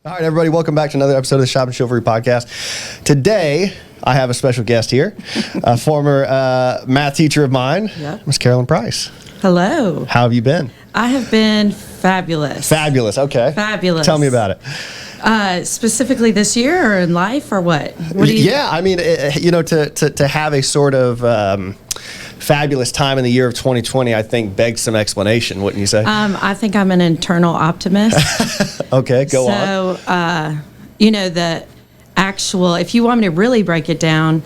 All right, everybody, welcome back to another episode of the Shop and Chivalry podcast. Today, I have a special guest here, a former math teacher of mine, Miss Carolyn Price. Hello. How have you been? I have been fabulous. Fabulous, okay. Fabulous. Tell me about it. Specifically this year or in life or what? Yeah, I mean, to have a sort of fabulous time in the year of 2020, I think begs some explanation, wouldn't you say? I think I'm an internal optimist. Okay, go on. So, the actual, if you want me to really break it down,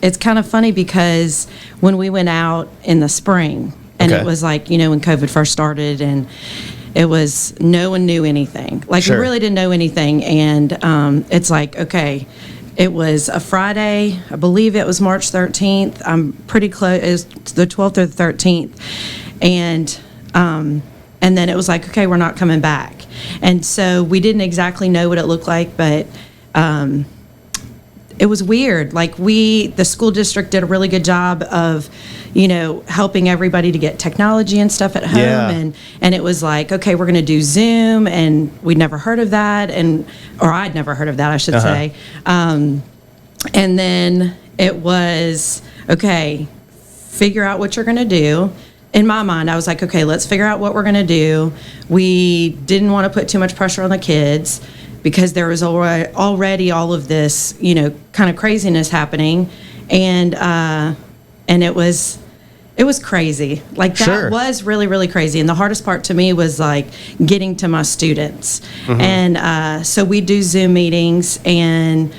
it's kind of funny because when we went out in the spring, and it was like, when COVID first started, and it was no one knew anything. Like, we really didn't know anything. And it's like, okay, it was a Friday. I believe it was March 13th. I'm pretty close. It was the 12th or the 13th. And then it was like, okay, we're not coming back. And so we didn't exactly know what it looked like, but it was weird. Like, the school district did a really good job of, helping everybody to get technology and stuff at home. Yeah. And it was like, okay, we're going to do Zoom, and we'd never heard of that, or I'd never heard of that, I should say. And then it was, okay, figure out what you're going to do. In my mind, I was like, okay, let's figure out what we're going to do. We didn't want to put too much pressure on the kids because there was already all of this, kind of craziness happening. And it was crazy. Like, that was really, really crazy. And the hardest part to me was like getting to my students. Mm-hmm. And so we do Zoom meetings, and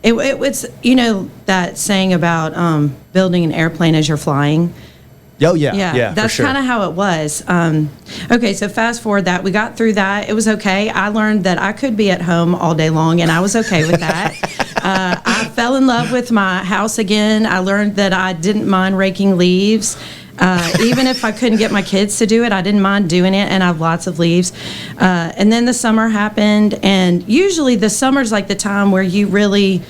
it was, that saying about building an airplane as you're flying. Oh, yeah, that's kind of how it was. Okay, so fast forward that. We got through that. It was okay. I learned that I could be at home all day long, and I was okay with that. I fell in love with my house again. I learned that I didn't mind raking leaves. Even if I couldn't get my kids to do it, I didn't mind doing it, and I have lots of leaves. And then the summer happened, and usually the summer's like the time where you really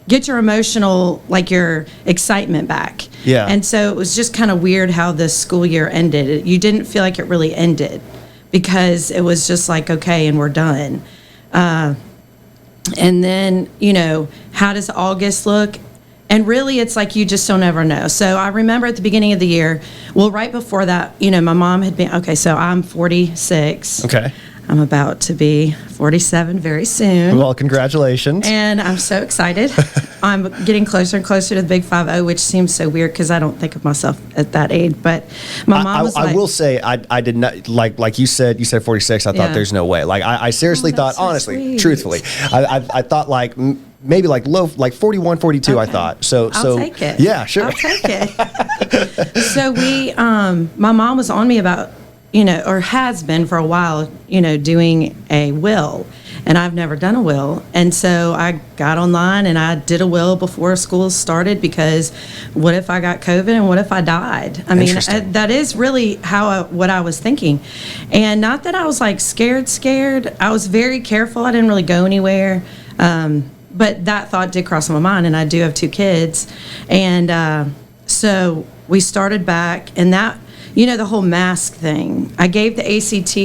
get your emotional, like your excitement back. Yeah. And so it was just kind of weird how the school year ended. You didn't feel like it really ended because it was just like, okay, and we're done. And then, how does August look? And really, it's like you just don't ever know. So I remember at the beginning of the year, well, right before that, my mom had been, okay, so I'm 46. Okay. I'm about to be 47 very soon. Well, congratulations. And I'm so excited. I'm getting closer and closer to the big 50, which seems so weird because I don't think of myself at that age. But my mom was like... I will say, I did not, like you said 46, I thought there's no way. Like, I seriously thought, so honestly, sweet. Truthfully, I thought like... maybe like low, like 41, 42, okay. I thought. So I'll take it. Yeah, sure. I'll take it. So my mom was on me about, or has been for a while, doing a will. And I've never done a will. And so I got online and I did a will before school started because what if I got COVID and what if I died? I mean, that is really what I was thinking. And not that I was like scared. I was very careful. I didn't really go anywhere. But that thought did cross my mind, and I do have 2 kids. And so we started back, and that, the whole mask thing. I gave the ACT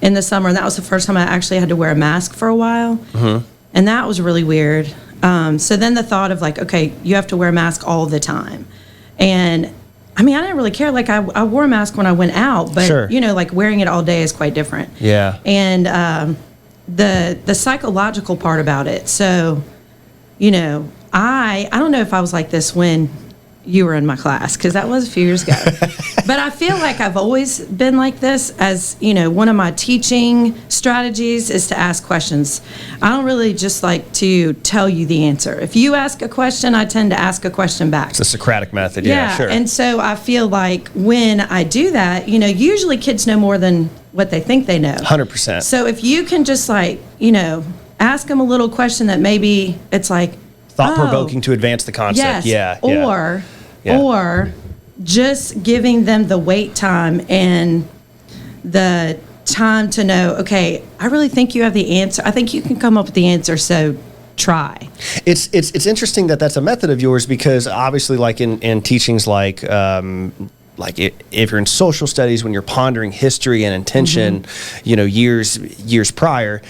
in the summer, and that was the first time I actually had to wear a mask for a while. Mm-hmm. And that was really weird. So then the thought of like, okay, you have to wear a mask all the time. And I mean, I didn't really care. Like, I wore a mask when I went out, but, like wearing it all day is quite different. Yeah. And the psychological part about it. So, I don't know if I was like this when you were in my class, because that was a few years ago. But I feel like I've always been like this. As one of my teaching strategies is to ask questions. I don't really just like to tell you the answer. If you ask a question, I tend to ask a question back. It's the Socratic method. Yeah, sure. And so I feel like when I do that, usually kids know more than what they think they know. 100%. So if you can just like, ask them a little question that maybe it's like thought-provoking to advance the concept. Yes. Or just giving them the wait time and the time to know, okay, I really think you have the answer. I think you can come up with the answer, so try. It's interesting that that's a method of yours, because obviously, like in teachings like like if you're in social studies, when you're pondering history and intention, years prior,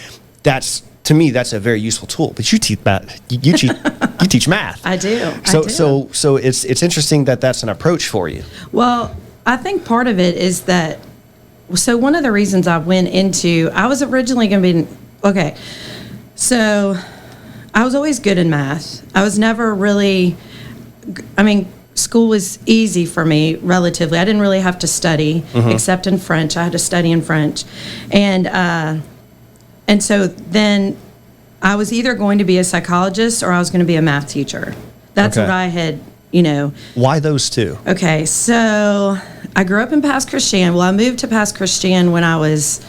to me, that's a very useful tool. But you teach math. You teach math. I do. So it's interesting that that's an approach for you. Well, I think part of it is that. So one of the reasons I went into, I was originally going to be okay. So I was always good in math. I was never really. I mean, school was easy for me relatively. I didn't really have to study except in French. I had to study in French, and so then I was either going to be a psychologist or I was going to be a math teacher. That's what I had, Why those two? Okay, so I grew up in Pass Christian. Well, I moved to Pass Christian when I was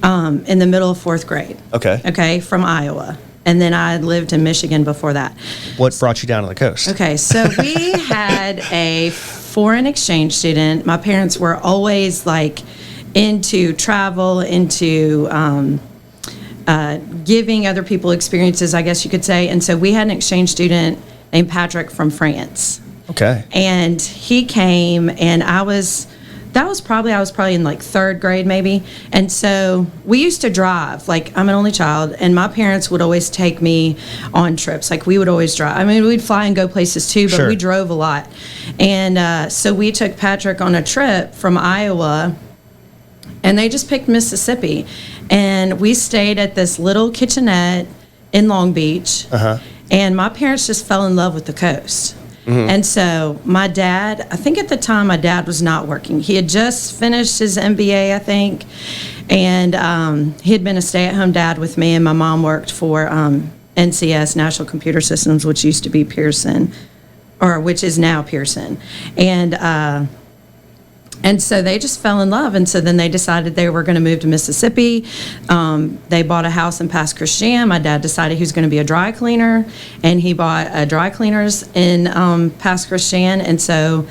in the middle of 4th grade. Okay, from Iowa. And then I lived in Michigan before that. What brought you down to the coast? Okay, so we had a foreign exchange student. My parents were always like into travel, into giving other people experiences, I guess you could say. And so we had an exchange student named Patrick from France. Okay. And he came, and I was probably in like 3rd grade maybe. And so we used to drive. Like, I'm an only child, and my parents would always take me on trips. Like, we would always drive. I mean, we'd fly and go places too, but we drove a lot. And so we took Patrick on a trip from Iowa, and they just picked Mississippi. And we stayed at this little kitchenette in Long Beach. And my parents just fell in love with the coast. And so my dad, I think at the time my dad was not working. He had just finished his MBA, I think. And he had been a stay-at-home dad with me, and my mom worked for NCS, National Computer Systems, which used to be Pearson, or which is now Pearson. And so they just fell in love, and so then they decided they were going to move to Mississippi. They bought a house in Pass Christian. My dad decided he was going to be a dry cleaner, and he bought a dry cleaners in Pass Christian. And so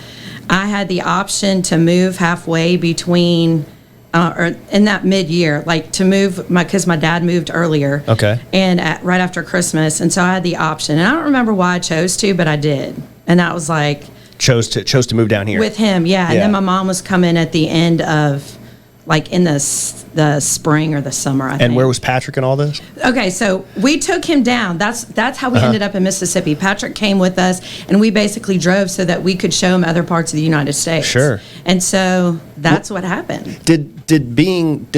I had the option to move halfway between, or in that mid-year, like to move, because my dad moved earlier. Okay. And right after Christmas, and so I had the option. And I don't remember why I chose to, but I did. And that was like... Chose to move down here with him, yeah. And then my mom was coming at the end of, like, in the spring or the summer, I think. And where was Patrick in all this? Okay, so we took him down. That's how we ended up in Mississippi. Patrick came with us, and we basically drove so that we could show him other parts of the United States. Sure. And so that's what happened. Did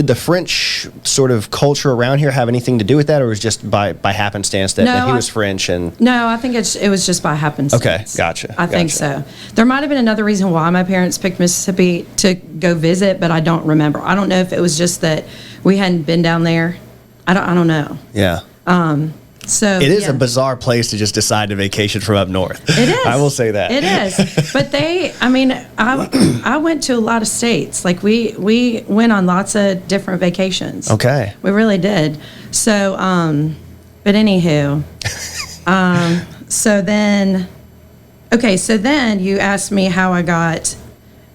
the French sort of culture around here have anything to do with that, or was it just by happenstance that he was French? And no, I think it was just by happenstance. Okay, gotcha. I think so. There might have been another reason why my parents picked Mississippi to go visit, but I don't remember. I don't know if it was just that we hadn't been down there. I don't know. Yeah. So it is a bizarre place to just decide to vacation from up north. It is. I will say that. It is. But I went to a lot of states. Like we went on lots of different vacations. Okay. We really did. So, but anywho, so then you asked me how I got,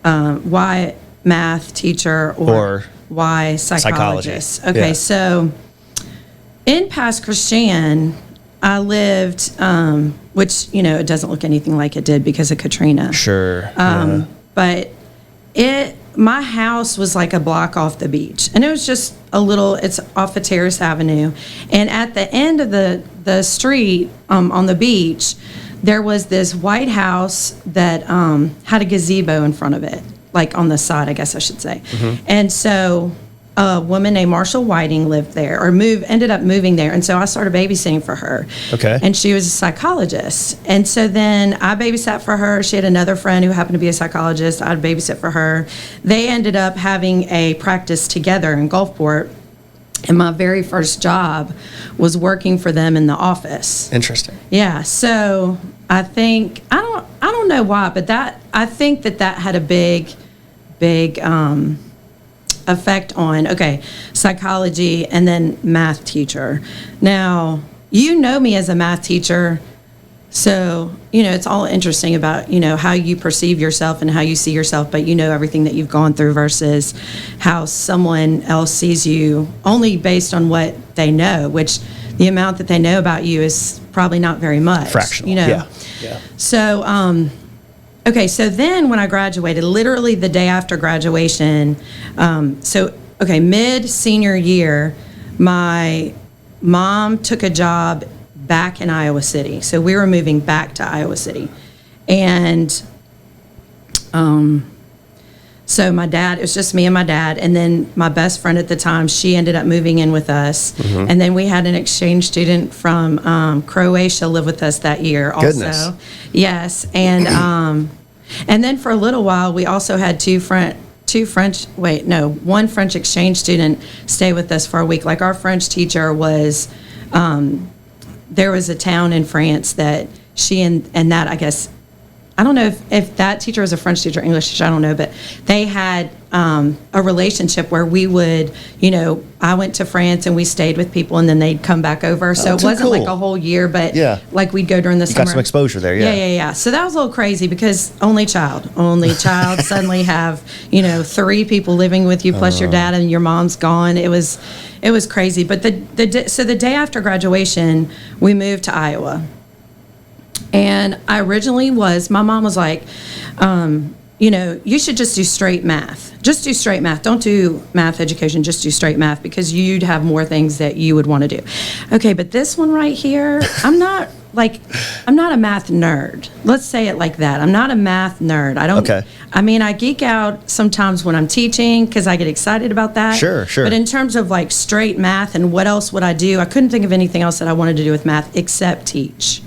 why math teacher or why psychologist. Okay. Yeah. So in Pass Christian, I lived, which, it doesn't look anything like it did because of Katrina. Sure. But my house was like a block off the beach, and it was just it's off of Terrace Avenue. And at the end of the street, on the beach, there was this white house that had a gazebo in front of it, like on the side, I guess I should say. And so a woman named Marshall Whiting lived there, or ended up moving there. And so I started babysitting for her. Okay. And she was a psychologist. And so then I babysat for her. She had another friend who happened to be a psychologist. I'd babysit for her. They ended up having a practice together in Gulfport. And my very first job was working for them in the office. Interesting. Yeah. So I think, I don't know why, but I think that had a big effect on, psychology and then math teacher. Now, you know me as a math teacher, so, it's all interesting about, how you perceive yourself and how you see yourself, but everything that you've gone through versus how someone else sees you only based on what they know, which the amount that they know about you is probably not very much. Fractional, yeah. So, Okay, so then when I graduated, literally the day after graduation, mid senior year, my mom took a job back in Iowa City. So we were moving back to Iowa City. And so my dad, it was just me and my dad, and then my best friend at the time, she ended up moving in with us. Mm-hmm. And then we had an exchange student from Croatia live with us that year also. Goodness. Yes. And then for a little while, we also had one French exchange student stay with us for a week. Like our French teacher was, there was a town in France that she and that, I guess, I don't know if that teacher was a French teacher or English teacher, I don't know, but they had a relationship where we would, I went to France and we stayed with people and then they'd come back over. So it wasn't like a whole year, but like we'd go during the summer. Got some exposure there, Yeah. So that was a little crazy because only child suddenly have, 3 people living with you plus your dad and your mom's gone. It was crazy. But the day after graduation, we moved to Iowa. And I originally my mom was like, you should just do straight math. Just do straight math. Don't do math education, just do straight math because you'd have more things that you would want to do. Okay, but this one right here, I'm not a math nerd. Let's say it like that. I'm not a math nerd. I geek out sometimes when I'm teaching because I get excited about that. Sure. But in terms of like straight math and what else would I do, I couldn't think of anything else that I wanted to do with math except teach.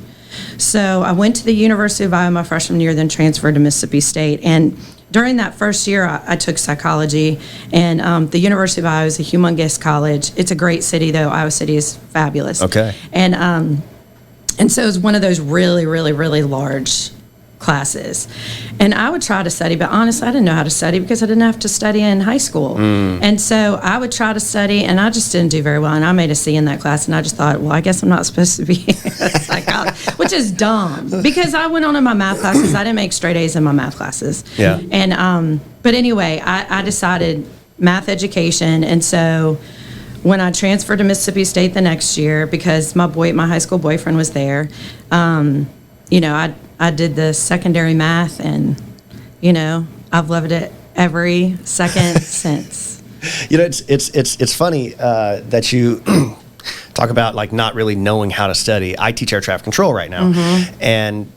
So I went to the University of Iowa my freshman year, then transferred to Mississippi State. And during that first year, I took psychology. And the University of Iowa is a humongous college. It's a great city, though. Iowa City is fabulous. Okay. And so it was one of those really, really, really large classes. And I would try to study, but honestly, I didn't know how to study because I didn't have to study in high school. And so I would try to study, and I just didn't do very well. And I made a C in that class, and I just thought, well, I guess I'm not supposed to be a psychologist, which is dumb because I went on in my math classes. I didn't make straight A's in my math classes. Yeah. And but anyway, I decided math education, and so when I transferred to Mississippi State the next year, because my high school boyfriend was there, I did the secondary math, and I've loved it every second since. It's funny that you talk about like not really knowing how to study. I teach air traffic control right now, and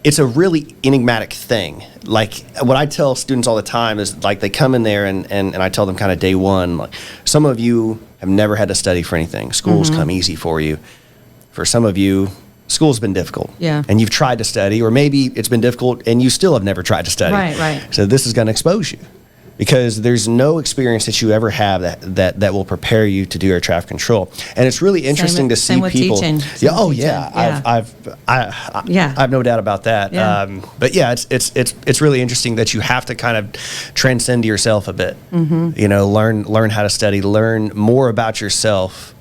it's a really enigmatic thing. Like what I tell students all the time is like they come in there and I tell them kind of day one, like some of you have never had to study for anything. School's come easy for you. For some of you, school's been difficult. Yeah. And you've tried to study, or maybe it's been difficult and you still have never tried to study. Right. So this is going to expose you because there's no experience that you ever have that will prepare you to do air traffic control. And it's really interesting to see people. Teaching. I've no doubt about that. Yeah. But yeah, it's really interesting that you have to kind of transcend yourself a bit. Learn how to study, learn more about yourself.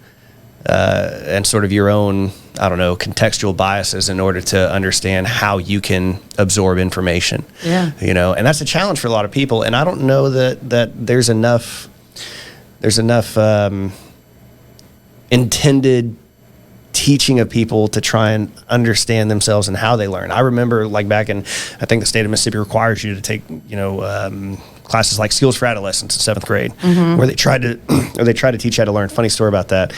And sort of your own, contextual biases in order to understand how you can absorb information. Yeah. And that's a challenge for a lot of people. And I don't know that there's enough intended teaching of people to try and understand themselves and how they learn. I remember like back in, I think the state of Mississippi requires you to take, classes like skills for adolescents in 7th grade, where they tried to teach you how to learn. Funny story about that.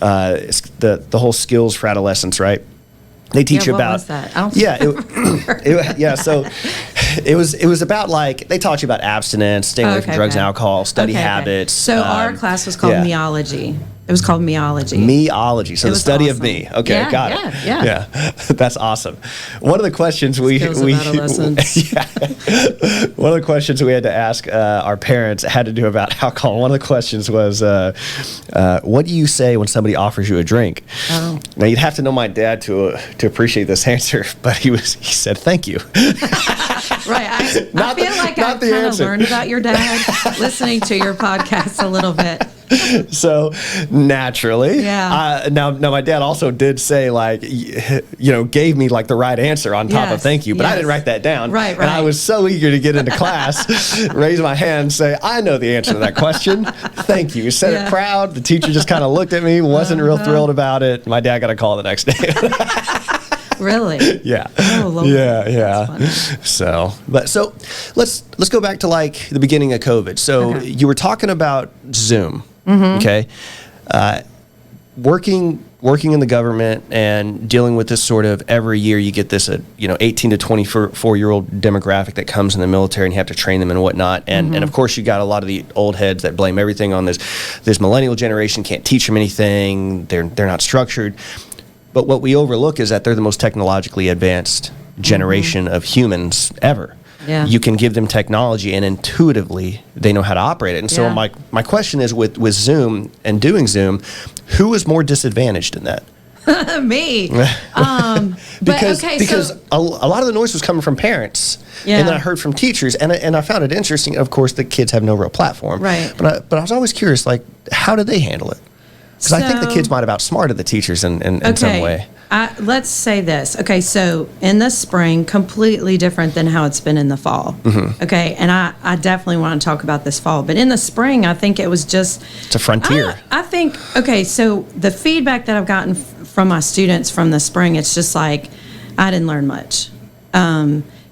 It's the whole skills for adolescents, right? They teach you about. What was that? I don't So it was about like they taught you about abstinence, staying away from drugs and alcohol, study habits. So our class was called meology. It was called meology. Meology. So the study of me. Okay, yeah, got it. Yeah. That's awesome. One of the questions One of the questions we had to ask our parents had to do about alcohol. One of the questions was, what do you say when somebody offers you a drink? Oh. Now you'd have to know my dad to appreciate this answer, but he said thank you. Right. I feel like I kind of learned about your dad listening to your podcast a little bit. So naturally, now my dad also did say like, gave me like the right answer on top of thank you, but I didn't write that down. Right. And I was so eager to get into class, raise my hand and say, I know the answer to that question. Thank you. Said it proud. The teacher just kind of looked at me, wasn't real thrilled about it. My dad got a call the next day. Really? Yeah. Oh, Lord. Yeah. That's funny. So let's go back to like the beginning of COVID. So Okay. you were talking about Zoom. Okay. Working in the government and dealing with this sort of every year you get this 18 to 24-year-old demographic that comes in the military and you have to train them and whatnot, and of course you got a lot of the old heads that blame everything on this millennial generation, can't teach them anything, they're not structured. But what we overlook is that they're the most technologically advanced generation of humans ever. Yeah. You can give them technology and intuitively they know how to operate it. And so Yeah. my question is with Zoom and doing Zoom, who is more disadvantaged in that? Me. Because a lot of the noise was coming from parents, Yeah. and then I heard from teachers, and I found it interesting. Of course, the kids have no real platform, Right. But I was always curious, like, how did they handle it? Because I think the So- kids might have outsmarted the teachers in some way. Let's say this. Okay, so in the spring, completely different than how it's been in the fall. Okay, and I definitely want to talk about this fall. But in the spring, I think it was just... It's a frontier. I think, okay, so the feedback that I've gotten from my students from the spring, it's just like, I didn't learn much.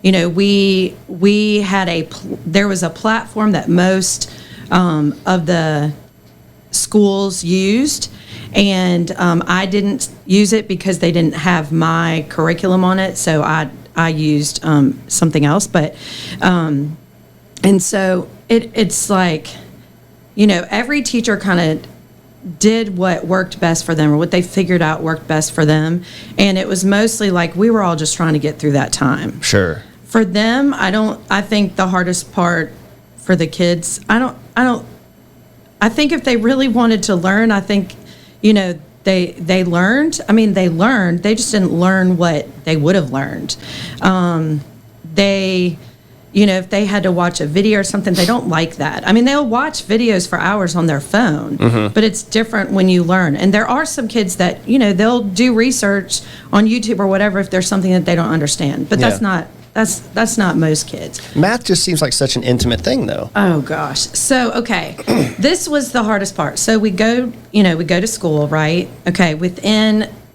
We had there was a platform that most of the schools used, and I didn't use it because they didn't have my curriculum on it, so I used something else. But and so it's like, every teacher kind of did what worked best for them, or what they figured out worked best for them, and it was mostly like we were all just trying to get through that time. Sure. For them, I think the hardest part for the kids, I think if they really wanted to learn, I think, they learned. I mean, they learned. They just didn't learn what they would have learned. If they had to watch a video or something, they don't like that. I mean, they'll watch videos for hours on their phone, but it's different when you learn. And there are some kids that, they'll do research on YouTube or whatever if there's something that they don't understand. But that's not most kids. Math just seems like such an intimate thing, though. Oh gosh. So, okay. This was the hardest part. So we go to school, right? Okay.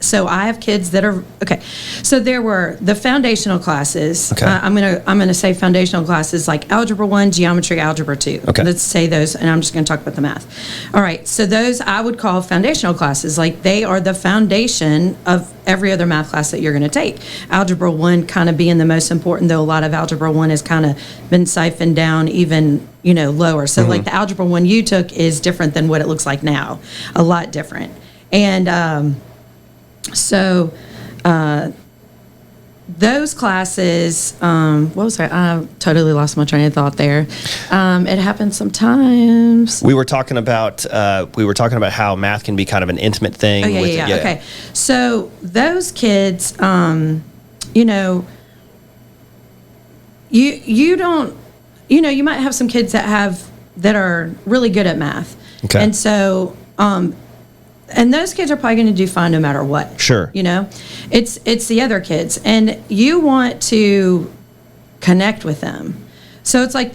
So I have kids that are, okay. So there were the foundational classes. Okay. I'm going to say foundational classes like Algebra 1, Geometry, Algebra 2. Okay. Let's say those, and I'm just going to talk about the math. All right. So those I would call foundational classes. Like, they are the foundation of every other math class that you're going to take. Algebra 1 kind of being the most important, though a lot of Algebra 1 has kind of been siphoned down even, lower. So like the Algebra 1 you took is different than what it looks like now. A lot different. And, so, those classes, what was that? I totally lost my train of thought there. It happens sometimes. We were talking about how math can be kind of an intimate thing. Oh, yeah. Okay. So those kids, you don't, you might have some kids that are really good at math. Okay. And so, and those kids are probably going to do fine no matter what. Sure. It's the other kids, and you want to connect with them. So it's like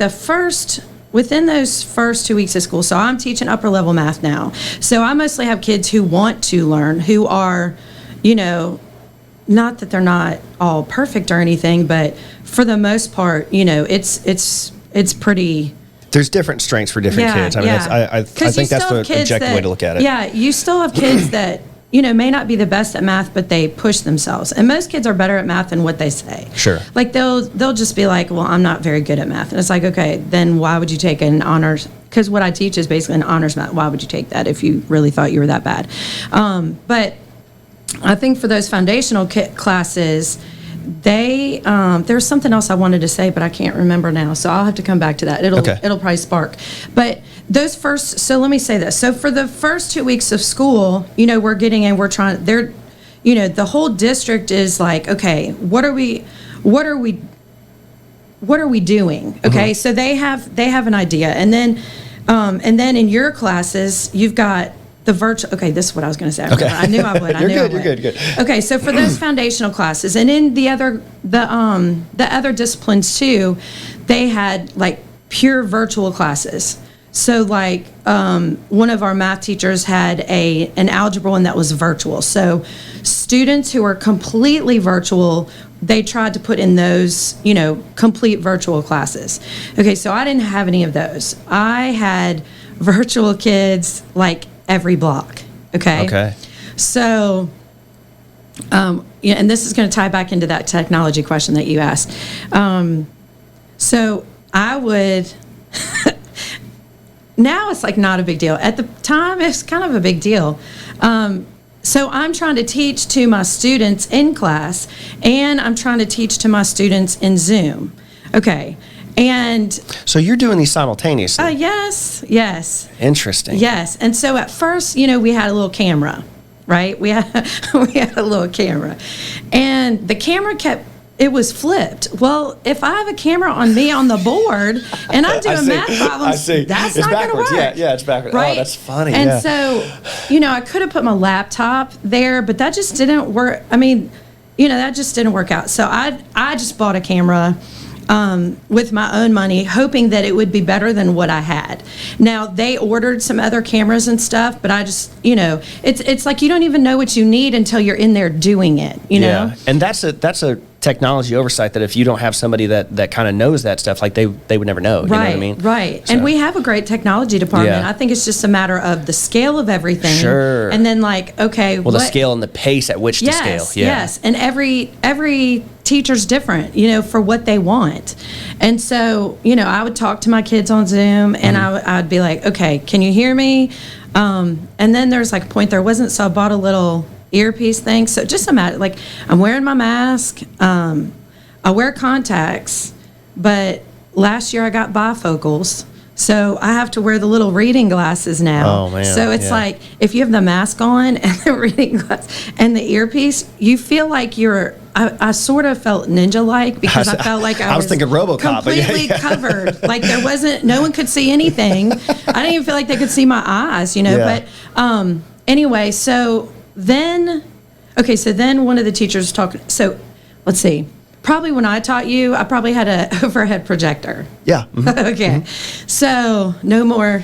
within those first 2 weeks of school. So I'm teaching upper level math now. So I mostly have kids who want to learn, who are, not that they're not all perfect or anything, but for the most part, it's pretty. There's different strengths for different kids. I mean, I think that's the objective way to look at it. Yeah, you still have kids that, may not be the best at math, but they push themselves. And most kids are better at math than what they say. Sure. Like, they'll just be like, well, I'm not very good at math. And it's like, okay, then why would you take an honors? Because what I teach is basically an honors math. Why would you take that if you really thought you were that bad? But I think for those foundational classes, there's something else I wanted to say, but I can't remember now. So I'll have to come back to that. It'll probably spark. But so let me say this. So for the first 2 weeks of school, the whole district is like, okay, what are we doing? Okay. So they have an idea. And then in your classes, you've got the virtual. Okay, this is what I was going to say. Okay. I knew I would. You're good. Okay, so for those foundational classes, and in the other disciplines too, they had like pure virtual classes. So like one of our math teachers had an algebra one that was virtual. So students who are completely virtual, they tried to put in those, complete virtual classes. Okay, so I didn't have any of those. I had virtual kids like every block. Okay. So, and this is going to tie back into that technology question that you asked. So I would. Now it's like not a big deal. At the time, it's kind of a big deal. So I'm trying to teach to my students in class, and I'm trying to teach to my students in Zoom. Okay. And so you're doing these simultaneously? Yes. Interesting. Yes. And so at first, we had a little camera, right? We had a little camera. And the camera it was flipped. Well, if I have a camera on me on the board and I'm doing math problems, that's not going to work. Yeah, it's backwards. Right? Oh, that's funny. And so, I could have put my laptop there, but that just didn't work. I mean, that just didn't work out. So I just bought a camera with my own money, hoping that it would be better than what I had. Now, they ordered some other cameras and stuff, but I just, it's like you don't even know what you need until you're in there doing it, know? And that's a technology oversight that if you don't have somebody that kind of knows that stuff, like they would never know. You know what I mean? Right. So. And we have a great technology department. I think it's just a matter of the scale of everything. Sure. And then the scale and the pace at which to scale. Yes. And every teacher's different, for what they want. And so, I would talk to my kids on Zoom and I'd be like, okay, can you hear me? And then there's a point there wasn't, so I bought a little earpiece thing. So just imagine, I'm wearing my mask. I wear contacts, but last year I got bifocals. So I have to wear the little reading glasses now. Oh, man. So it's like if you have the mask on and the reading glass and the earpiece, you feel like I sort of felt ninja-like because I felt like I was thinking RoboCop, completely covered. Like no one could see anything. I didn't even feel like they could see my eyes, But anyway, so then one of the teachers was talking. So let's see. Probably when I taught you, I probably had an overhead projector. Yeah. Mm-hmm. Okay. Mm-hmm. So no more,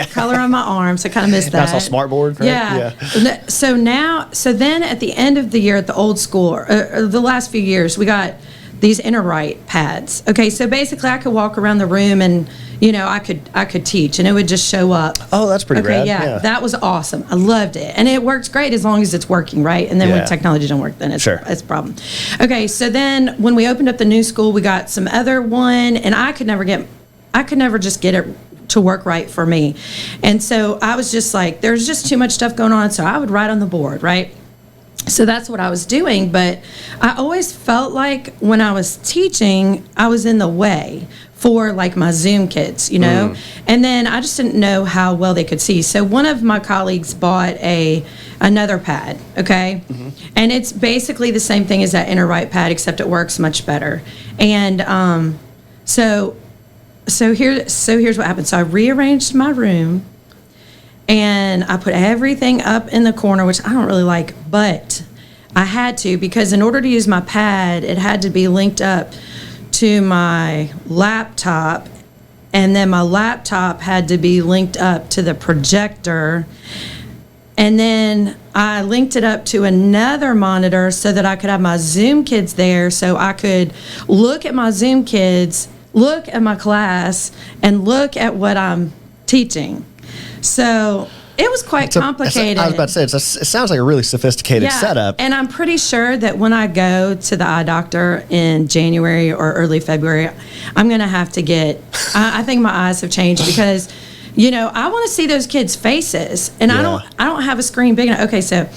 color on my arms. I kind of missed that. That's all smartboard, right? Yeah. So then at the end of the year at the old school, or the last few years, we got these InterWrite pads. Okay. So basically I could walk around the room and, I could teach and it would just show up. Oh, that's pretty rad. Yeah. That was awesome. I loved it. And it works great as long as it's working, right? And then when technology don't work, then it's a problem. Okay, so then when we opened up the new school, we got some other one and I could never just get it to work right for me. And so I was just like, there's just too much stuff going on. So I would write on the board, right? So that's what I was doing, but I always felt like when I was teaching, I was in the way for my Zoom kids, And then I just didn't know how well they could see. So one of my colleagues bought another pad, okay? Mm-hmm. And it's basically the same thing as that InterWrite pad, except it works much better. And so here's what happened. So I rearranged my room and I put everything up in the corner, which I don't really like, but I had to because in order to use my pad, it had to be linked up to my laptop, and then my laptop had to be linked up to the projector, and then I linked it up to another monitor so that I could have my Zoom kids there so I could look at my Zoom kids, look at my class, and look at what I'm teaching. So it was quite complicated. I was about to say, it sounds like a really sophisticated setup. And I'm pretty sure that when I go to the eye doctor in January or early February, I'm going to have to get, I think my eyes have changed because, I want to see those kids' faces. And I don't have a screen big enough. Okay, so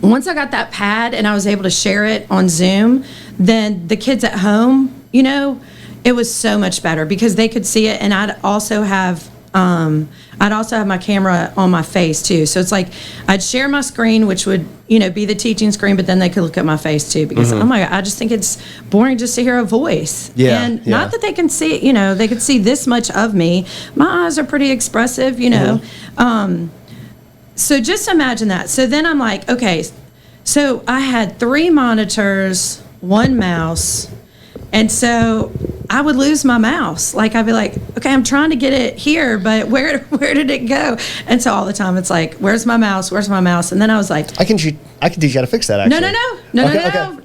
once I got that pad and I was able to share it on Zoom, then the kids at home, it was so much better because they could see it. And I'd also have my camera on my face too. So it's like I'd share my screen, which would, be the teaching screen, but then they could look at my face too because, oh my God, I just think it's boring just to hear a voice. Yeah. And not that they can see, they could see this much of me. My eyes are pretty expressive, So just imagine that. So then I'm like, okay, so I had 3 monitors, 1 mouse. And so I would lose my mouse. Like, I'd be like, okay, I'm trying to get it here, but where did it go? And so all the time it's like, where's my mouse? Where's my mouse? And then I was like, I can teach you how to fix that, actually.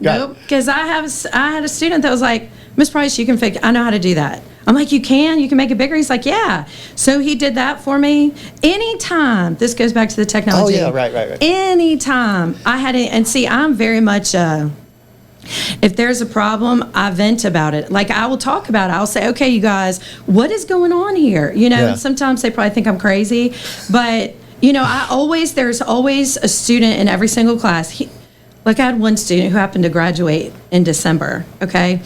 No. Because I had a student that was like, Miss Price, you can fix, I know how to do that. I'm like, you can make it bigger? He's like, yeah. So he did that for me. Anytime, this goes back to the technology. Oh, yeah, right. Anytime I had it, and see, I'm very much, if there's a problem, I vent about it. Like, I will talk about it. I'll say, okay, you guys, what is going on here? You know, and sometimes they probably think I'm crazy, but, you know, there's always a student in every single class. I had one student who happened to graduate in December, okay?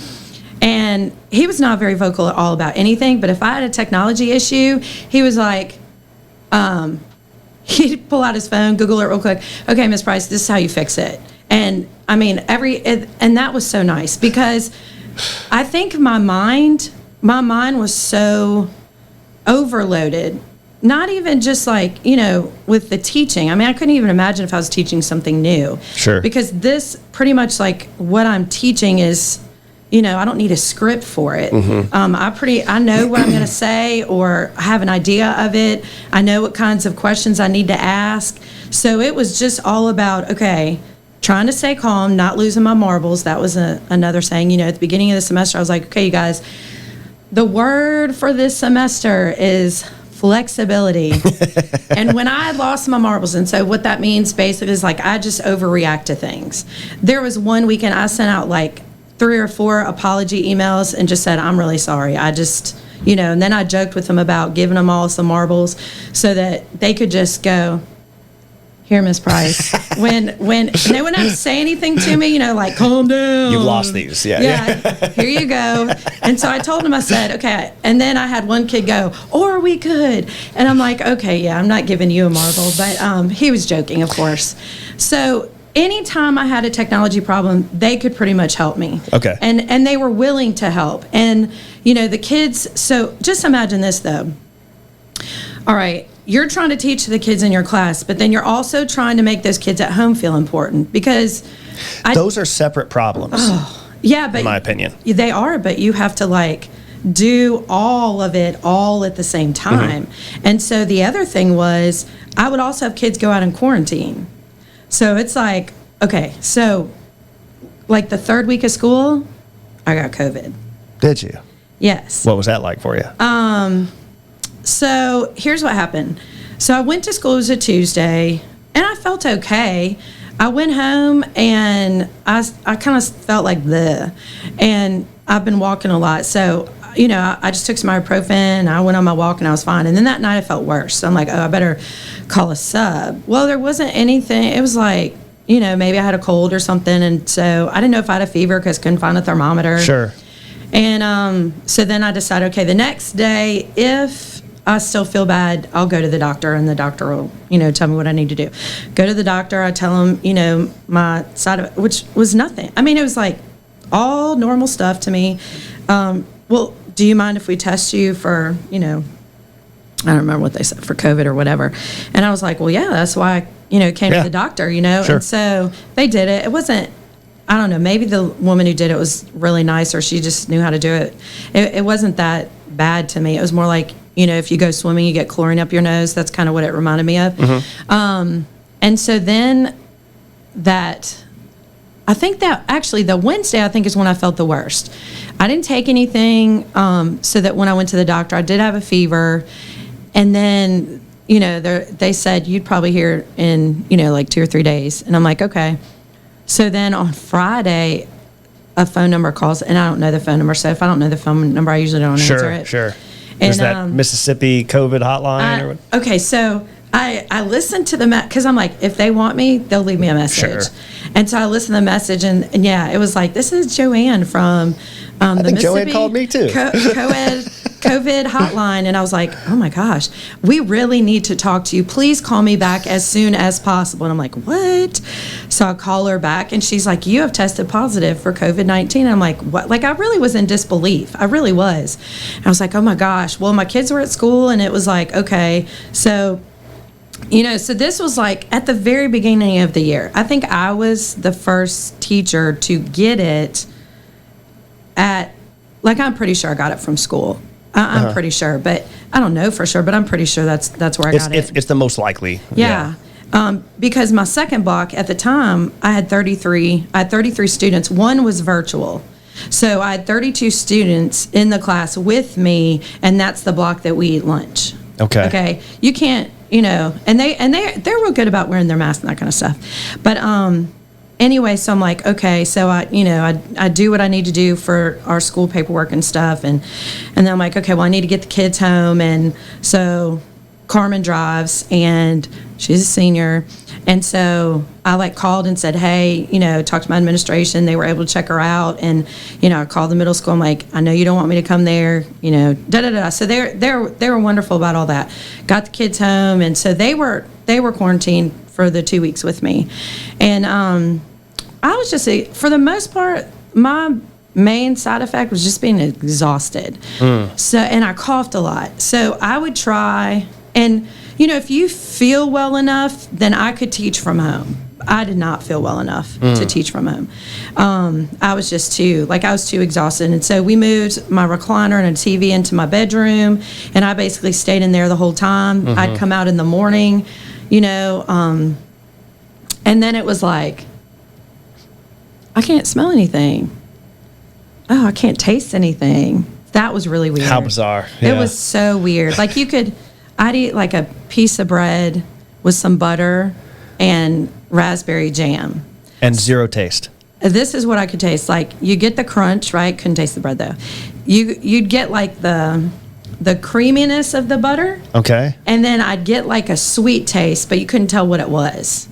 And he was not very vocal at all about anything, but if I had a technology issue, he was like, he'd pull out his phone, Google it real quick. Okay, Miss Price, this is how you fix it. And I mean, and that was so nice, because I think my mind was so overloaded, not even just like, you know, with the teaching. I mean, I couldn't even imagine if I was teaching something new. Sure. Because this pretty much, like, what I'm teaching is, you know, I don't need a script for it. Mm-hmm. I know what I'm going to say, or I have an idea of it. I know what kinds of questions I need to ask. So it was just all about, okay, trying to stay calm, not losing my marbles. That was another saying. You know, at the beginning of the semester, I was like, okay, you guys, the word for this semester is flexibility. And when I lost my marbles, and so what that means basically is, like, I just overreact to things. There was one weekend I sent out like 3 or 4 apology emails and just said, I'm really sorry. I just, you know, and then I joked with them about giving them all some marbles so that they could just go, here, Miss Price. when they wouldn't have to say anything to me, you know, like, calm down. You've lost these. Yeah, here you go. And so I told him, I said, okay. And then I had one kid go, or we could. And I'm like, okay, yeah, I'm not giving you a marble. But he was joking, of course. So anytime I had a technology problem, they could pretty much help me. Okay. And they were willing to help. And, you know, the kids, so just imagine this, though. All right, you're trying to teach the kids in your class, but then you're also trying to make those kids at home feel important, because those are separate problems. Oh, yeah, but in my opinion, they are. But you have to, like, do all of it all at the same time. Mm-hmm. And so the other thing was, I would also have kids go out in quarantine. So it's like, okay, so like the 3rd week of school, I got COVID. Did you? Yes. What was that like for you? So here's what happened. So I went to school, it was a Tuesday, and I felt okay. I went home and I kind of felt like bleh. And I've been walking a lot. So, you know, I just took some ibuprofen, I went on my walk, and I was fine. And then that night I felt worse. So I'm like, oh, I better call a sub. Well, there wasn't anything. It was like, you know, maybe I had a cold or something. And so I didn't know if I had a fever because I couldn't find a thermometer. Sure. And so then I decided, okay, the next day, if I still feel bad, I'll go to the doctor, and the doctor will, you know, tell me what I need to do. Go to the doctor. I tell him, you know, my side of it, which was nothing. I mean, it was like all normal stuff to me. Well, do you mind if we test you for, you know, I don't remember what they said, for COVID or whatever. And I was like, well, yeah, that's why I, you know, came to the doctor, you know. Sure. And so they did it. It wasn't, I don't know, maybe the woman who did it was really nice, or she just knew how to do it. It wasn't that bad to me. It was more like, you know, if you go swimming, you get chlorine up your nose. That's kind of what it reminded me of. Mm-hmm. And so then I think that actually the Wednesday, I think, is when I felt the worst. I didn't take anything, so that when I went to the doctor, I did have a fever. And then, you know, they said, you'd probably hear in, you know, like 2 or 3 days. And I'm like, okay. So then on Friday, a phone number calls, and I don't know the phone number. So if I don't know the phone number, I usually don't answer it. Sure. Is that Mississippi COVID hotline? Or what? Okay, so I listened to the because I'm like, if they want me, they'll leave me a message. Sure. And so I listened to the message, and yeah, it was like, this is Joanne from the Mississippi Joanne called me too. COVID hotline. And I was like, oh my gosh, we really need to talk to you. Please call me back as soon as possible. And I'm like, what? So I call her back, and she's like, you have tested positive for COVID-19. And I'm like, what? Like, I really was in disbelief. I really was. And I was like, oh my gosh. Well, my kids were at school, and it was like, okay. So, you know, so this was like at the very beginning of the year. I think I was the first teacher to get it like, I'm pretty sure I got it from school. I'm pretty sure, but I don't know for sure, but I'm pretty sure that's where I got it. It's the most likely. Yeah. Because my second block at the time, I had 33 students. One was virtual. So I had 32 students in the class with me, and that's the block that we eat lunch. Okay. You can't, and they're real good about wearing their mask and that kind of stuff. But anyway, so I'm like, okay, so I do what I need to do for our school paperwork and stuff, and then I'm like, okay, well, I need to get the kids home, and so Carmen drives, and she's a senior, and so I called and said, hey, talked to my administration. They were able to check her out, and I called the middle school. I'm like, I know you don't want me to come there, So they were wonderful about all that. Got the kids home, and so they were quarantined for the 2 weeks with me, and I was just for the most part, my main side effect was just being exhausted. So, and I coughed a lot. So I would try, and if you feel well enough, then I could teach from home. I did not feel well enough to teach from home. I was just too exhausted. And so we moved my recliner and a TV into my bedroom, and I basically stayed in there the whole time. I'd come out in the morning, and then it was like, I can't smell anything. Oh, I can't taste anything. That was really weird. How bizarre. Yeah. It was so weird. I'd eat like a piece of bread with some butter and raspberry jam. And zero taste. This is what I could taste. Like, you get the crunch, right? Couldn't taste the bread though. You'd get like the creaminess of the butter. Okay. And then I'd get like a sweet taste, but you couldn't tell what it was.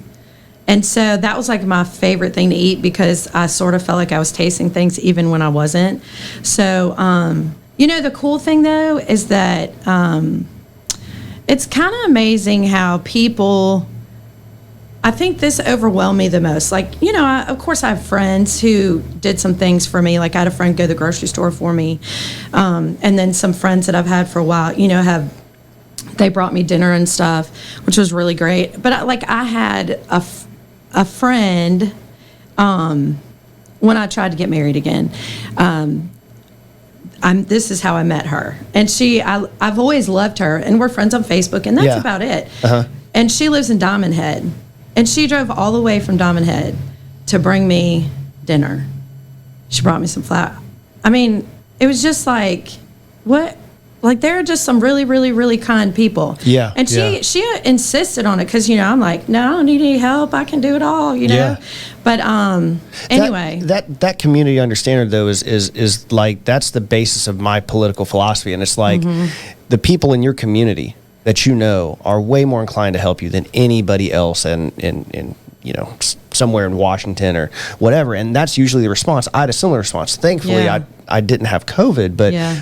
And so that was like my favorite thing to eat, because I sort of felt like I was tasting things even when I wasn't. So, the cool thing though is that it's kind of amazing how people, I think this overwhelmed me the most. Like, of course I have friends who did some things for me. Like, I had a friend go to the grocery store for me. And then some friends that I've had for a while, they brought me dinner and stuff, which was really great. But I had a friend, when I tried to get married again, this is how I met her. And I've always loved her, and we're friends on Facebook, and that's about it. And she lives in Diamond Head, and she drove all the way from Diamond Head to bring me dinner. She brought me some flour. I mean, it was just like, what? Like, they're just some really, really, really kind people. Yeah. And she insisted on it, because, I'm like, no, I don't need any help. I can do it all, Yeah. But anyway. That community understanding, though, is like, that's the basis of my political philosophy. And it's like, the people in your community that are way more inclined to help you than anybody else in somewhere in Washington or whatever. And that's usually the response. I had a similar response. Thankfully, I didn't have COVID,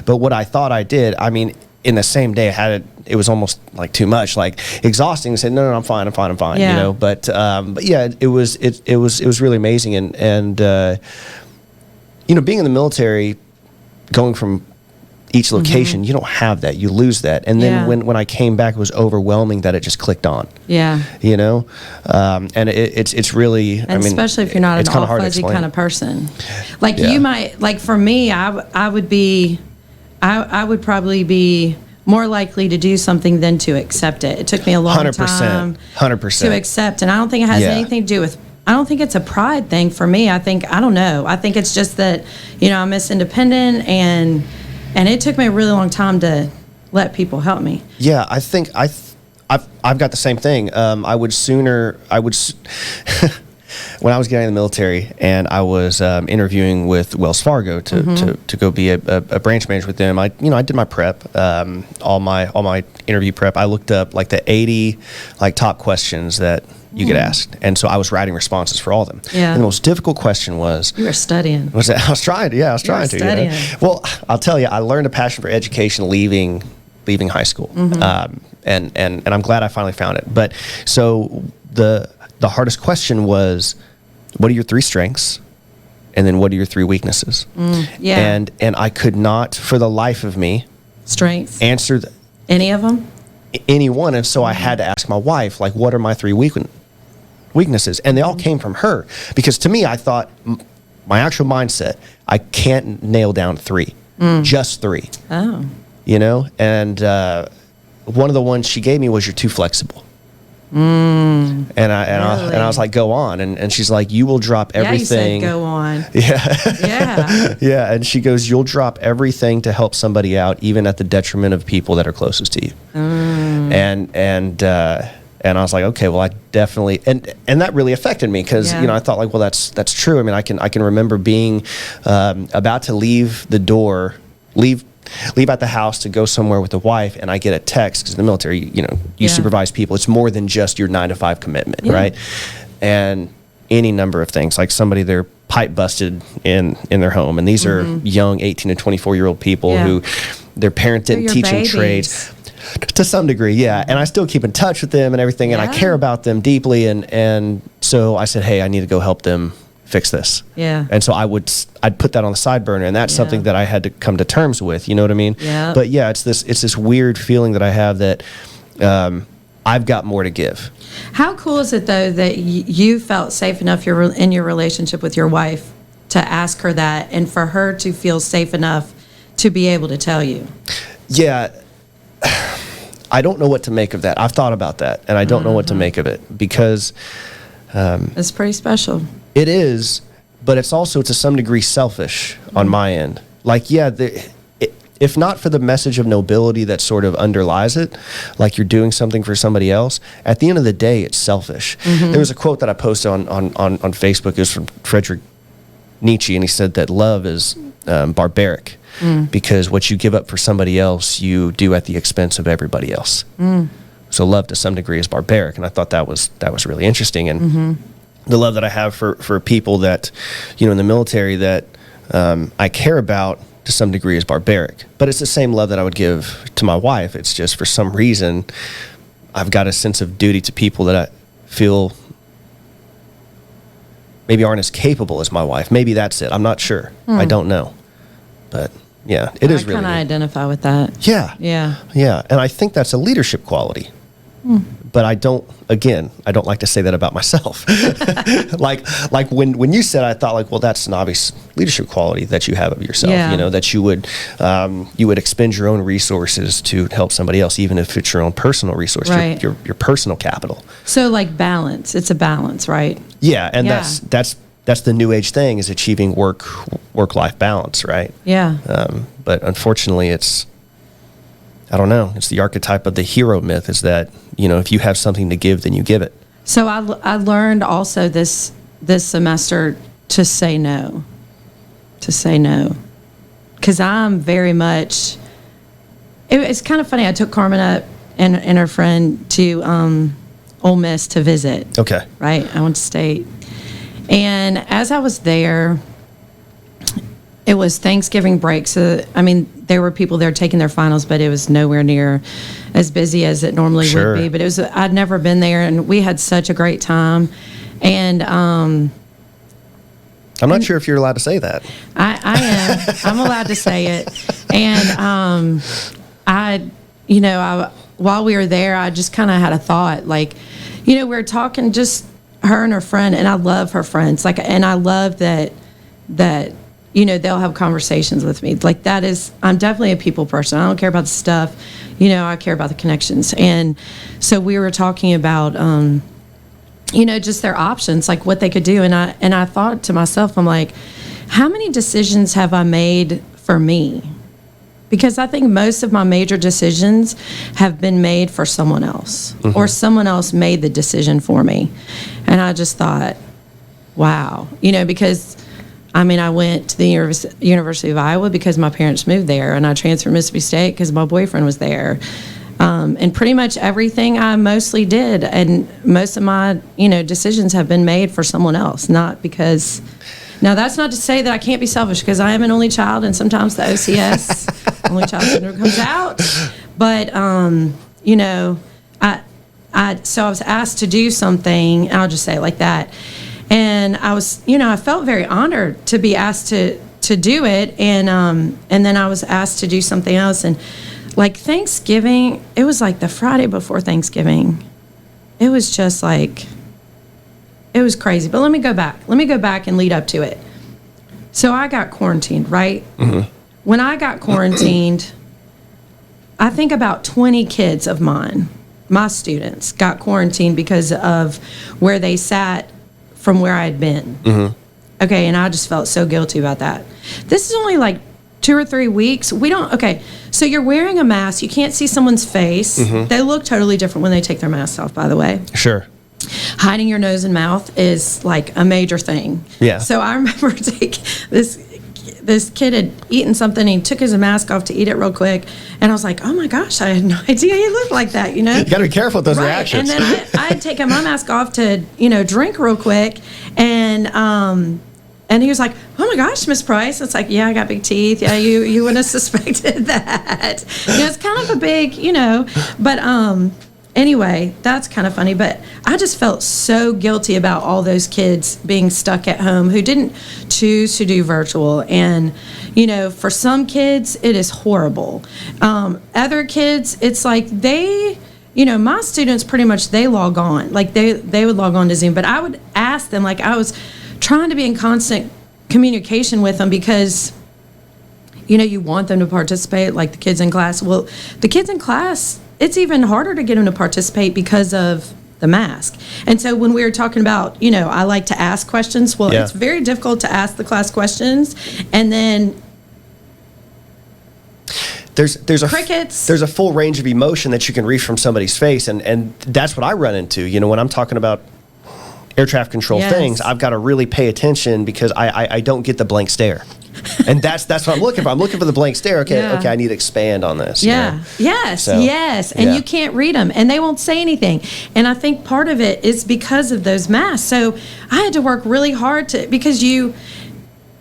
but what I thought I did, I mean, in the same day I had it, it was almost like too much, like exhausting. I said, no, I'm fine. Yeah. But yeah, it was really amazing. And being in the military, going from each location, you don't have that. You lose that. And then when I came back, it was overwhelming that it just clicked on. Yeah. And it's really, and especially if you're not an all fuzzy kind of person. Like, you might, like, for me, I would probably be more likely to do something than to accept it. It took me a long time 100% to accept. And I don't think it has anything to do with, I don't think it's a pride thing for me. I don't know. I think it's just that, I'm Miss Independent, and it took me a really long time to let people help me. Yeah, I think I've got the same thing. When I was getting in the military and I was interviewing with Wells Fargo to go be a branch manager with them, I did my prep, all my interview prep. I looked up like the 80 top questions that you get asked, and so I was writing responses for all of them. Yeah. And the most difficult question was, you were studying. I was trying to. Studying. Well, I'll tell you, I learned a passion for education leaving high school, and I'm glad I finally found it. But so the hardest question was, what are your 3 strengths? And then what are your 3 weaknesses? And I could not, for the life of me, answer any of them. Any one. And so I had to ask my wife, like, what are my 3 weaknesses? And they all came from her, because to me, I thought, my actual mindset, I can't nail down 3. just 3. Oh. You know, and one of the ones she gave me was, "You're too flexible." And I was like, "Go on," and she's like, "You will drop everything." Yeah, you said, "Go on." Yeah. Yeah, and she goes, "You'll drop everything to help somebody out, even at the detriment of people that are closest to you." And I was like, okay, well, I definitely, and that really affected me, because you know, I thought, like, well, that's true. I mean, I can remember being about to leave the door, leave out the house to go somewhere with the wife, and I get a text, because in the military, you know, you supervise people. It's more than just your 9-to-5 commitment, right? And any number of things, like somebody, their pipe busted in their home, and these are young 18 to 24-year-old people who their parent didn't teach them trades. To some degree, and I still keep in touch with them and everything, and I care about them deeply, and so I said, hey, I need to go help them fix this. And so I'd put that on the side burner, and that's something that I had to come to terms with. You know what I mean? But it's this weird feeling that I have that I've got more to give. How cool is it, though, that you felt safe enough in your relationship with your wife to ask her that, and for her to feel safe enough to be able to tell you? I don't know what to make of that. I've thought about that, and I don't know what to make of it, because it's pretty special. It is, but it's also to some degree selfish on my end. Like, if not for the message of nobility that sort of underlies it, like you're doing something for somebody else, at the end of the day, it's selfish. There was a quote that I posted on Facebook. It was from Friedrich Nietzsche, and he said that love is barbaric. Because what you give up for somebody else, you do at the expense of everybody else. So love to some degree is barbaric, and I thought that was really interesting. And the love that I have for people that, you know, in the military that I care about to some degree is barbaric. But it's the same love that I would give to my wife. It's just, for some reason, I've got a sense of duty to people that I feel maybe aren't as capable as my wife. Maybe that's it. I'm not sure. I don't know. But yeah, it is really. I kind of identify with that. Yeah. And I think that's a leadership quality. But I don't like to say that about myself. like when you said, I thought, like, well, that's an obvious leadership quality that you have of yourself. You know, that you would expend your own resources to help somebody else, even if it's your own personal resource, your personal capital. So, like, balance. It's a balance, right? Yeah, and that's the new age thing, is achieving work-life balance, right? But unfortunately, I don't know. It's the archetype of the hero myth, is that, you know, if you have something to give, then you give it. So I learned also this semester to say no. Because I'm very much, it's kind of funny. I took Carmen up and her friend to Ole Miss to visit. Okay. Right? I went to state. And as I was there, it was Thanksgiving break. So, I mean, there were people there taking their finals, but it was nowhere near as busy as it normally would be. But I'd never been there, and we had such a great time. And I'm not sure if you're allowed to say that. I am. I'm allowed to say it. And while we were there, I just kind of had a thought, like, you know, we were talking, just her and her friend, and I love her friends. Like, and I love that, you know, they'll have conversations with me. Like, I'm definitely a people person. I don't care about the stuff. You know, I care about the connections. And so we were talking about, you know, just their options, like what they could do. And I thought to myself, I'm like, how many decisions have I made for me? Because I think most of my major decisions have been made for someone else, or someone else made the decision for me. And I just thought, wow, you know, because I mean, I went to the University of Iowa because my parents moved there, and I transferred to Mississippi State because my boyfriend was there. And pretty much everything I mostly did, and most of my, you know, decisions have been made for someone else, not because. Now, that's not to say that I can't be selfish, because I am an only child, and sometimes the OCS, only child syndrome, comes out. But you know, so I was asked to do something. I'll just say it like that. And I was, you know, I felt very honored to be asked to do it, and then I was asked to do something else, and like Thanksgiving, it was like the Friday before Thanksgiving. It was just like, it was crazy. But let me go back and lead up to it. So I got quarantined, right? when I got quarantined, I think about 20 kids of mine, my students, got quarantined because of where they sat from where I had been. Mm-hmm. Okay, and I just felt so guilty about that. This is only like 2 or 3 weeks. So you're wearing a mask. You can't see someone's face. Mm-hmm. They look totally different when they take their masks off, by the way. Sure. Hiding your nose and mouth is like a major thing. Yeah. So I remember this kid had eaten something, and he took his mask off to eat it real quick, and I was like, oh my gosh, I had no idea he looked like that, You got to be careful with those reactions. And then I had taken my mask off to, drink real quick, and he was like, oh my gosh, Miss Price. It's like, yeah, I got big teeth. Yeah, you wouldn't have suspected that. It's kind of a big, but anyway, that's kind of funny, but I just felt so guilty about all those kids being stuck at home who didn't choose to do virtual. And, for some kids, it is horrible. Other kids, it's like my students pretty much, they log on. Like they would log on to Zoom, but I would ask them, like I was trying to be in constant communication with them because, you want them to participate, like the kids in class. Well, the kids in class, it's even harder to get them to participate because of the mask. And so when we were talking about, I like to ask questions. Well, It's very difficult to ask the class questions. And then there's crickets. There's a full range of emotion that you can read from somebody's face. And that's what I run into. When I'm talking about air traffic control things, I've got to really pay attention because I don't get the blank stare. And that's what I'm looking for. I'm looking for the blank stare. Okay, I need to expand on this. Yes. And you can't read them, and they won't say anything. And I think part of it is because of those masks. So I had to work really hard because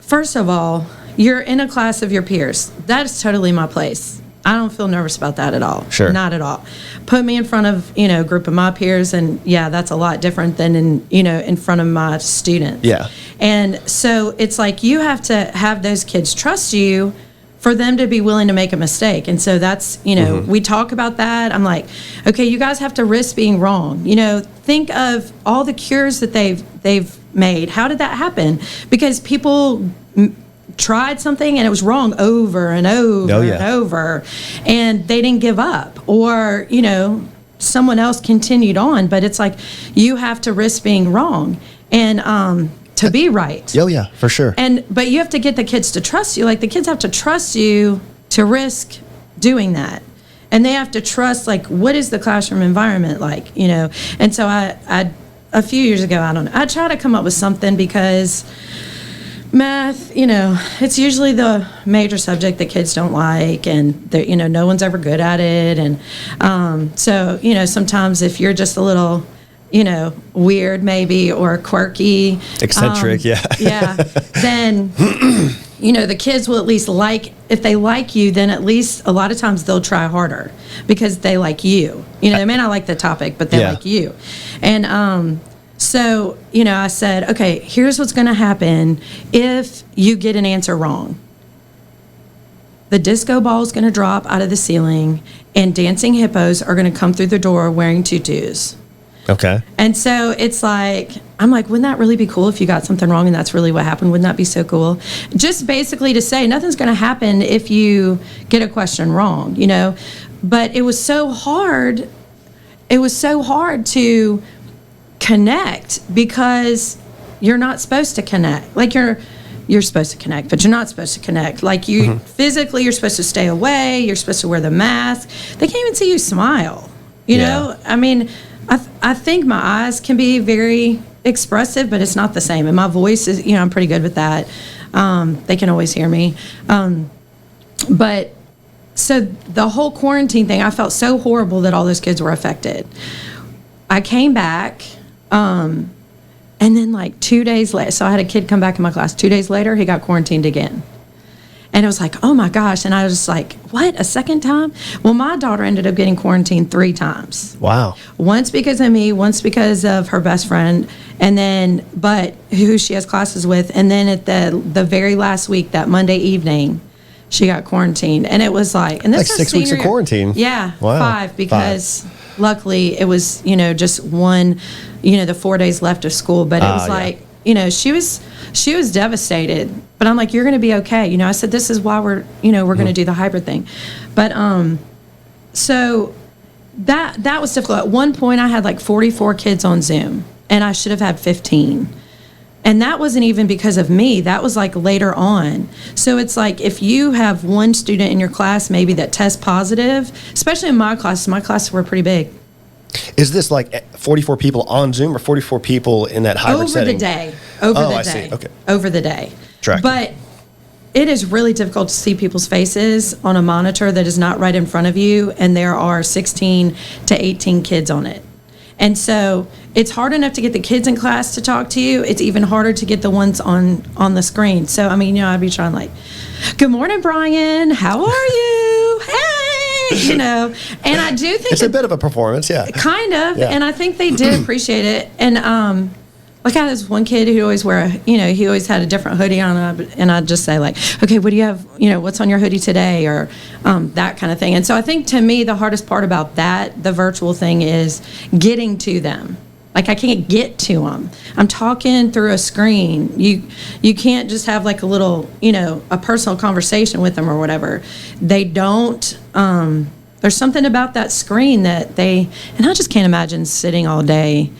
first of all, you're in a class of your peers. That is totally my place. I don't feel nervous about that at all. Sure. Not at all. Put me in front of, a group of my peers, and that's a lot different than in front of my students. Yeah. And so it's like you have to have those kids trust you for them to be willing to make a mistake. And so that's, we talk about that. I'm like, okay, you guys have to risk being wrong. Think of all the cures that they've made. How did that happen? Because people tried something and it was wrong over and over and over, and they didn't give up, or someone else continued on. But it's like you have to risk being wrong and to be right. Oh yeah, for sure. But you have to get the kids to trust you. Like the kids have to trust you to risk doing that, and they have to trust, like, what is the classroom environment like, And so I a few years ago, I try to come up with something because math, it's usually the major subject that kids don't like, and no one's ever good at it. And so, sometimes if you're just a little, weird maybe, or quirky, eccentric, then, the kids will at least if they like you, then at least a lot of times they'll try harder because they like you. They may not like the topic, but they like you. And, so, I said, okay, here's what's going to happen if you get an answer wrong. The disco ball is going to drop out of the ceiling, and dancing hippos are going to come through the door wearing tutus. Okay. And so it's like, I'm like, wouldn't that really be cool if you got something wrong and that's really what happened? Wouldn't that be so cool? Just basically to say nothing's going to happen if you get a question wrong, But it was so hard. It was so hard to connect because you're not supposed to connect. Like you're supposed to connect, but you're not supposed to connect. Like physically, you're supposed to stay away. You're supposed to wear the mask. They can't even see you smile. You know, I mean, I think my eyes can be very expressive, but it's not the same. And my voice is, I'm pretty good with that. They can always hear me. But so the whole quarantine thing, I felt so horrible that all those kids were affected. I came back. And then like 2 days later, so I had a kid come back in my class. 2 days later, he got quarantined again. And it was like, oh my gosh. And I was just like, what, a second time? Well, my daughter ended up getting quarantined 3 times. Wow. Once because of me, once because of her best friend, and then, but who she has classes with. And then at the very last week, that Monday evening, she got quarantined. And it was like, and this like 6 weeks of quarantine. Yeah, wow. 5, because luckily it was, just one, the 4 days left of school. But it was like, she was devastated, but I'm like, you're going to be okay. I said, this is why we're going to do the hybrid thing. But, so that was difficult. At one point I had like 44 kids on Zoom and I should have had 15. And that wasn't even because of me. That was like later on. So it's like if you have one student in your class maybe that tests positive, especially in my classes were pretty big. Is this like 44 people on Zoom or 44 people in that hybrid setting? Over the day. I see. Okay. Over the day. Tracking. But it is really difficult to see people's faces on a monitor that is not right in front of you, and there are 16 to 18 kids on it. And so it's hard enough to get the kids in class to talk to you. It's even harder to get the ones on the screen. So, I mean, I'd be trying like, good morning, Brian. How are you? Hey, and I do think it's a bit of a performance. Yeah. Kind of. Yeah. And I think they did appreciate it. And, like I had this one kid who always he always had a different hoodie on, and I'd just say like, okay, what do you have, what's on your hoodie today, or that kind of thing. And so I think to me, the hardest part about the virtual thing is getting to them. Like I can't get to them. I'm talking through a screen. You can't just have like a little, a personal conversation with them or whatever. They don't, there's something about that screen and I just can't imagine sitting all day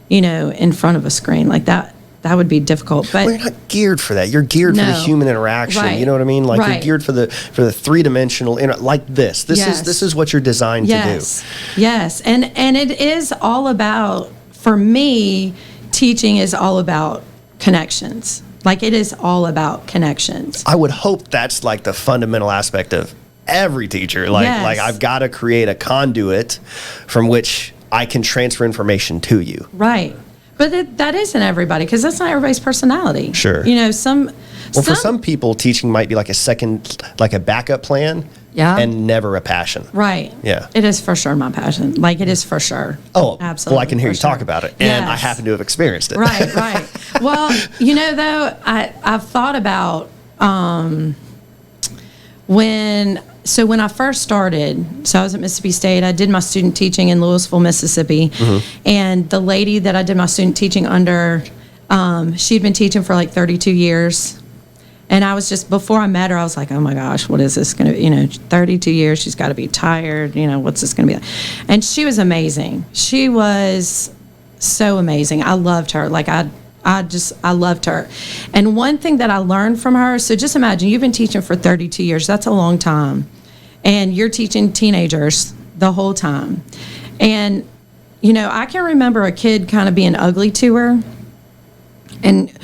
in front of a screen like that. That would be difficult. But you're not geared for that. You're geared for the human interaction. Right. You know what I mean? Like Right. you're geared for the 3-dimensional like this. This is what you're designed to do. Yes. And it is all about, for me, teaching is all about connections. Like it is all about connections. I would hope that's like the fundamental aspect of every teacher. Like I've got to create a conduit from which I can transfer information to you. Right. But that isn't everybody, because that's not everybody's personality. Sure. For some people, teaching might be like a backup plan. Yeah. And never a passion. Right. Yeah. It is for sure my passion. Like it is for sure. Oh, absolutely. Well, I can hear you talk about it, and I happen to have experienced it. Right. Well, though, I've thought about when I first started, so I was at Mississippi State, I did my student teaching in Louisville, Mississippi, and the lady that I did my student teaching under, she'd been teaching for like 32 years. And I was just, before I met her, I was like, oh my gosh, what is this going to be? 32 years, she's got to be tired. What's this going to be like? And she was amazing. She was so amazing. I loved her. Like, I loved her. And one thing that I learned from her, so just imagine, you've been teaching for 32 years. That's a long time. And you're teaching teenagers the whole time. And, I can remember a kid kind of being ugly to her. And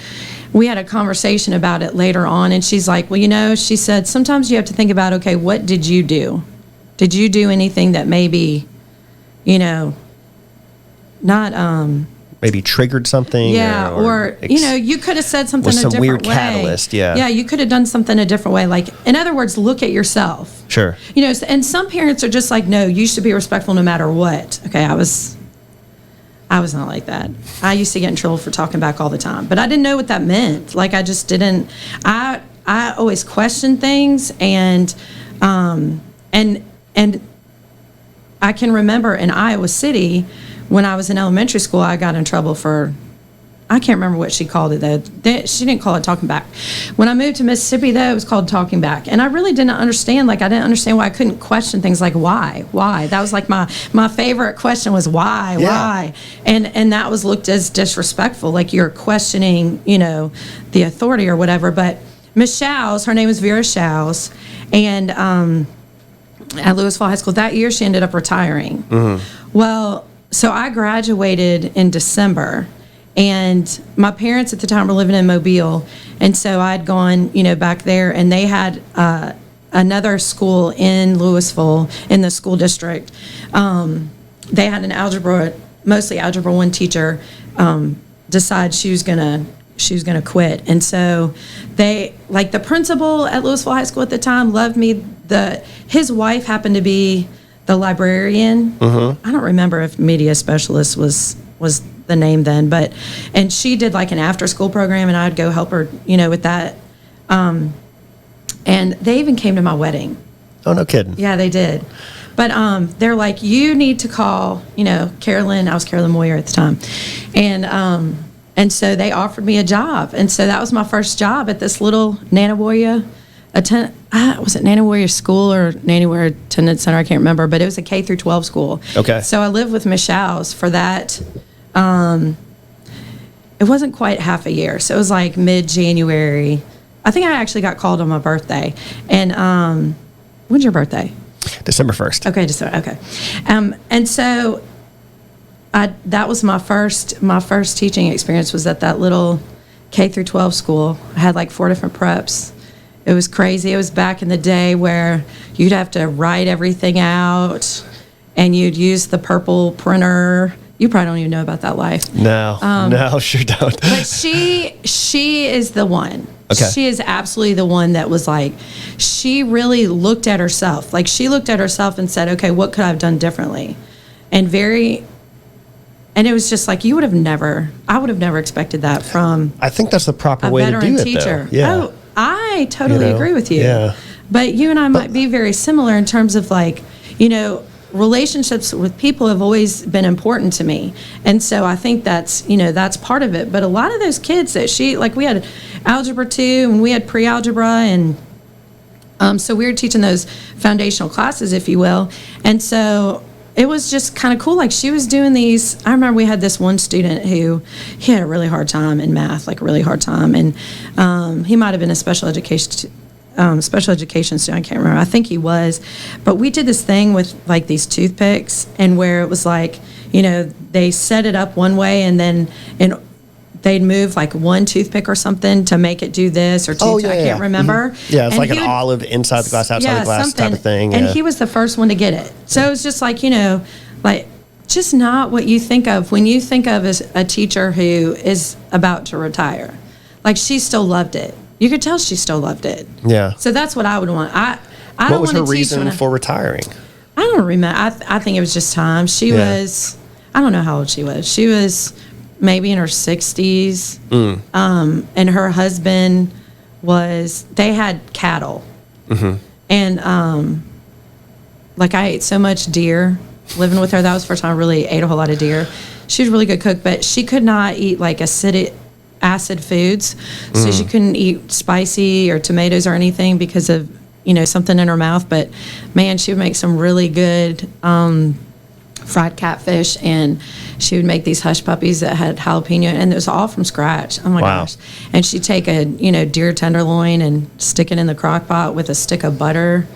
we had a conversation about it later on, and she's like, well, she said, sometimes you have to think about, okay, what did you do? Did you do anything that maybe, not... maybe triggered something? Yeah, or you could have said something a different way. Weird catalyst, yeah. Yeah, you could have done something a different way. Like, in other words, look at yourself. Sure. And some parents are just like, no, you should be respectful no matter what. Okay, I was not like that. I used to get in trouble for talking back all the time, but I didn't know what that meant. Like, I just didn't. I always questioned things, and I can remember in Iowa City when I was in elementary school, I got in trouble for, I can't remember what she called it though. She didn't call it talking back. When I moved to Mississippi though, it was called talking back. And I really didn't understand, I didn't understand why I couldn't question things like why? That was like my favorite question was why? And that was looked as disrespectful, like you're questioning, the authority or whatever. But Miss Shows, her name was Vera Shows, and at Louisville High School, that year she ended up retiring. Mm-hmm. Well, so I graduated in December, and my parents at the time were living in Mobile, and so I'd gone, back there, and they had another school in Louisville in the school district. They had an mostly Algebra 1 teacher decide she was gonna quit, and so the principal at Louisville High School at the time loved me. His wife happened to be the librarian. Mm-hmm. I don't remember if media specialist was the name then, and she did like an after school program, and I'd go help her, with that. And they even came to my wedding. Oh, no kidding. Yeah, they did. But they're like, you need to call, Carolyn. I was Carolyn Moyer at the time, and And so they offered me a job. And so that was my first job at this little Nanawarrior was it Nanawarrior School or Nanawarrior Attendance Center? I can't remember, but it was a K through 12 school. Okay. So I lived with Michelle's for that. It wasn't quite half a year. So it was like mid-January. I think I actually got called on my birthday. And when's your birthday? December 1st. Okay, December. Okay. And so that was my first teaching experience was at that little K through 12 school. I had like 4 different preps. It was crazy. It was back in the day where you'd have to write everything out and you'd use the purple printer. You probably don't even know about that life. No, sure don't. But she is the one. Okay. She is absolutely the one that was like, she really looked at herself. Like she looked at herself and said, okay, what could I have done differently? And it was just like, I would have never expected that from I think that's the proper a way to veteran do it, teacher. though. Yeah. Oh, I totally agree with you. Yeah. But you and I might be very similar in terms of like, relationships with people have always been important to me. And so I think that's part of it. But a lot of those kids that we had Algebra 2 and we had pre-algebra and so we were teaching those foundational classes, if you will. And so it was just kind of cool. Like she was doing these. I remember we had this one student who he had a really hard time in math, like a really hard time. And he might have been a special education student. I can't remember. I think he was. But we did this thing with like these toothpicks and where it was like, they set it up one way and then they'd move like one toothpick or something to make it do this or I can't remember. Mm-hmm. Yeah, it's like an olive inside the glass, outside the glass type of thing. And he was the first one to get it. So it was just like, like just not what you think of when you think of as a teacher who is about to retire. Like she still loved it. You could tell she still loved it. Yeah. So that's what I would want. What was her reason for retiring? I don't remember. I think it was just time. She was, I don't know how old she was. She was maybe in her 60s. And her husband they had cattle. Mm-hmm. And like I ate so much deer living with her. That was the first time I really ate a whole lot of deer. She was a really good cook, but she could not eat like acid foods. So she couldn't eat spicy or tomatoes or anything because of, something in her mouth. But man, she would make some really good fried catfish, and she would make these hush puppies that had jalapeno, and it was all from scratch. Oh my gosh. And she'd take a, deer tenderloin and stick it in the crock pot with a stick of butter.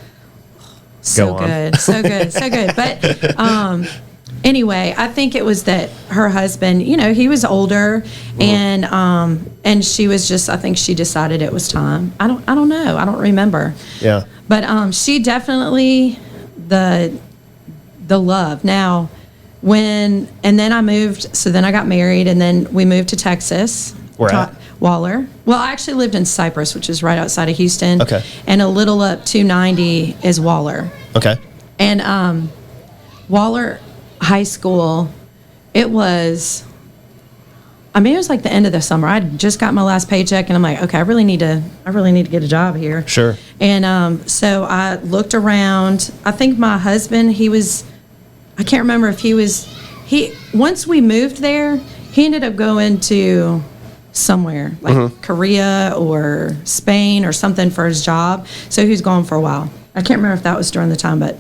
So good. But anyway, I think it was that her husband, he was older, and she was just, I think she decided it was time. I don't know. I don't remember. Yeah. But she definitely the love. Now, and then I moved, so then I got married, and then we moved to Texas. Where at? Waller. Well, I actually lived in Cypress, which is right outside of Houston. Okay. And a little up 290 is Waller. Okay. And Waller High School, it was like the end of the summer. I just got my last paycheck, and I'm like, okay, I really need to get a job here. Sure. And so I looked around. I think my husband, I can't remember if once we moved there, he ended up going to somewhere like Korea or Spain or something for his job. So he was gone for a while. I can't remember if that was during the time, but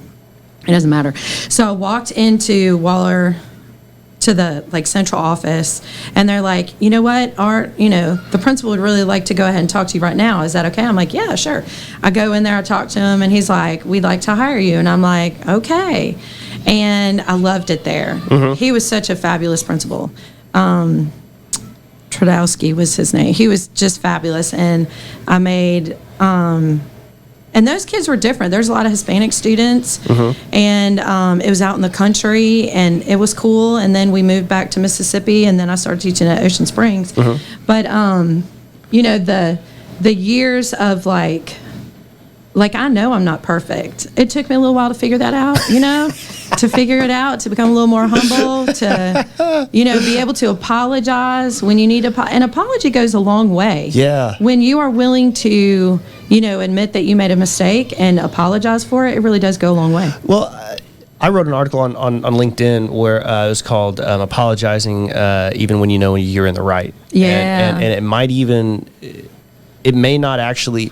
it doesn't matter. So I walked into Waller to the central office, and they're like, you know what, the principal would really like to go ahead and talk to you right now. Is that okay? I'm like, yeah, sure. I go in there, I talk to him, and he's like, we'd like to hire you. And I'm like, okay. And I loved it there. He was such a fabulous principal. Tradowski was his name. He was just fabulous. And I made, and those kids were different. There's a lot of Hispanic students, and it was out in the country, and it was cool. And then we moved back to Mississippi, and then I started teaching at Ocean Springs. But, the years of like I know I'm not perfect. It took me a little while to figure that out, to figure it out, to become a little more humble, to, be able to apologize when you need to. An apology goes a long way. Yeah. When you are willing to, admit that you made a mistake and apologize for it, it really does go a long way. Well, I wrote an article on LinkedIn where it was called apologizing even when you know you're in the right. Yeah. And it might even, it may not actually,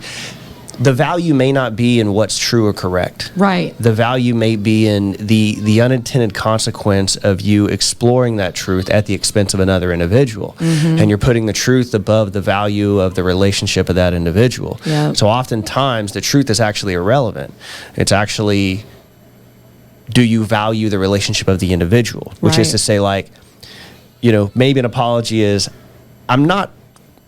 the value may not be in what's true or correct. Right. The value may be in the unintended consequence of you exploring that truth at the expense of another individual. And you're putting the truth above the value of the relationship of that individual. Yep. So oftentimes the truth is actually irrelevant. It's actually, do you value the relationship of the individual? Which is Right. to say, like, you know, maybe an apology is, I'm not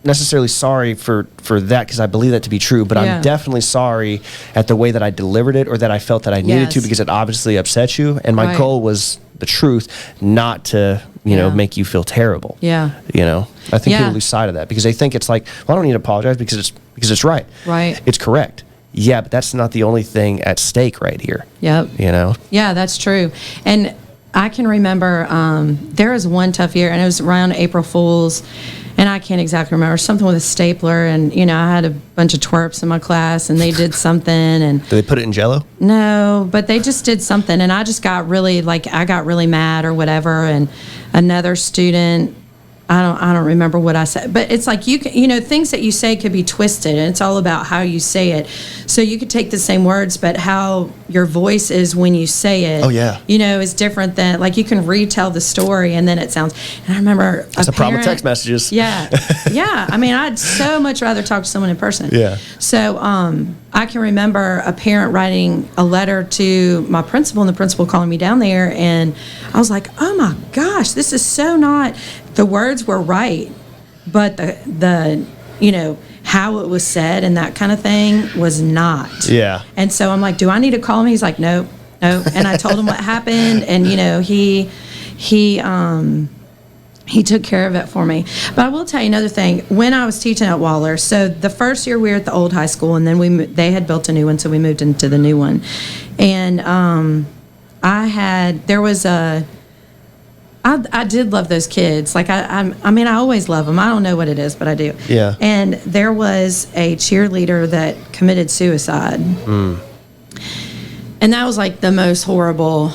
necessarily sorry for that because I believe that to be true, but Yeah. I'm definitely sorry at the way that I delivered it or that I felt that I needed to Yes. because it obviously upset you. And my Right. goal was the truth, not to, you know, Yeah. make you feel terrible. Yeah. You know, I think Yeah. people lose sight of that because they think it's like, well, I don't need to apologize because it's right. Right. It's correct. Yeah, but that's not the only thing at stake right here. Yep. You know? Yeah, that's true. And I can remember there was one tough year, and it was around April Fool's, and I can't exactly remember, something with a stapler, and, you know, I had a bunch of twerps in my class, and they did something, and Did they put it in Jell-O? no, but they just did something, and I just got really, I got really mad or whatever, and another student, I don't remember what I said, but it's like you know, things that you say could be twisted, and it's all about how you say it. So you could take the same words, but how your voice is when you say it, Oh, yeah. you know, is different than, like, you can retell the story and then it sounds. And I remember That's a problem with text messages. Yeah, yeah. I mean, I'd so much rather talk to someone in person. Yeah. So I can remember a parent writing a letter to my principal, and the principal calling me down there, and I was like, oh my gosh, this is so not. The words were right, but the you know, how it was said and that kind of thing was not. Yeah. And so I'm like, do I need to call him? He's like, no. And I told him what happened, and, you know, he took care of it for me. But I will tell you another thing. When I was teaching at Waller, so the first year we were at the old high school, and then they had built a new one, so we moved into the new one. And I did love those kids. Like, I mean, I always love them. I don't know what it is, but I do. Yeah. And there was a cheerleader that committed suicide. And that was like the most horrible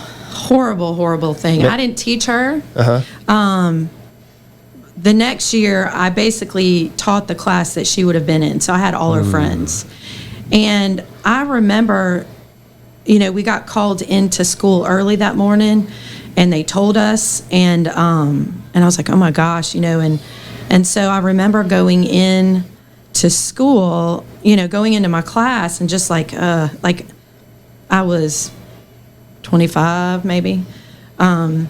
thing. I didn't teach her. The next year, I basically taught the class that she would have been in. So I had all her friends. And I remember, you know, we got called into school early that morning, and they told us, and I was like, oh my gosh, you know, and so I remember going in to school, you know, going into my class, and just like I was 25 maybe, and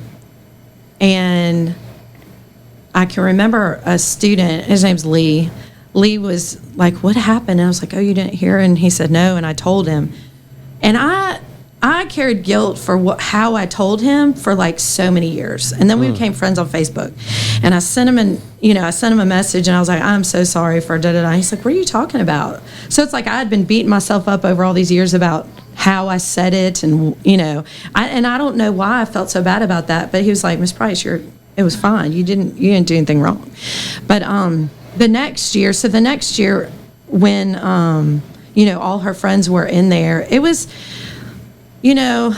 I can remember a student, his name's Lee. Lee was like, what happened? And I was like, oh, you didn't hear? And he said, no. And I told him. And I carried guilt for how I told him for like so many years. And then we became friends on Facebook. And I sent him a message, and I was like, I'm so sorry for da-da-da. He's like, what are you talking about? So it's like I had been beating myself up over all these years about how I said it. And, you know, I don't know why I felt so bad about that. But he was like, Miss Price, it was fine. You didn't do anything wrong. But the next year when, you know, all her friends were in there, it was, you know,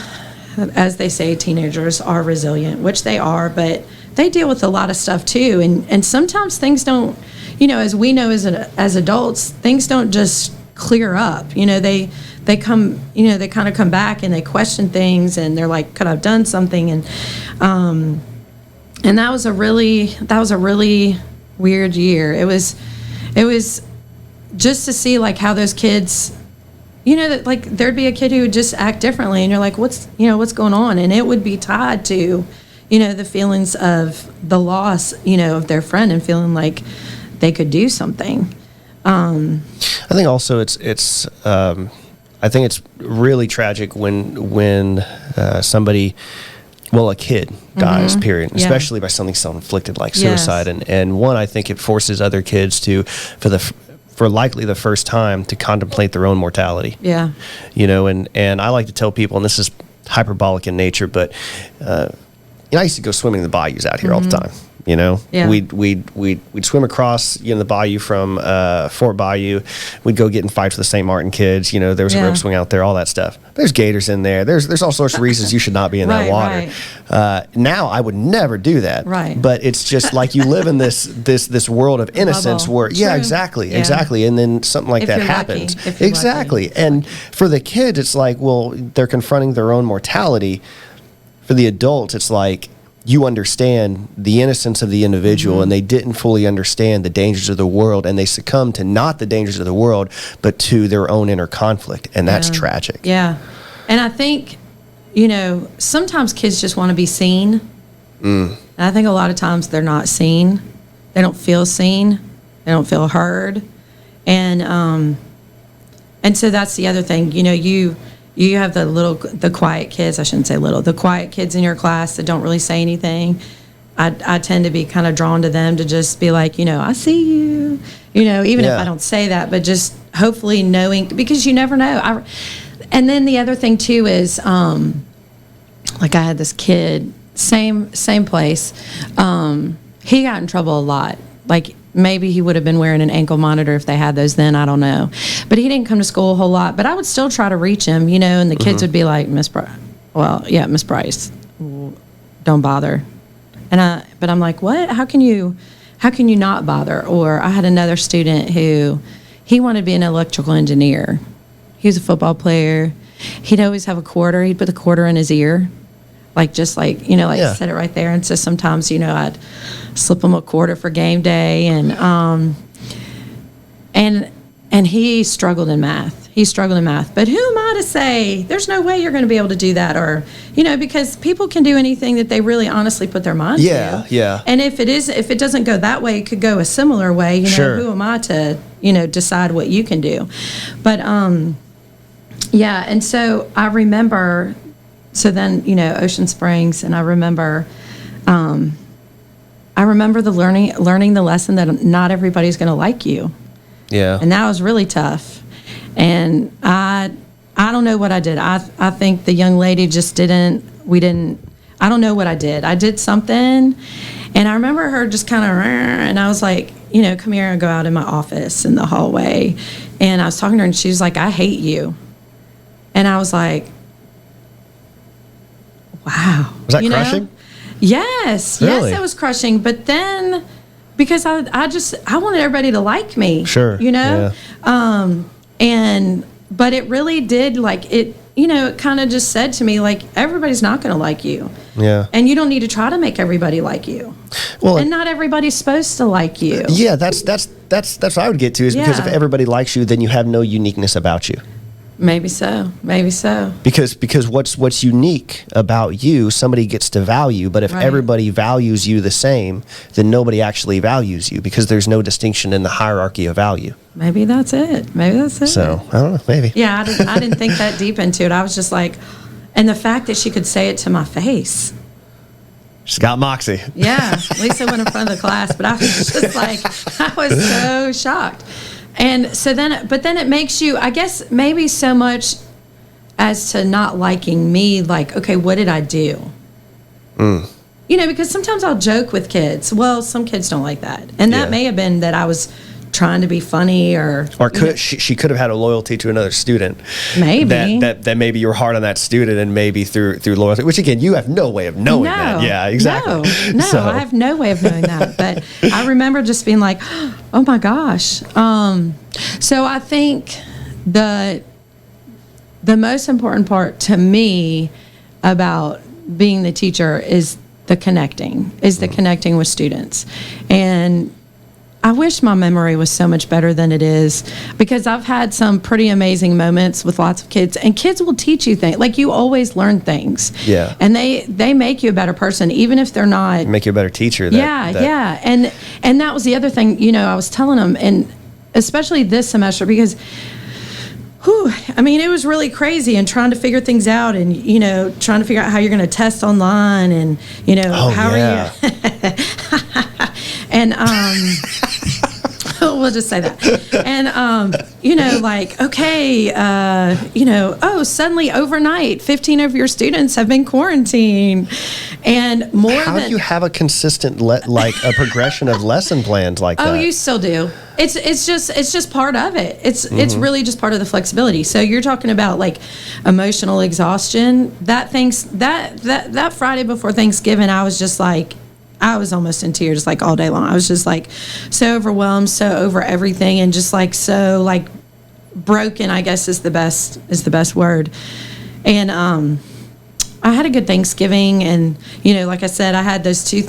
as they say, teenagers are resilient, which they are, but they deal with a lot of stuff too. And sometimes things don't, you know, as we know as adults, things don't just clear up. You know, they come, you know, they kind of come back and they question things, and they're like, could I have done something? And that was a really weird year. It was just to see like how those kids, you know, that like there'd be a kid who would just act differently, and you're like, what's going on? And it would be tied to, you know, the feelings of the loss, you know, of their friend, and feeling like they could do something. I think also it's I think it's really tragic when somebody, well, a kid dies, period, especially by something self-inflicted like suicide. And one, I think it forces other kids to, for likely the first time, to contemplate their own mortality. Yeah. You know, and I like to tell people, and this is hyperbolic in nature, but, you know, I used to go swimming in the bayous out here all the time. You know, Yeah. we'd swim across, the bayou from Fort Bayou. We'd go get in fights with the St. Martin kids. You know, there was a rope swing out there, all that stuff. There's gators in there. There's all sorts of reasons you should not be in that water. Right. Now I would never do that. Right. But it's just like you live in this world of innocence Bubble. where, True. exactly. And then something like If that you're lucky. happens. If you're Exactly. lucky. And for the kids, it's like, well, they're confronting their own mortality. For the adults, it's like, you understand the innocence of the individual, and they didn't fully understand the dangers of the world, and they succumb to not the dangers of the world, but to their own inner conflict, and that's tragic. Yeah. And I think, sometimes kids just want to be seen. And I think a lot of times they're not seen. They don't feel seen. They don't feel heard. And so that's the other thing. You have the quiet kids, I shouldn't say little, the quiet kids in your class that don't really say anything. I tend to be kind of drawn to them to just be like, I see you, even if I don't say that, but just hopefully knowing, because you never know. And then the other thing too is, like I had this kid, same place. He got in trouble a lot. Like, maybe he would have been wearing an ankle monitor if they had those then, I don't know. But he didn't come to school a whole lot. But I would still try to reach him, and the kids would be like, Miss Bryce, don't bother. But I'm like, what? How can you not bother? Or I had another student who, he wanted to be an electrical engineer. He was a football player. He'd always have a quarter. He'd put the quarter in his ear. Set it right there. And so sometimes, I'd slip him a quarter for game day, and he struggled in math. But who am I to say there's no way you're going to be able to do that? Or, because people can do anything that they really honestly put their mind to. Yeah. And if it doesn't go that way, it could go a similar way. Sure. Who am I to, decide what you can do? But, yeah. And so I remember, Ocean Springs, and I remember the learning the lesson that not everybody's going to like you. Yeah. And that was really tough. And I don't know what I did. I think the young lady just I don't know what I did. I did something, and I remember her just kind of, and I was like, come here and go out in my office in the hallway. And I was talking to her, and she was like, I hate you. And I was like, wow. Was that crushing? Yes. Really? Yes, it was crushing. But then, because I wanted everybody to like me. Sure. Yeah. But it really did, it kind of just said to me, like, everybody's not going to like you. Yeah. And you don't need to try to make everybody like you. Well, and not everybody's supposed to like you. Yeah, that's what I would get to, is because if everybody likes you, then you have no uniqueness about you. Maybe so. Because what's unique about you, somebody gets to value. But if everybody values you the same, then nobody actually values you, because there's no distinction in the hierarchy of value. Maybe that's it. So, I don't know, maybe. Yeah, I didn't think that deep into it. I was just like, and the fact that she could say it to my face. She's got moxie. Yeah, at least I went in front of the class, but I was just like, I was so shocked. And so then it makes you, I guess, maybe so much as to not liking me, like, okay, what did I do? Because sometimes I'll joke with kids. Well, some kids don't like that. And that may have been that I was trying to be funny, or she could have had a loyalty to another student. Maybe that maybe you were hard on that student, and maybe through loyalty, which again, you have no way of knowing that. Yeah, exactly. No, I have no way of knowing that. But I remember just being like, oh my gosh. So I think the most important part to me about being the teacher is the connecting with students. And I wish my memory was so much better than it is, because I've had some pretty amazing moments with lots of kids, and kids will teach you things. Like, you always learn things. Yeah. And they make you a better person, even if they're not. Make you a better teacher. Yeah. And that was the other thing, I was telling them, and especially this semester, because it was really crazy, and trying to figure things out, and, trying to figure out how you're going to test online, and, how are you? And We'll just say that. And, like, okay, suddenly overnight, 15 of your students have been quarantined. And How do you have a consistent, a progression of lesson plans like that? Oh, you still do. It's just part of it. It's really just part of the flexibility. So you're talking about like emotional exhaustion. That Friday before Thanksgiving, I was just like, I was almost in tears like all day long. I was just like so overwhelmed, so over everything, and just like so like broken, I guess is the best word. And I had a good Thanksgiving, and like I said, I had those two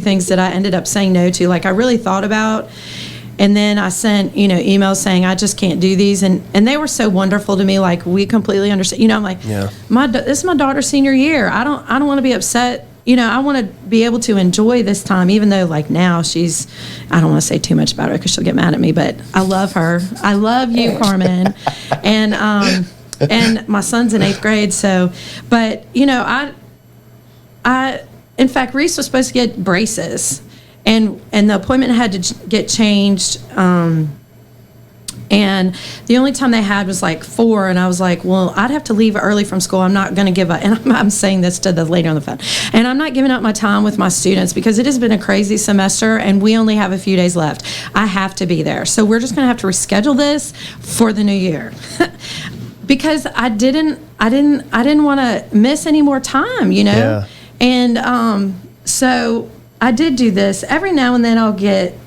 things that I ended up saying no to. Like I really thought about, and then I sent emails saying I just can't do these, and they were so wonderful to me. Like we completely understand. I'm like, yeah. This is my daughter's senior year. I don't want to be upset. I want to be able to enjoy this time, even though like now I don't want to say too much about her because she'll get mad at me, but I love her. I love you, Carmen. And my son's in 8th grade. So, but I in fact, Reese was supposed to get braces, and the appointment had to get changed. And the only time they had was like 4, and I was like, well, I'd have to leave early from school. I'm not going to give up. And I'm saying this to the lady on the phone. And I'm not giving up my time with my students because it has been a crazy semester, and we only have a few days left. I have to be there. So we're just going to have to reschedule this for the new year. Because I didn't want to miss any more time, Yeah. And so I did do this. Every now and then I'll get,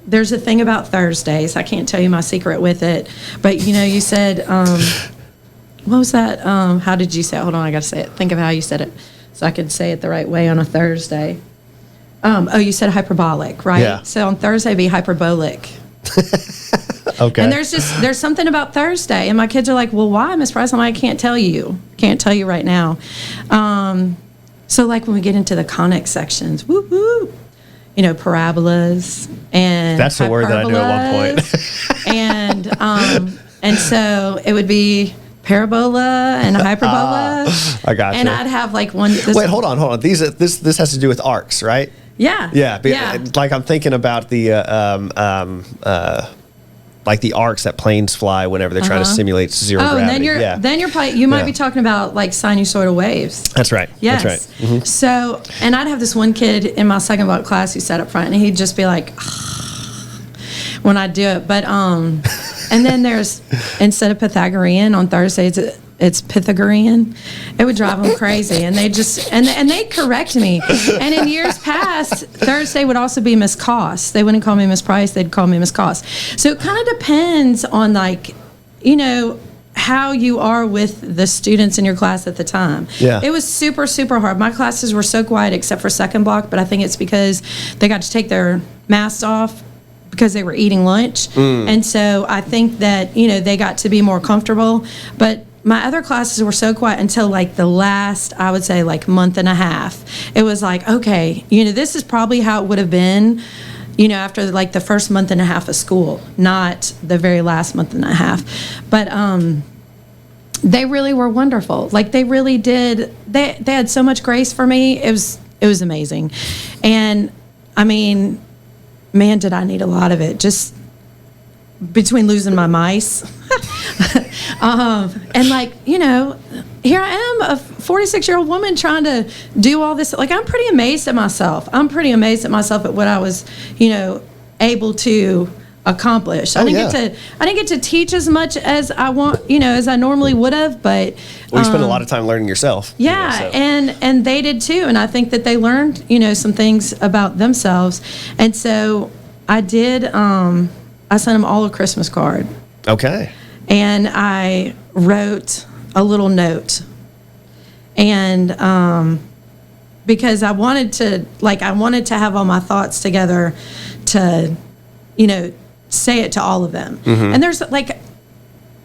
there's a thing about Thursdays. I can't tell you my secret with it, but you said, what was that? How did you say it? Hold on, I got to say it. Think of how you said it so I could say it the right way on a Thursday. You said hyperbolic, right? Yeah. So on Thursday, be hyperbolic. Okay. And there's something about Thursday, and my kids are like, well, why, Miss Price? I'm like, I can't tell you right now. So like when we get into the conic sections, whoop whoop. Parabolas and that's the word that I knew at one point. and so it would be parabola and hyperbola. I got you. And I'd have like one. Wait, hold on. This has to do with arcs, right? Yeah. Yeah. Like I'm thinking about the like the arcs that planes fly whenever they're trying to simulate zero gravity. And then you might be talking about like sinusoidal waves. That's right. Yes. That's right. Mm-hmm. So, and I'd have this one kid in my second block class who sat up front, and he'd just be like, when I do it. But and then there's, instead of Pythagorean on Thursdays, it's Pythagorean. It would drive them crazy, and they just and they correct me. And in years past, Thursday would also be Miss Cost. They wouldn't call me Miss Price; they'd call me Miss Cost. So it kind of depends on how you are with the students in your class at the time. Yeah. It was super, super hard. My classes were so quiet except for second block, but I think it's because they got to take their masks off because they were eating lunch. And so I think that, they got to be more comfortable. But my other classes were so quiet until like the last, I would say like month and a half. It was like, okay, this is probably how it would have been, after like the first month and a half of school, not the very last month and a half. But they really were wonderful. Like they really did. They had so much grace for me. It was amazing. And I mean, man, did I need a lot of it. Just between losing my mice and like, here I am, a 46-year-old woman trying to do all this. Like, I'm pretty amazed at myself. At what I was, able to accomplish. I didn't get to teach as much as I want, as I normally would have, but you spend a lot of time learning yourself. Yeah, and they did too, and I think that they learned, some things about themselves. And so I did I sent them all a Christmas card. Okay. And I wrote a little note. And because I wanted to have all my thoughts together to, say it to all of them. Mm-hmm. And there's like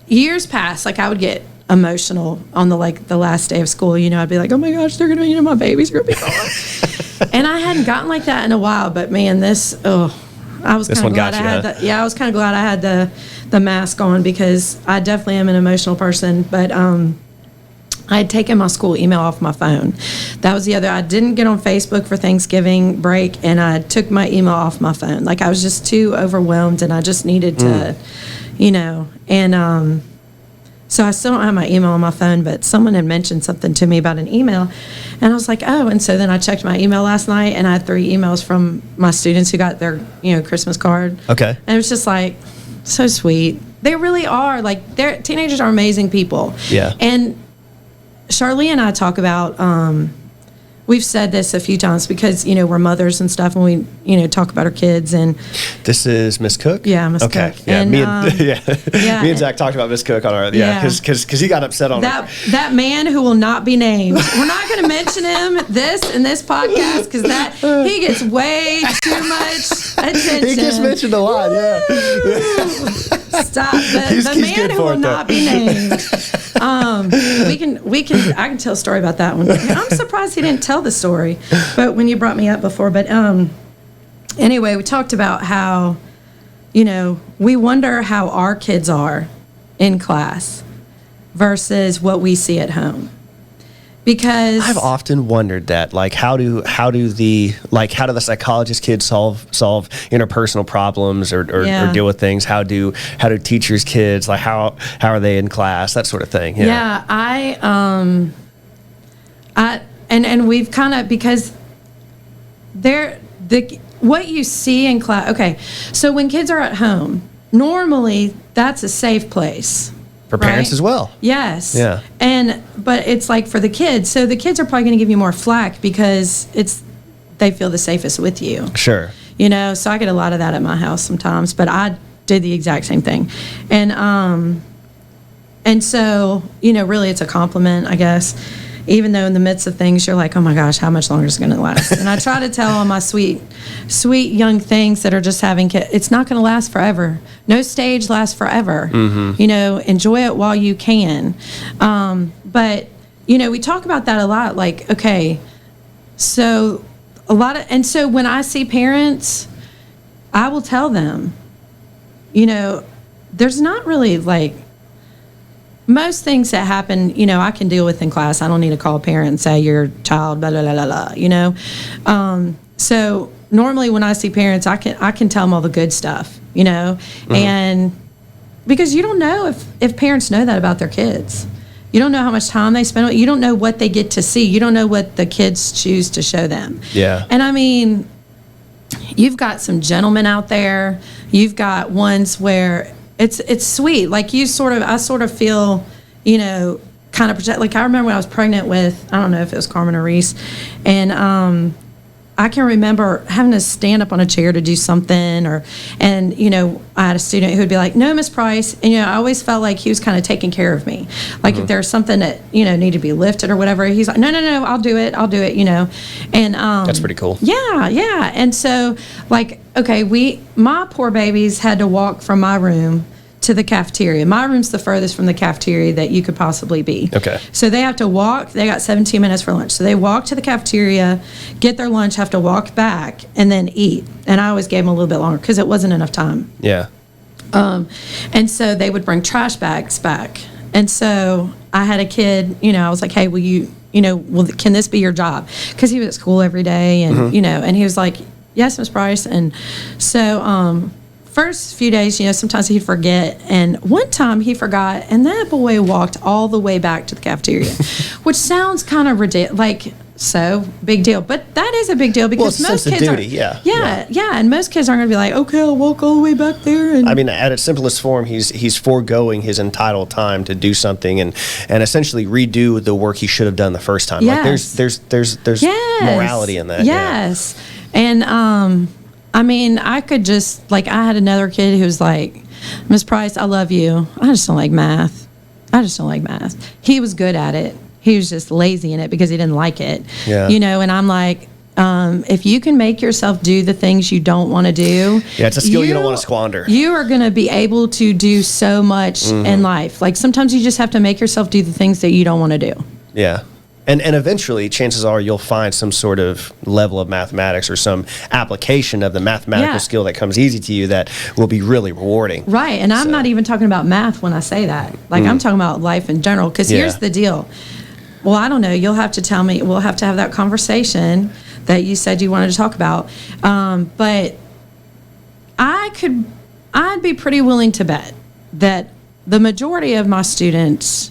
years past, like I would get emotional on the last day of school. I'd be like, oh my gosh, they're going to, my babies are going to be gone. And I hadn't gotten like that in a while, but man, I was kind of glad I was kind of glad I had the mask on because I definitely am an emotional person. But I had taken my school email off my phone. That was the other. I didn't get on Facebook for Thanksgiving break, and I took my email off my phone. Like, I was just too overwhelmed, and I just needed to, and so I still don't have my email on my phone, but someone had mentioned something to me about an email, and I was like, oh, and so then I checked my email last night, and I had 3 emails from my students who got their, Christmas card. Okay. And it was just like, so sweet. They really are. Like, teenagers are amazing people. Yeah. And Charlie and I talk about, we've said this a few times because, we're mothers and stuff, and we, talk about our kids. And this is Miss Cook? Yeah, Miss okay. Cook. Yeah, and, me and me and Zach talked about Miss Cook on our, because he got upset on that man who will not be named. We're not going to mention him in this podcast because he gets way too much attention. He gets mentioned a lot, yeah. Stop. The man who will not be named. I can tell a story about that one. I'm surprised he didn't tell the story, but when you brought me up before. But anyway, we talked about how, we wonder how our kids are in class versus what we see at home. Because I've often wondered that, like, how do the psychologist kids solve interpersonal problems or deal with things? How do teachers' kids, like, how are they in class, that sort of thing? Yeah, and we've kind of, because what you see in class. Okay, so when kids are at home, normally that's a safe place. For parents as well. Yes. Yeah. But it's like for the kids. So the kids are probably going to give you more flack because they feel the safest with you. Sure. So I get a lot of that at my house sometimes, but I did the exact same thing. And so, really it's a compliment, I guess. Even though in the midst of things, you're like, oh my gosh, how much longer is it going to last? And I try to tell all my sweet young things that are just having kids, it's not going to last forever. No stage lasts forever. Mm-hmm. Enjoy it while you can. But, we talk about that a lot. Like, okay, so so when I see parents, I will tell them, there's not really like, most things that happen, I can deal with in class. I don't need to call a parent and say your child, blah, blah, blah, blah, blah, So normally when I see parents, I can tell them all the good stuff, mm-hmm. And because you don't know if parents know that about their kids. You don't know how much time they spend. You don't know what they get to see. You don't know what the kids choose to show them. Yeah. And I mean, you've got some gentlemen out there. You've got ones where it's sweet. Like I sort of feel, kind of protect. Like I remember when I was pregnant with, I don't know if it was Carmen or Reese, and I can remember having to stand up on a chair to do something, and I had a student who would be like, "No, Miss Price," and I always felt like he was kind of taking care of me. Like mm-hmm. if there was something that needed to be lifted or whatever, he's like, "No, I'll do it," and that's pretty cool. Yeah, and so like, okay, my poor babies had to walk from my room to the cafeteria. My room's the furthest from the cafeteria that you could possibly be. Okay. So they have to walk. They got 17 minutes for lunch. So they walk to the cafeteria, get their lunch, have to walk back, and then eat. And I always gave them a little bit longer because it wasn't enough time. Yeah. And so they would bring trash bags back. And so I had a kid, I was like, hey, will you, can this be your job? Because he was at school every day. And, mm-hmm. And he was like, yes, Miss Price. And so, first few days, sometimes he'd forget. And one time he forgot, and that boy walked all the way back to the cafeteria, which sounds kind of ridiculous. Like, so big deal. But that is a big deal because most kids are. Yeah. And most kids aren't going to be like, okay, I'll walk all the way back there. And I mean, at its simplest form, he's foregoing his entitled time to do something and essentially redo the work he should have done the first time. Yes. Like there's morality in that. Yes. Yeah. And I mean, I could just, like, I had another kid who was like, Miss Price, I love you. I just don't like math. He was good at it. He was just lazy in it because he didn't like it. Yeah. And I'm like, if you can make yourself do the things you don't want to do. Yeah, it's a skill you don't want to squander. You are going to be able to do so much mm-hmm. in life. Like, sometimes you just have to make yourself do the things that you don't want to do. Yeah. And eventually, chances are you'll find some sort of level of mathematics or some application of the mathematical skill that comes easy to you that will be really rewarding. Right, and I'm not even talking about math when I say that. Like, I'm talking about life in general. Because here's the deal. Well, I don't know. You'll have to tell me. We'll have to have that conversation that you said you wanted to talk about. But I'd be pretty willing to bet that the majority of my students,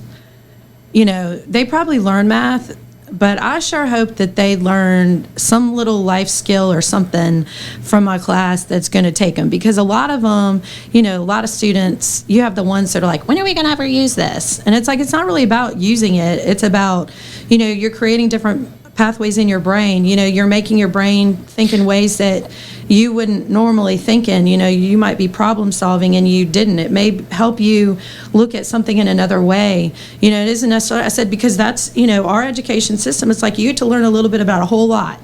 they probably learn math, but I sure hope that they learn some little life skill or something from my class that's going to take them. Because a lot of them, a lot of students, you have the ones that are like, when are we going to ever use this? And it's like, it's not really about using it. It's about, you're creating different pathways in your brain. You're making your brain think in ways that you wouldn't normally think in. You might be problem solving and you didn't. It may help you look at something in another way. It isn't necessarily, I said, because that's, our education system. It's like you get to learn a little bit about a whole lot.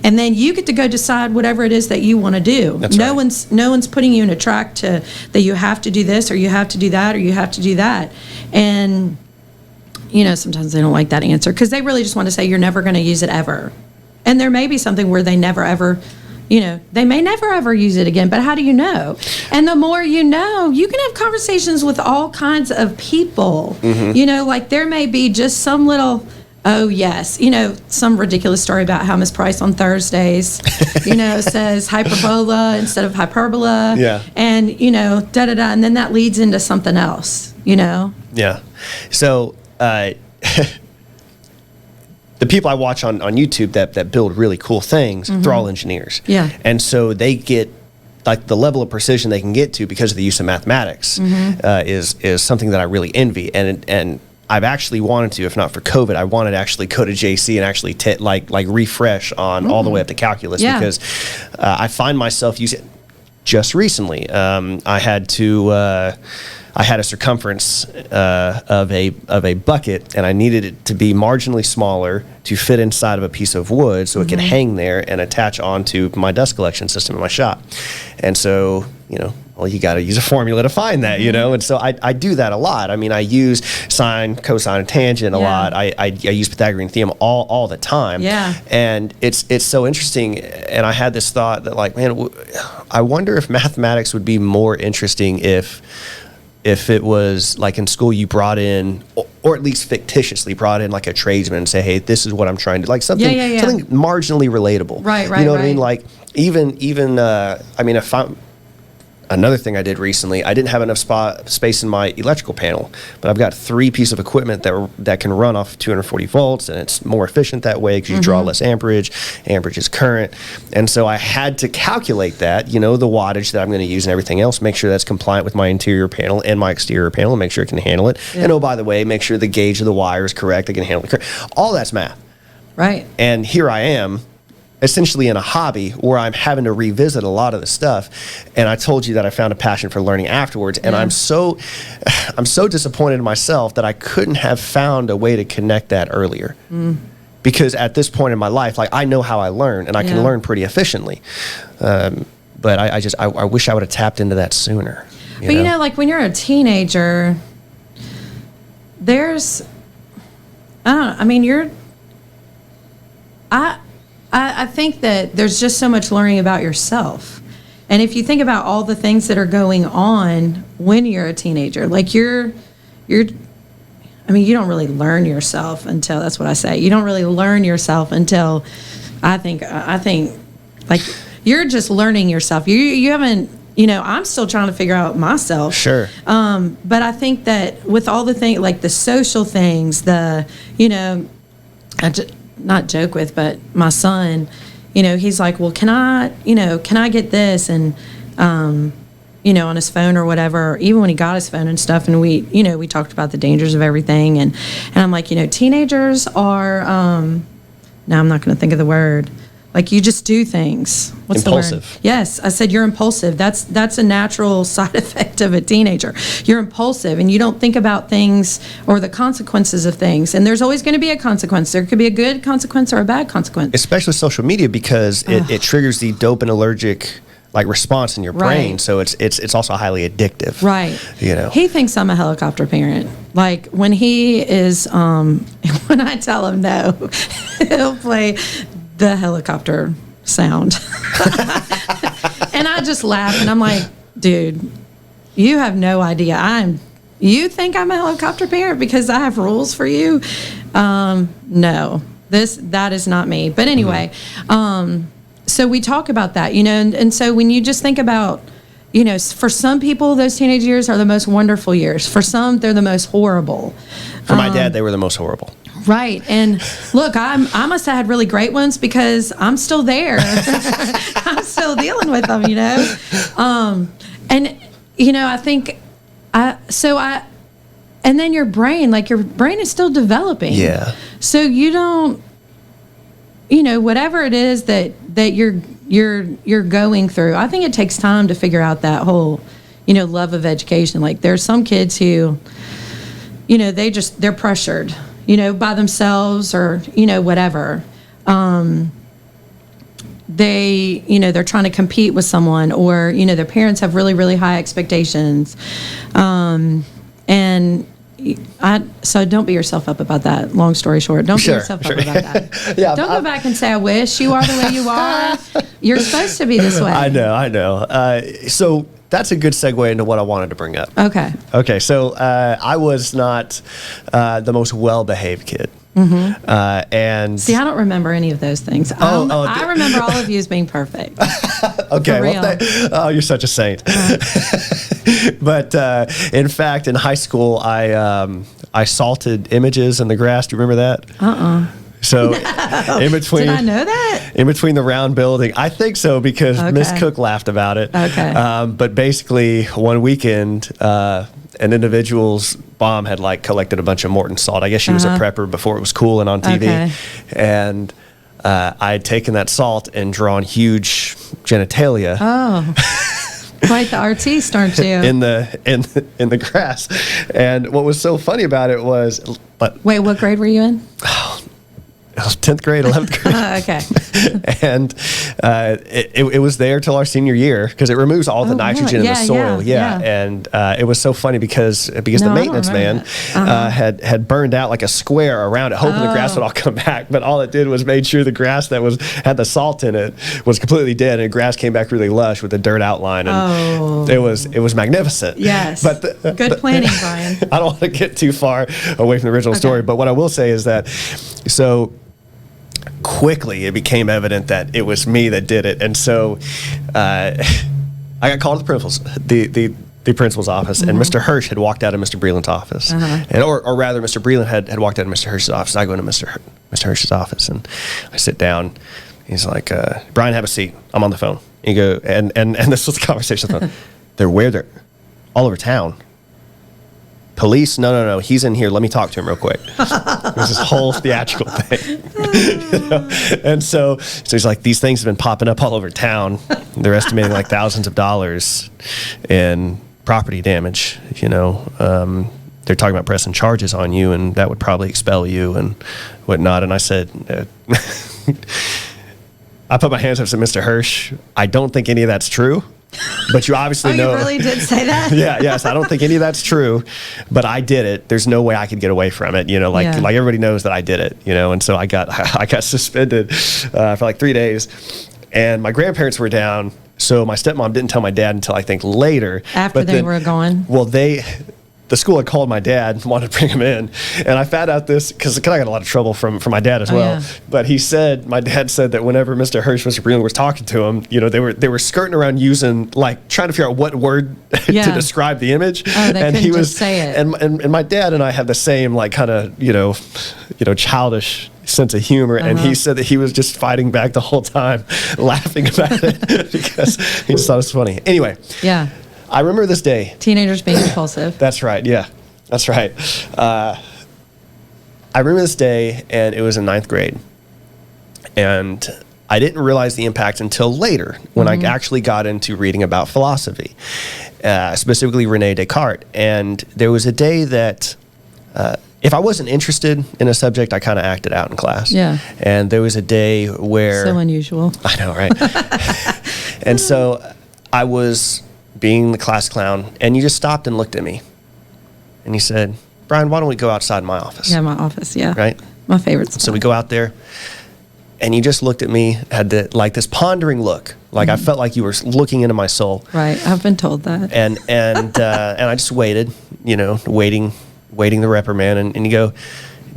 And then you get to go decide whatever it is that you want to do. That's no right. one's putting you in a track that you have to do this or you have to do that or you have to do that. And sometimes they don't like that answer because they really just want to say you're never going to use it ever. And there may be something where they never ever, they may never ever use it again, but how do you know? And the more you know, you can have conversations with all kinds of people. Mm-hmm. Like there may be just some little, oh yes, some ridiculous story about how Miss Price on Thursdays, says hyperbola instead of hyperbola. Yeah. And, da-da-da, and then that leads into something else, Yeah. So, the people I watch on YouTube that build really cool things, mm-hmm. they're all engineers. Yeah. And so they get like the level of precision they can get to because of the use of mathematics mm-hmm. is something that I really envy. And I've actually wanted to, if not for COVID, I wanted to actually go to JC and actually like refresh on all the way up to calculus because I find myself using just recently. I had a circumference of a bucket, and I needed it to be marginally smaller to fit inside of a piece of wood so it could hang there and attach onto my dust collection system in my shop. And so, you got to use a formula to find that, And so I do that a lot. I mean, I use sine, cosine, and tangent a lot. I use Pythagorean theorem all the time. Yeah. And it's so interesting. And I had this thought that, like, man, I wonder if mathematics would be more interesting if it was like in school you brought in, or at least fictitiously brought in like a tradesman and say, hey, this is what I'm trying to, like something marginally relatable. Right. You know what I mean? Like even if another thing I did recently, I didn't have enough space in my electrical panel, but I've got 3 pieces of equipment that can run off 240 volts, and it's more efficient that way because you draw less amperage. Amperage is current. And so I had to calculate that, the wattage that I'm going to use and everything else, make sure that's compliant with my interior panel and my exterior panel, and make sure it can handle it. Yeah. And oh, by the way, make sure the gauge of the wire is correct, it can handle it. All that's math. Right. And here I am, essentially in a hobby where I'm having to revisit a lot of the stuff. And I told you that I found a passion for learning afterwards. And I'm so disappointed in myself that I couldn't have found a way to connect that earlier. Because at this point in my life, like, I know how I learn, and I can learn pretty efficiently. But I wish I would have tapped into that sooner. But like when you're a teenager, I think that there's just so much learning about yourself. And if you think about all the things that are going on when you're a teenager, like you don't really learn yourself until, that's what I say. You don't really learn yourself until, I think like you're just learning yourself. You haven't, I'm still trying to figure out myself. Sure. But I think that with all the things, like the social things, not joke with, but my son, he's like, well, can I get this? And, on his phone or whatever, even when he got his phone and stuff. And we talked about the dangers of everything. And I'm like, teenagers are, now I'm not going to think of the word. Like, you just do things. What's impulsive. The word? Yes, I said you're impulsive. That's a natural side effect of a teenager. You're impulsive, and you don't think about things or the consequences of things. And there's always going to be a consequence. There could be a good consequence or a bad consequence. Especially social media, because it triggers the dopaminergic response in your brain. So it's also highly addictive. Right. He thinks I'm a helicopter parent. Like when he is, when I tell him no, he'll play the helicopter sound. And I just laugh and I'm like, dude, you have no idea. I'm You think I'm a helicopter parent because I have rules for you? No, that is not me. But anyway, so we talk about that, and so when you just think about, for some people, those teenage years are the most wonderful years. For some, they're the most horrible. For my dad, they were the most horrible. Right. And look, I must have had really great ones because I'm still there. I'm still dealing with them, and, I think, and then your brain is still developing. Yeah. So you don't, whatever it is that you're going through, I think it takes time to figure out that whole, love of education. Like there's some kids who, they're pressured, by themselves or, whatever. They're trying to compete with someone, or, their parents have really, really high expectations. So don't beat yourself up about that. Long story short, don't beat yourself up about that. Yeah, don't go back and say, I wish you are the way you are. You're supposed to be this way. I know. So that's a good segue into what I wanted to bring up. Okay. So I was not the most well-behaved kid. And see, I don't remember any of those things. I remember all of you as being perfect. Okay, well, you're such a saint. But in fact, in high school, I salted images in the grass. Do you remember that? So in between, did I know that? In between the round building, I think so because Miss Cook laughed about it. Okay. But basically, one weekend, an individual's mom had collected a bunch of Morton salt. I guess she was a prepper before it was cool and on TV. Okay. And I had taken that salt and drawn huge genitalia. Oh. Quite the artiste, aren't you? in the grass. And what was so funny about it was, wait, what grade were you in? 10th grade, 11th grade. Okay. And it was there till our senior year because it removes all the nitrogen in the soil. Yeah. And it was so funny because the maintenance man had burned out like a square around it, hoping the grass would all come back. But all it did was made sure the grass that had the salt in it was completely dead, and the grass came back really lush with a dirt outline. And it was magnificent. Yes. But good planning, Brian. I don't want to get too far away from the original story, but what I will say is that quickly it became evident that it was me that did it, and so I got called to the principal's office, and Mr. Hirsch had walked out of Mr. Breland's office, and or rather, Mr. Breland had walked out of Mr. Hirsch's office. I go into Mr. Hirsch's office, and I sit down. He's like, "Brian, have a seat. I'm on the phone." You go, and this was the conversation. They're all over town. Police? No. He's in here. Let me talk to him real quick. It was this whole theatrical thing. And so he's like, these things have been popping up all over town. They're estimating thousands of dollars in property damage. They're talking about pressing charges on you, and that would probably expel you and whatnot. And I said, I put my hands up and said, Mr. Hirsch, I don't think any of that's true. But you obviously know. You really did say that? Yes. I don't think any of that's true, but I did it. There's no way I could get away from it. Like everybody knows that I did it. And so I got suspended for 3 days, and my grandparents were down. So my stepmom didn't tell my dad until I think later. After they were gone. Well, the school had called my dad and wanted to bring him in, and I found out this because I got a lot of trouble from my dad as well. Yeah. But my dad said that whenever Mr. Hirsch, Mr. Breland was talking to him, they were skirting around using trying to figure out what word to describe the image. Oh, they couldn't just say it. And my dad and I have the same kind of childish sense of humor, and he said that he was just fighting back the whole time, laughing about it because he just thought it was funny. Anyway. Yeah. I remember this day. Teenagers being impulsive. That's right. Yeah, that's right. I remember this day, and it was in 9th grade. And I didn't realize the impact until later when I actually got into reading about philosophy, specifically Rene Descartes. And there was a day that if I wasn't interested in a subject, I kind of acted out in class. Yeah. And there was a day where... So unusual. I know, right? And so I was being the class clown, and you just stopped and looked at me. And you said, Brian, why don't we go outside my office? Yeah, my office, yeah. Right? My favorite spot. So we go out there, and you just looked at me, had this pondering look, like I felt like you were looking into my soul. Right, I've been told that. And I just waited, waiting the reprimand, and you go,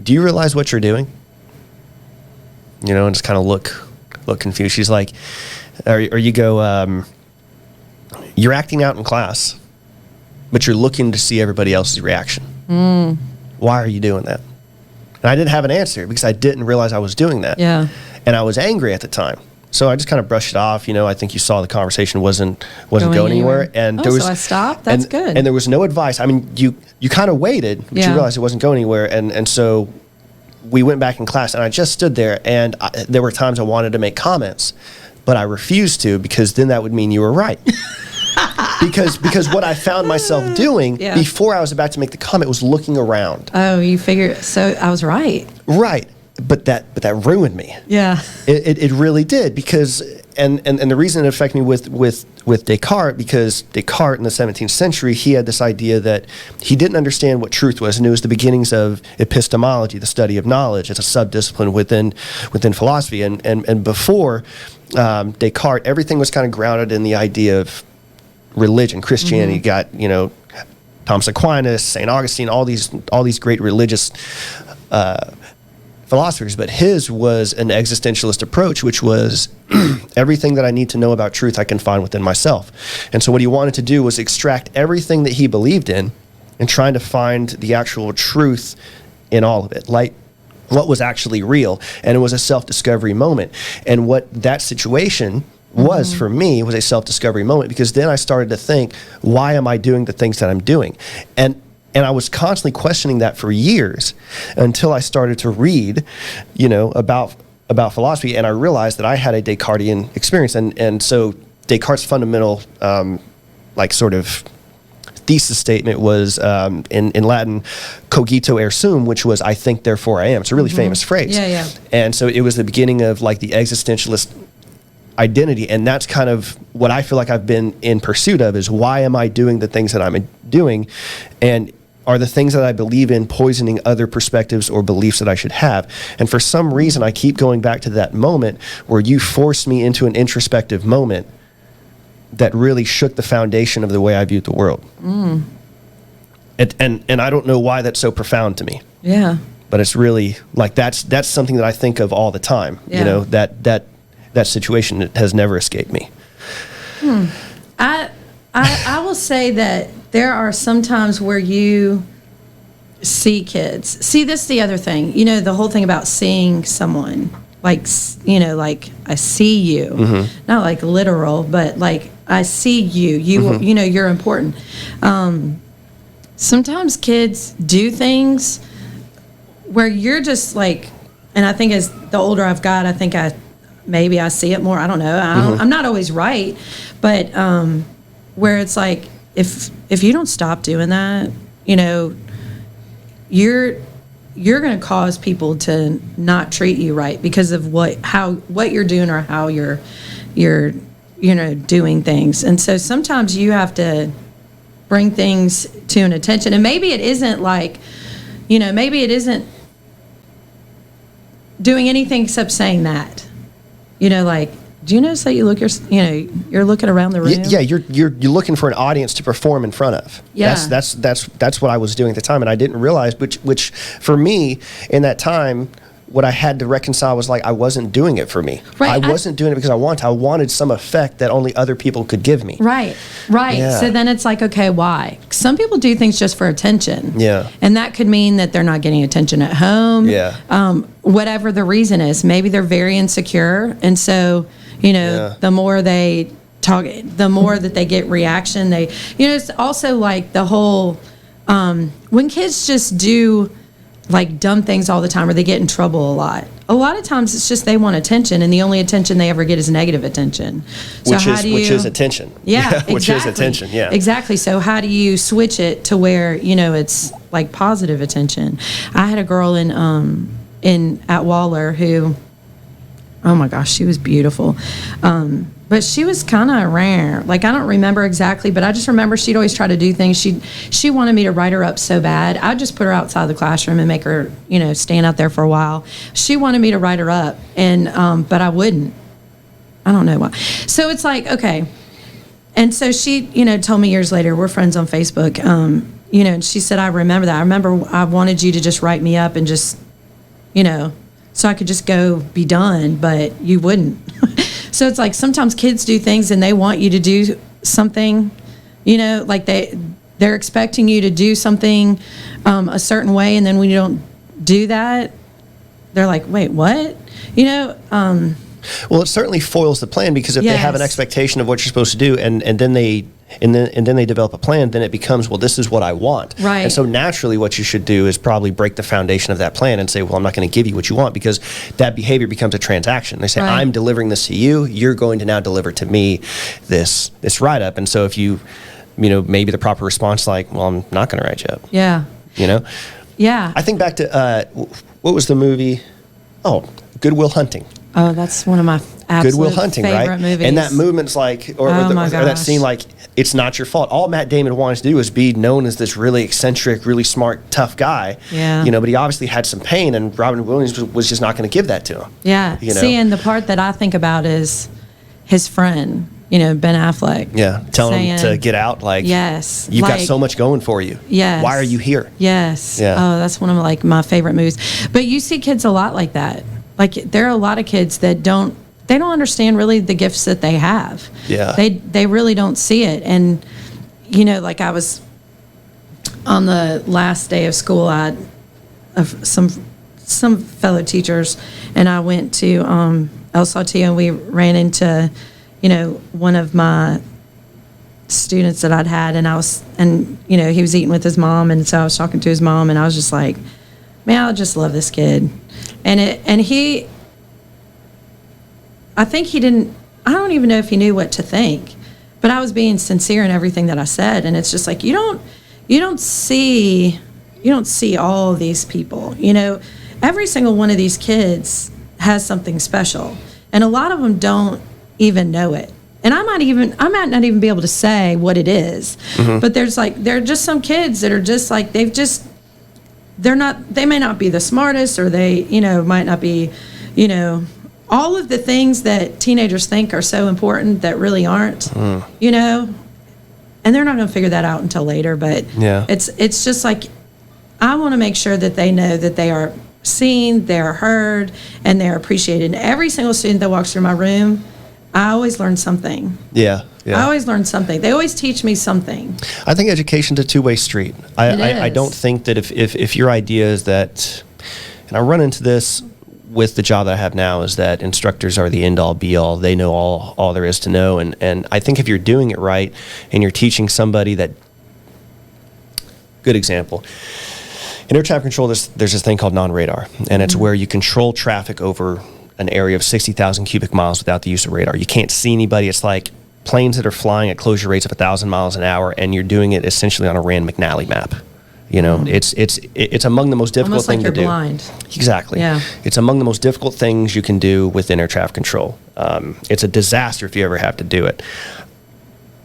do you realize what you're doing? And just kind of look confused. She's like, or you go, you're acting out in class, but you're looking to see everybody else's reaction. Why are you doing that? And I didn't have an answer because I didn't realize I was doing that. Yeah. And I was angry at the time. So I just kind of brushed it off. I think you saw the conversation wasn't going anywhere. And there was, so I stopped? That's good. And there was no advice. I mean, you kind of waited, but you realized it wasn't going anywhere. And so we went back in class, and I just stood there, and there were times I wanted to make comments, but I refused to, because then that would mean you were right. because what I found myself doing before I was about to make the comment was looking around. Oh, you figured, so I was right. Right. But that ruined me. Yeah. It really did, because and the reason it affected me with Descartes, because Descartes in the 17th century, he had this idea that he didn't understand what truth was, and it was the beginnings of epistemology, the study of knowledge. It's a subdiscipline within philosophy, and before Descartes, everything was kind of grounded in the idea of religion, Christianity. You got Thomas Aquinas, St. Augustine, all these great religious philosophers, but his was an existentialist approach, which was everything that I need to know about truth I can find within myself. And so what he wanted to do was extract everything that he believed in and trying to find the actual truth in all of it, like what was actually real. And it was a self-discovery moment. And what that situation was for me was a self-discovery moment, because then I started to think, why am I doing the things that I'm doing? And I was constantly questioning that for years, until I started to read, about philosophy, and I realized that I had a Descartesian experience. And so Descartes' fundamental, sort of thesis statement was, in Latin, cogito ergo sum, which was, I think, therefore I am. It's a really famous phrase. Yeah. And so it was the beginning of the existentialist identity, and that's kind of what I feel like I've been in pursuit of, is why am I doing the things that I'm doing, and are the things that I believe in poisoning other perspectives or beliefs that I should have? And for some reason, I keep going back to that moment where you forced me into an introspective moment that really shook the foundation of the way I viewed the world. And I don't know why that's so profound to me. Yeah. But it's really that's something that I think of all the time. Yeah. That situation has never escaped me. I will say that there are some times where you see kids. See, this is the other thing. The whole thing about seeing someone, like I see you, not like literal, but like I see you. You're important. Sometimes kids do things where you're just like, and I think as the older I've got, I think maybe I see it more. I don't know. I'm not always right, but where it's like, if you don't stop doing that, you're going to cause people to not treat you right because of what you're doing or how you're doing things. And so sometimes you have to bring things to an attention, and maybe it isn't maybe it isn't doing anything except saying that. Do you notice that you're looking around the room? Yeah, you're looking for an audience to perform in front of. Yeah. That's what I was doing at the time, and I didn't realize, which for me in that time, what I had to reconcile was I wasn't doing it for me. Right. I wasn't doing it because I wanted some effect that only other people could give me. Right. Yeah. So then it's like, okay, why? Some people do things just for attention. Yeah. And that could mean that they're not getting attention at home. Yeah. Whatever the reason is, maybe they're very insecure, and so the more they talk, the more that they get reaction. It's also like the whole when kids just do dumb things all the time, or they get in trouble a lot of times it's just they want attention, and the only attention they ever get is negative attention. So which is attention. Yeah, exactly. Which is attention. Yeah, exactly. So how do you switch it to where it's like positive attention? I had a girl at Waller who, oh my gosh, she was beautiful, but but she was kind of rare. Like, I don't remember exactly, but I just remember she'd always try to do things. She wanted me to write her up so bad. I'd just put her outside the classroom and make her, stand out there for a while. She wanted me to write her up, and but I wouldn't. I don't know why. So it's like, okay. And so she, told me years later, we're friends on Facebook, and she said, I remember that. I remember I wanted you to just write me up and just, so I could just go be done, but you wouldn't. So it's like sometimes kids do things and they want you to do something, like they're expecting you to do something a certain way, and then when you don't do that, they're like, wait, what? Well, it certainly foils the plan, because if they have an expectation of what you're supposed to do, and then they develop a plan, then it becomes, well, this is what I want. Right. And so naturally what you should do is probably break the foundation of that plan and say, well, I'm not going to give you what you want, because that behavior becomes a transaction. They say, right. I'm delivering this to you. You're going to now deliver to me this write-up. And so if maybe the proper response, like, well, I'm not going to write you up. Yeah. Yeah. I think back to, what was the movie? Oh, Good Will Hunting. Oh, that's one of my absolute Good Will Hunting, favorite right? movies. And that movement's like, or that scene, like, it's not your fault. All Matt Damon wanted to do was be known as this really eccentric, really smart, tough guy. Yeah. But he obviously had some pain, and Robin Williams was just not going to give that to him. Yeah. See, and the part that I think about is his friend, Ben Affleck. Yeah. Telling him to get out, like, yes, you've got so much going for you. Yes. Why are you here? Yes. Yeah. Oh, that's one of my favorite movies. But you see kids a lot like that. Like, there are a lot of kids that don't understand really the gifts that they have. Yeah. They really don't see it. And, like, I was on the last day of school, of some fellow teachers, and I went to El Saltillo, and we ran into, one of my students that I'd had, and he was eating with his mom, and so I was talking to his mom, and I was just like, man, I just love this kid. I think he didn't, I don't even know if he knew what to think, but I was being sincere in everything that I said. And it's just like, you don't see all these people, every single one of these kids has something special, and a lot of them don't even know it. And I might not even be able to say what it is, mm-hmm. but there are just some kids that are just like, they may not be the smartest, or they, might not be, all of the things that teenagers think are so important that really aren't, and they're not going to figure that out until later. But yeah. It's just like, I want to make sure that they know that they are seen, they're heard, and they're appreciated. And every single student that walks through my room, I always learn something. Yeah. I always learn something. They always teach me something. I think education's a two-way street. I don't think that if your idea is that, and I run into this with the job that I have now, is that instructors are the end-all, be-all. They know all there is to know. And I think if you're doing it right and you're teaching somebody that, good example, in air traffic control, there's this thing called non-radar, and it's where you control traffic over an area of 60,000 cubic miles without the use of radar. You can't see anybody. It's like planes that are flying at closure rates of 1,000 miles an hour, and you're doing it essentially on a Rand McNally map. It's among the most difficult thing to do. Almost like you're blind. Exactly. Yeah. It's among the most difficult things you can do within air traffic control. It's a disaster if you ever have to do it.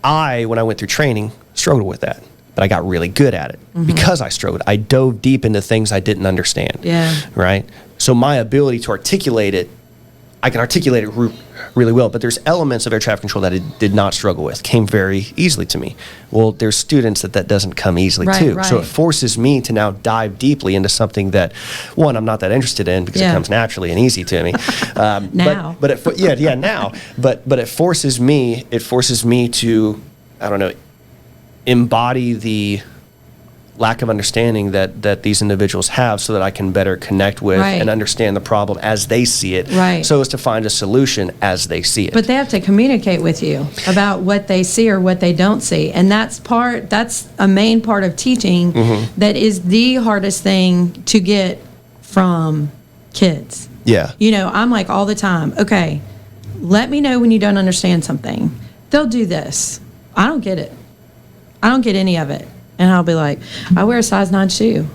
When I went through training, struggled with that, but I got really good at it because I struggled. I dove deep into things I didn't understand. Yeah. Right? So my ability to articulate it, I can articulate it really well, but there's elements of air traffic control that I did not struggle with, came very easily to me. Well, there's students that doesn't come easily too. Right. So it forces me to now dive deeply into something that, one, I'm not that interested in because it comes naturally and easy to me. Now. But it forces me to, I don't know, embody the lack of understanding that these individuals have, so that I can better connect with and understand the problem as they see it, so as to find a solution as they see it. But they have to communicate with you about what they see or what they don't see, and that's a main part of teaching that is the hardest thing to get from kids. Yeah. I'm like all the time, okay, let me know when you don't understand something. They'll do this. I don't get it. I don't get any of it. And I'll be like, I wear a size 9 shoe.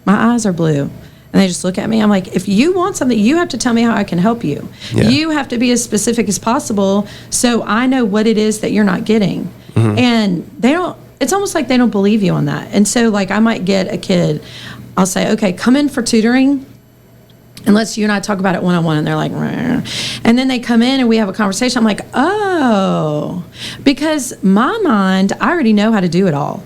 My eyes are blue. And they just look at me. I'm like, if you want something, you have to tell me how I can help you. Yeah. You have to be as specific as possible so I know what it is that you're not getting. And they don't, it's almost like they don't believe you on that. And so, like, I might get a kid, I'll say, okay, come in for tutoring. Unless you and I talk about it one-on-one, and they're like, rah. And then they come in and we have a conversation. I'm like, oh, because my mind, I already know how to do it all.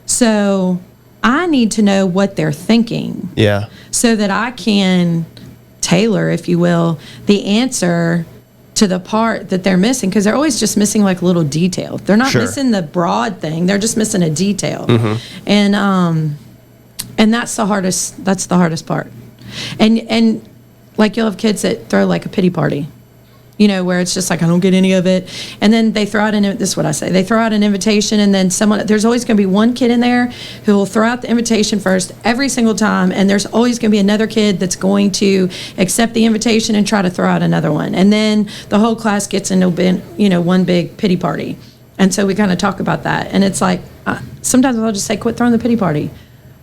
So I need to know what they're thinking. Yeah. So that I can tailor, if you will, the answer to the part that they're missing, because they're always just missing like a little detail. They're not missing the broad thing. They're just missing a detail. And that's the hardest. That's the hardest part. And like, you'll have kids that throw like a pity party, you know, where it's just like, I don't get any of it. And then they throw out this is what I say. They throw out an invitation, and then there's always going to be one kid in there who will throw out the invitation first every single time. And there's always going to be another kid that's going to accept the invitation and try to throw out another one. And then the whole class gets into, one big pity party. And so we kind of talk about that. And it's like, sometimes I'll just say, quit throwing the pity party.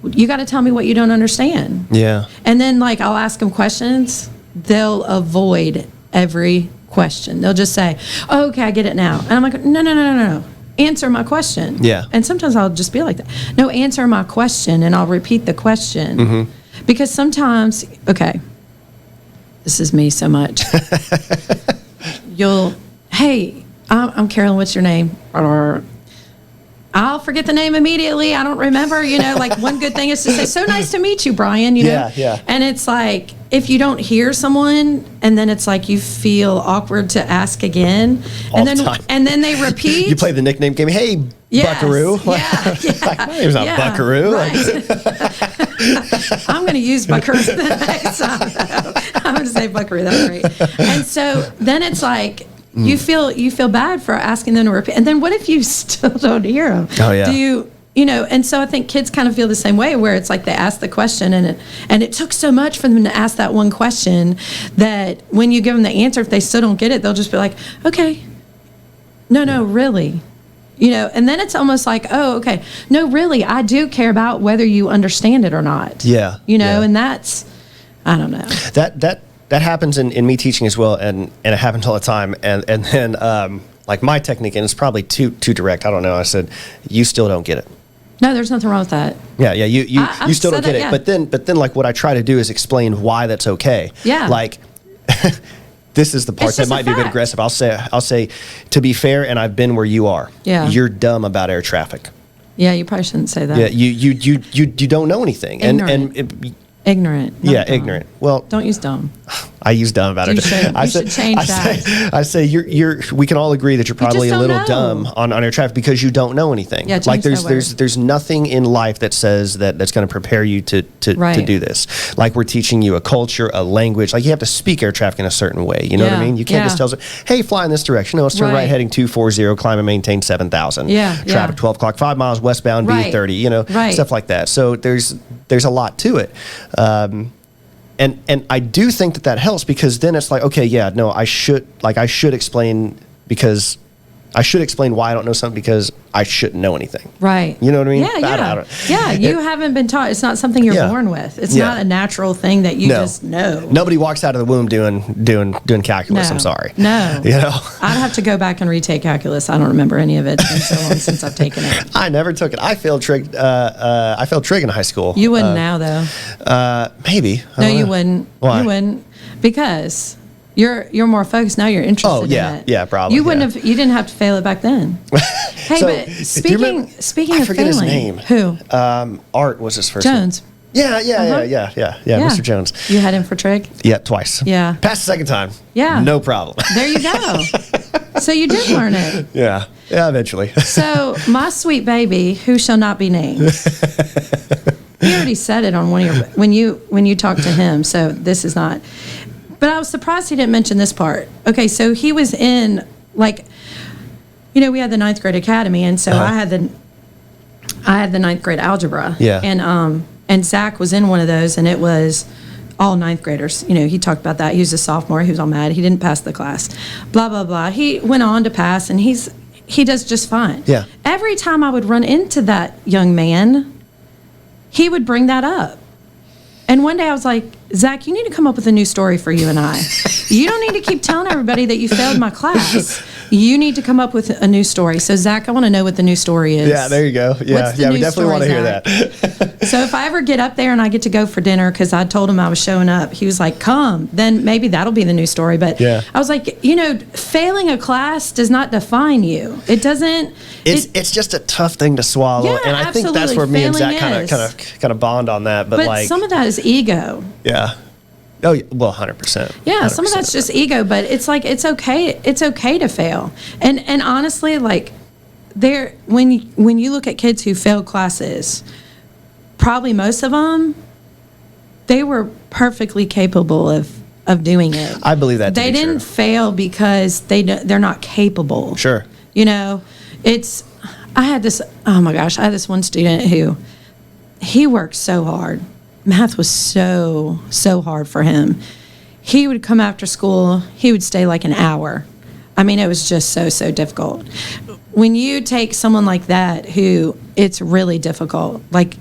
You got to tell me what you don't understand. Yeah. And then, like, I'll ask them questions. They'll avoid every question. They'll just say, oh, okay, I get it now. And I'm like, no. Answer my question. Yeah. And sometimes I'll just be like that. No, answer my question, and I'll repeat the question. Because sometimes, okay, this is me so much. Hey, I'm Carolyn, what's your name? I'll forget the name immediately. I don't remember, like, one good thing is to say, so nice to meet you, Brian, Yeah. And it's like, if you don't hear someone, and then it's like you feel awkward to ask again. All the time. And then they repeat. You play the nickname game. Hey, Buckaroo. Yeah. Like, my name's not Buckaroo. Right. I'm going to use Buckaroo the next time. I'm going to say Buckaroo. That's great. And so then it's like, you feel bad for asking them to repeat. And then what if you still don't hear them? Oh, yeah. Do you and so I think kids kind of feel the same way, where it's like they ask the question, and it took so much for them to ask that one question that when you give them the answer, if they still don't get it, they'll just be like, okay, no, really. And then it's almost like, oh, okay, no, really, I do care about whether you understand it or not. Yeah. And that's, I don't know. That happens in me teaching as well, and it happens all the time. And then like, my technique, and it's probably too direct. I don't know. I said, you still don't get it. No, there's nothing wrong with that. Yeah. You still don't get it. Yeah. But then like, what I try to do is explain why that's okay. Yeah. Like, this is the part that might be a bit aggressive. I'll say, to be fair, and I've been where you are. Yeah. You're dumb about air traffic. Yeah, you probably shouldn't say that. Yeah. You don't know anything. Ignorant. Ignorant. Yeah, dumb. ignorant. Well, don't use dumb. I use dumb about it. You should change that. I say we can all agree that you're probably a little dumb on air traffic because you don't know anything. Yeah, like there's nothing in life that says that's going to prepare you to do this. Like, we're teaching you a culture, a language. Like, you have to speak air traffic in a certain way. You know what I mean? You can't just tell us, hey, fly in this direction. No, let's turn right heading 240, climb and maintain 7,000. Yeah. Traffic 12 o'clock, 5 miles westbound, B30. Stuff like that. So there's a lot to it. And I do think that helps, because then it's like, okay, yeah, no, I should explain, because I should explain why I don't know something, because I shouldn't know anything. Right. You know what I mean? Yeah, you haven't been taught. It's not something you're born with. It's not a natural thing that you just know. Nobody walks out of the womb doing calculus. No. I'm sorry. No. I'd have to go back and retake calculus. I don't remember any of it. It's been so long since I've taken it. I never took it. I failed trig. I failed trig in high school. You wouldn't now, though. Maybe. No, you wouldn't. Why? You wouldn't, because you're more focused now. You're interested in it. Yeah, probably. You wouldn't have. You didn't have to fail it back then. Hey, So, but speaking I of forget failing, his name. Who? Art was his first Jones. name. Yeah, Mr. Jones. You had him for trig? Yeah, twice. Yeah. Passed the second time. Yeah. No problem. There you go. So you did learn it. Yeah, eventually. So my sweet baby, who shall not be named. He already said it on one of your when you talked to him. So this is not. But I was surprised he didn't mention this part. Okay, so he was in, like, we had the 9th grade academy, and so I had the 9th grade algebra. Yeah. And Zach was in one of those, and it was all 9th graders. He talked about that. He was a sophomore. He was all mad. He didn't pass the class. Blah, blah, blah. He went on to pass, and he does just fine. Yeah. Every time I would run into that young man, he would bring that up. And one day I was like, Zach, you need to come up with a new story for you and I. You don't need to keep telling everybody that you failed my class. You need to come up with a new story. So, Zach, I want to know what the new story is. Yeah, there you go. Yeah, we definitely want to hear that. So if I ever get up there and I get to go for dinner because I told him I was showing up, he was like, come. Then maybe that'll be the new story. But I was like, failing a class does not define you. It doesn't. It's just a tough thing to swallow. Yeah, and I think that's where me and Zach kind of bond on that. But like, some of that is ego. Yeah. Oh, well, 100%. Yeah, 100%. some of that's just ego, but it's like it's okay to fail. And honestly, like when you look at kids who failed classes, probably most of them, they were perfectly capable of doing it. I believe that. They didn't fail because they're not capable. Sure. I had this one student who he worked so hard. Math was so hard for him. He would come after school, he would stay like an hour. I mean, it was just so difficult. When you take someone like that who it's really difficult, like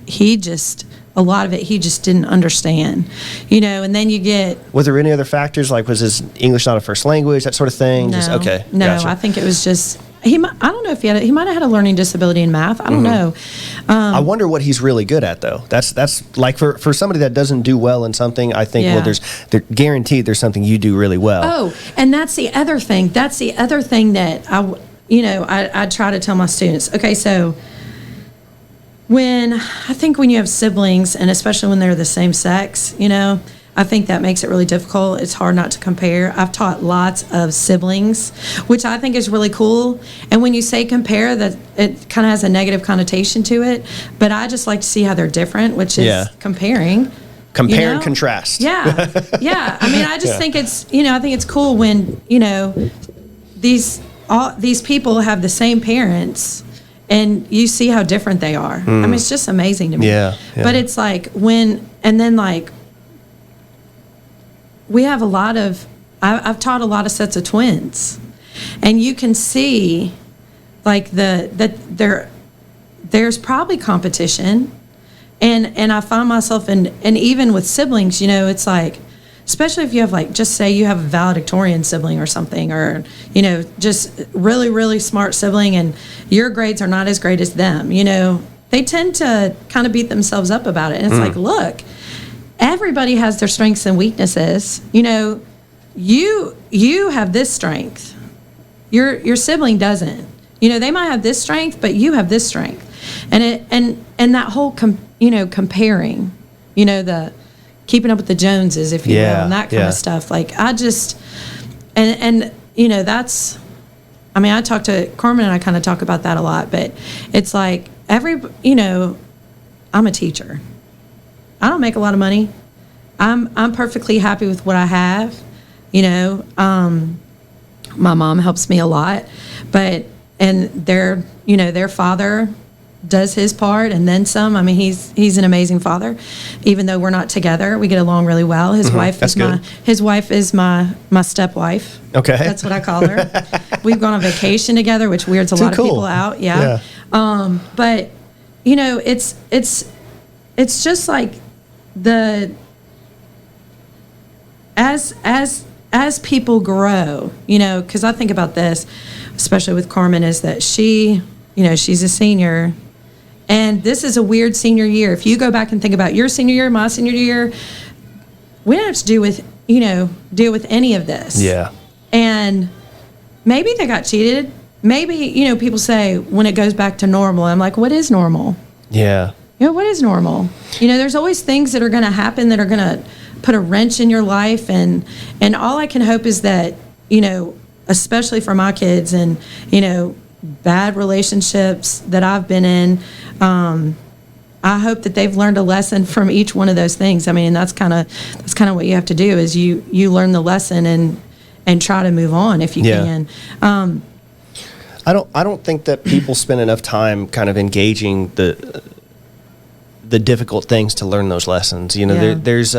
a lot of it he just didn't understand, and then you get... Was there any other factors, like was his English not a first language, that sort of thing? No, Okay. No, gotcha. I think it was just... I don't know if he might have had a learning disability in math. I don't know. I wonder what he's really good at, though. That's like for somebody that doesn't do well in something. I think they're guaranteed there's something you do really well. Oh, and that's the other thing. That's the other thing that I try to tell my students. Okay, so when you have siblings, and especially when they're the same sex, I think that makes it really difficult. It's hard not to compare. I've taught lots of siblings, which I think is really cool. And when you say compare, that it kind of has a negative connotation to it. But I just like to see how they're different, which is comparing. Compare and contrast. Yeah, yeah. I mean, I just think it's I think it's cool when these people have the same parents. And you see how different they are. I mean, it's just amazing to me. Yeah. But it's like we have I've taught a lot of sets of twins, and you can see like there's probably competition, and I find myself and even with siblings, it's like, especially if you have like, just say you have a valedictorian sibling or something, or just really really smart sibling, and your grades are not as great as them, they tend to kind of beat themselves up about it, and it's like, look, everybody has their strengths and weaknesses. You have this strength. Your sibling doesn't. They might have this strength, but you have this strength. And that whole comparing, the keeping up with the Joneses, if you will, and that kind of stuff. Like I just that's, I mean, I talk to Carmen and I kind of talk about that a lot, but it's like I'm a teacher. I don't make a lot of money. I'm perfectly happy with what I have. My mom helps me a lot, and their father does his part and then some. I mean, he's an amazing father. Even though we're not together, we get along really well. His wife is my stepwife. Okay, that's what I call her. We've gone on vacation together, which weirds a lot of people out. Yeah. But it's just like as people grow, because I think about this, especially with Carmen, is that she's a senior, and this is a weird senior year. If you go back and think about your senior year, my senior year, we didn't have to deal with any of this. Yeah. And maybe they got cheated. Maybe, people say when it goes back to normal, I'm like, what is normal? Yeah. What is normal? There's always things that are going to happen that are going to put a wrench in your life, and all I can hope is that, especially for my kids and, bad relationships that I've been in, I hope that they've learned a lesson from each one of those things. I mean, that's kind of what you have to do, is you learn the lesson and try to move on if you can. I don't think that people spend enough time kind of engaging the difficult things to learn those lessons. There's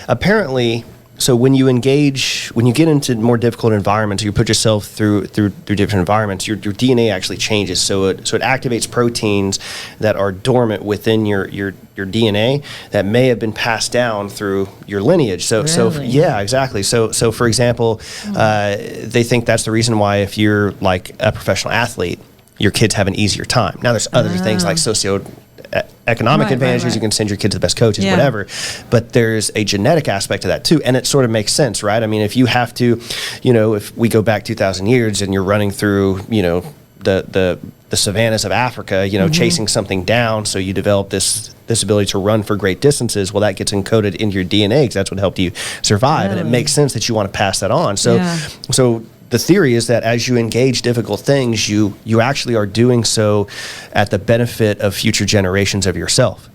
apparently so when you get into more difficult environments, you put yourself through different environments, your DNA actually changes. So it activates proteins that are dormant within your DNA that may have been passed down through your lineage. So yeah, exactly. So for example, they think that's the reason why if you're like a professional athlete, your kids have an easier time. Now there's other things like socioeconomic advantages. Right. You can send your kids to the best coaches, whatever. But there's a genetic aspect to that too, and it sort of makes sense, right? I mean, if you have to, if we go back 2,000 years and you're running through, the savannas of Africa, chasing something down, so you develop this ability to run for great distances. Well, that gets encoded into your DNA because that's what helped you survive, and it makes sense that you want to pass that on. So the theory is that as you engage difficult things, you actually are doing so at the benefit of future generations of yourself.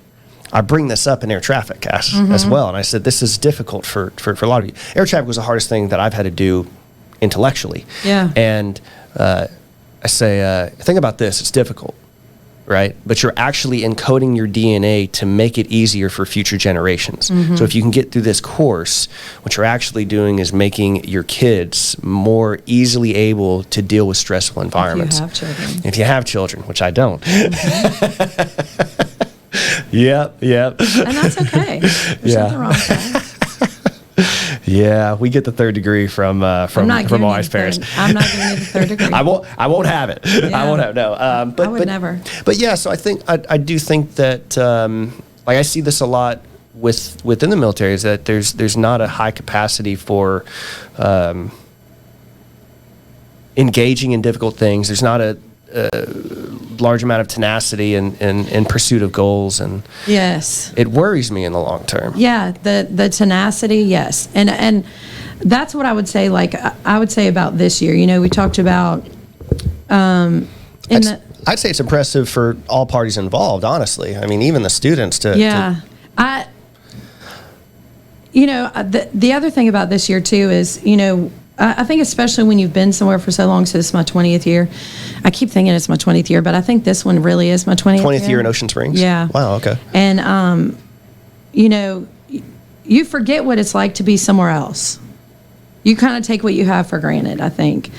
I bring this up in air traffic as well, and I said this is difficult for a lot of you. Air traffic was the hardest thing that I've had to do intellectually. Yeah. And I say, think about this, it's difficult, right? But you're actually encoding your DNA to make it easier for future generations. So if you can get through this course, what you're actually doing is making your kids more easily able to deal with stressful environments. If you have children, which I don't. Yep. And that's okay. There's nothing wrong with that. Yeah, we get the third degree from my wife's parents. I'm not giving you the third degree. I won't have it. Yeah. I won't have I would never. But yeah, so I do think that I see this a lot within the military, is that there's not a high capacity for engaging in difficult things. There's not a large amount of tenacity in pursuit of goals, and yes, it worries me in the long term. Yeah, the tenacity, yes, and that's what I would say. Like I would say about this year, we talked about. I'd say it's impressive for all parties involved. Honestly, I mean, even the students to. Yeah, the other thing about this year too is I think especially when you've been somewhere for so long, so this is my 20th year. I keep thinking it's my 20th year, but I think this one really is my 20th year in Ocean Springs? Yeah. Wow, okay. And, you forget what it's like to be somewhere else. You kind of take what you have for granted, I think.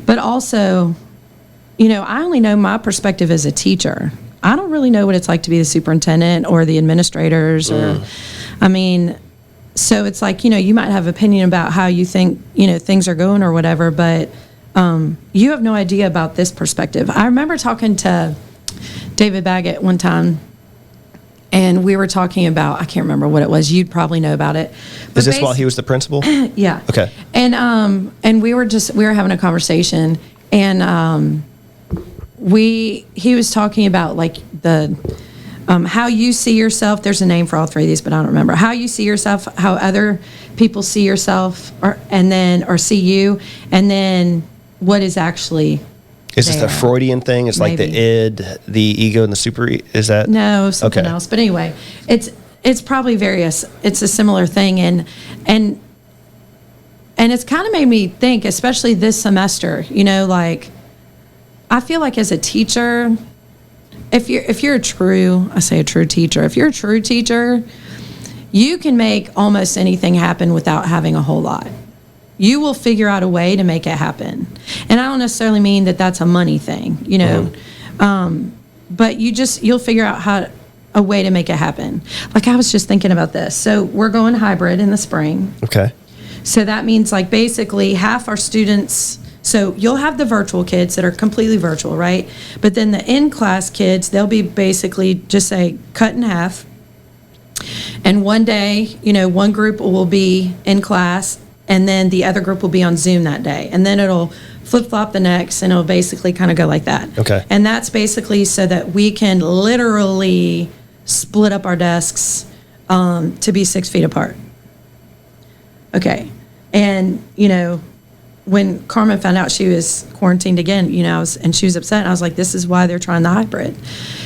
But also, I only know my perspective as a teacher. I don't really know what it's like to be the superintendent or the administrators so it's like, you might have opinion about how you think, things are going or whatever, but you have no idea about this perspective. I remember talking to David Baggett one time, and we were talking about, I can't remember what it was. You'd probably know about it. But is this while he was the principal? Yeah. Okay. And we were having a conversation, and he was talking about like the how you see yourself. There's a name for all three of these, but I don't remember. How you see yourself, how other people see yourself, or see you, and then what is actually Is this a Freudian thing? It's maybe. Like the id, the ego, and the super. Is that no something else? But anyway, it's probably various. It's a similar thing, and it's kind of made me think, especially this semester. Like I feel like as a teacher. If you're a true teacher, if you're a true teacher, you can make almost anything happen without having a whole lot. You will figure out a way to make it happen. And I don't necessarily mean that that's a money thing, but you'll figure out a way to make it happen. Like I was just thinking about this. So we're going hybrid in the spring. Okay. So that means like basically half our students. So you'll have the virtual kids that are completely virtual, right? But then the in-class kids, they'll be basically just say cut in half. And one day, one group will be in class, and then the other group will be on Zoom that day. And then it'll flip-flop the next, and it'll basically kind of go like that. Okay. And that's basically so that we can literally split up our desks to be 6 feet apart. Okay. And, when Carmen found out she was quarantined again, and she was upset, and I was like, this is why they're trying the hybrid.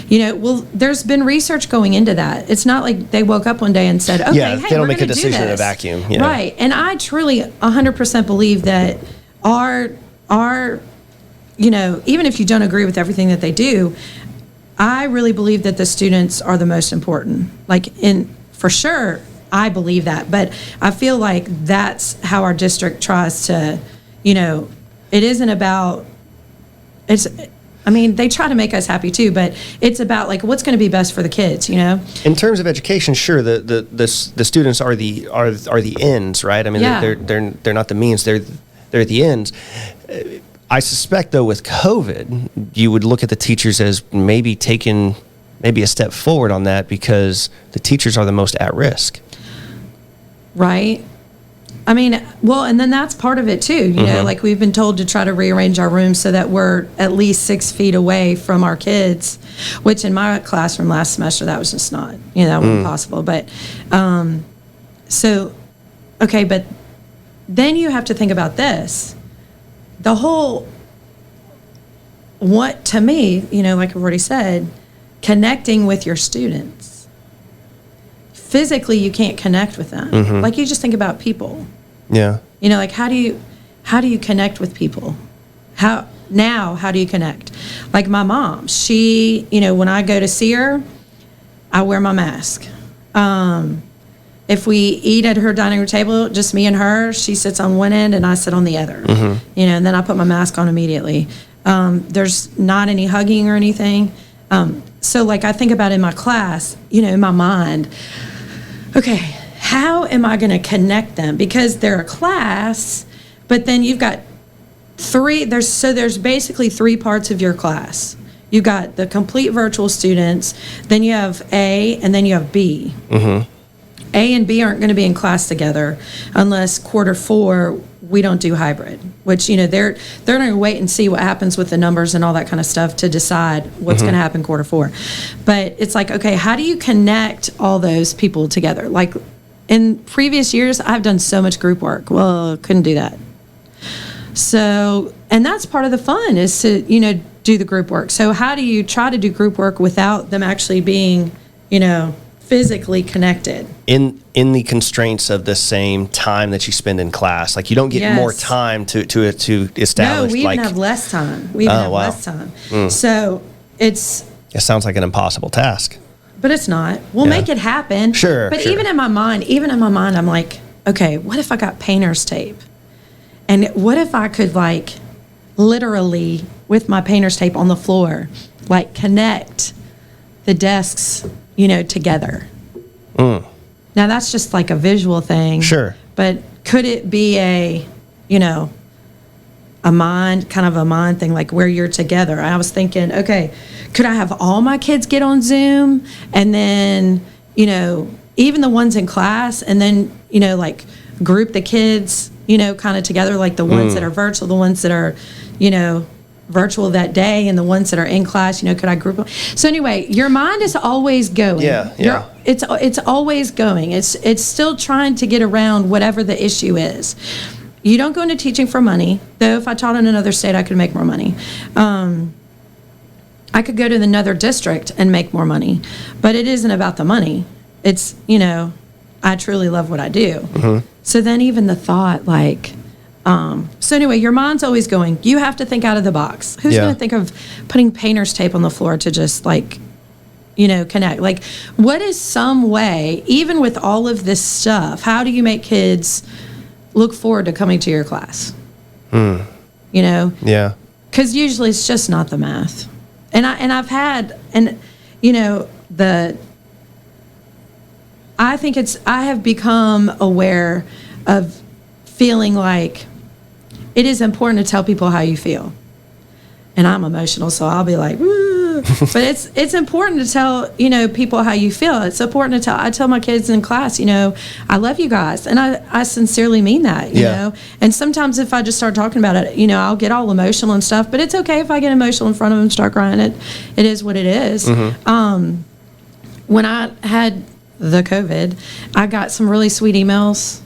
There's been research going into that. It's not like they woke up one day and said, okay, they don't make a decision in a vacuum. Right. And I truly 100% believe that our even if you don't agree with everything that they do, I really believe that the students are the most important. Like for sure, I believe that, but I feel like that's how our district tries to, it isn't about, they try to make us happy too, but it's about like what's going to be best for the kids, In terms of education, sure, the students are the ends, right? I mean, Yeah. they're not the means; they're the ends. I suspect, though, with COVID, you would look at the teachers as maybe taking a step forward on that because the teachers are the most at risk. Right. And then that's part of it too. Like we've been told to try to rearrange our rooms so that we're at least 6 feet away from our kids, which in my classroom last semester, that was just not, that wasn't possible. But, but then you have to think about this. To me, like I've already said, connecting with your students. Physically, you can't connect with them. Like you just think about people. Yeah. Like how do you connect with people? How do you connect? Like my mom, she, when I go to see her, I wear my mask. If we eat at her dining room table, just me and her, she sits on one end and I sit on the other. And then I put my mask on immediately. There's not any hugging or anything. So like I think about in my class, in my mind, okay, how am I going to connect them? Because they're a class, but then you've got there's basically 3 parts of your class. You've got the complete virtual students, then you have A, and then you have B. A and B aren't going to be in class together unless Q4 we don't do hybrid, which they're going to wait and see what happens with the numbers and all that kind of stuff to decide what's going to happen Q4. But it's like, okay, how do you connect all those people together? Like in previous years, I've done so much group work. Well, couldn't do that. So, and that's part of the fun is to do the group work. So how do you try to do group work without them actually being physically connected in the constraints of the same time that you spend in class? Like you don't get more time to establish. No, we even have less time. Less time. So it sounds like an impossible task. But it's not. We'll make it happen. Sure. But even in my mind, I'm like, okay, what if I got painter's tape? And what if I could like literally with my painter's tape on the floor, like connect the desks together. Now that's just like a visual thing. Sure. But could it be a mind thing, like where you're together? I was thinking, okay, could I have all my kids get on Zoom and then, even the ones in class and then, like group the kids, kind of together, like the ones that are virtual, the ones that are, virtual that day and the ones that are in class, could I group them? So anyway, your mind is always going. Yeah. It's always going. It's still trying to get around whatever the issue is. You don't go into teaching for money, though if I taught in another state, I could make more money. I could go to another district and make more money, but it isn't about the money. It's, I truly love what I do. So then even the thought like, so anyway, your mind's always going. You have to think out of the box. Who's going to think of putting painter's tape on the floor to just like, connect? Like, what is some way, even with all of this stuff, how do you make kids look forward to coming to your class? Yeah. Because usually it's just not the math. I have become aware of feeling like it is important to tell people how you feel. And I'm emotional, so I'll be like, woo. But it's important to tell, people how you feel. It's important to I tell my kids in class, I love you guys. And I sincerely mean that, you know. And sometimes if I just start talking about it, I'll get all emotional and stuff. But it's okay if I get emotional in front of them and start crying. It is what it is. When I had the COVID, I got some really sweet emails,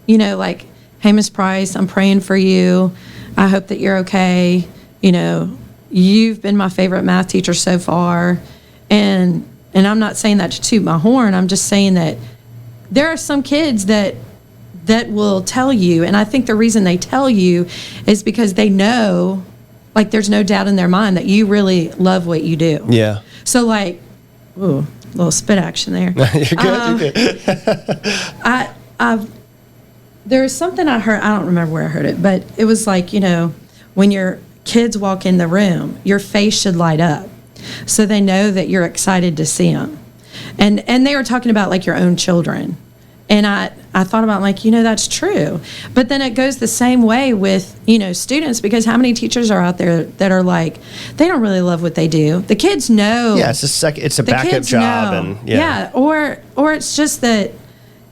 like, hey, Ms. Price, I'm praying for you. I hope that you're okay. You've been my favorite math teacher so far. And I'm not saying that to toot my horn. I'm just saying that there are some kids that will tell you, and I think the reason they tell you is because they know, like, there's no doubt in their mind that you really love what you do. Yeah. So, like, little spit action there. You're good. There was something I heard. I don't remember where I heard it, but it was like, when your kids walk in the room, your face should light up, so they know that you're excited to see them. And they were talking about like your own children. And I thought about like, that's true. But then it goes the same way with, students, because how many teachers are out there that are like, they don't really love what they do. The kids know. Yeah, it's a backup job. And or it's just that,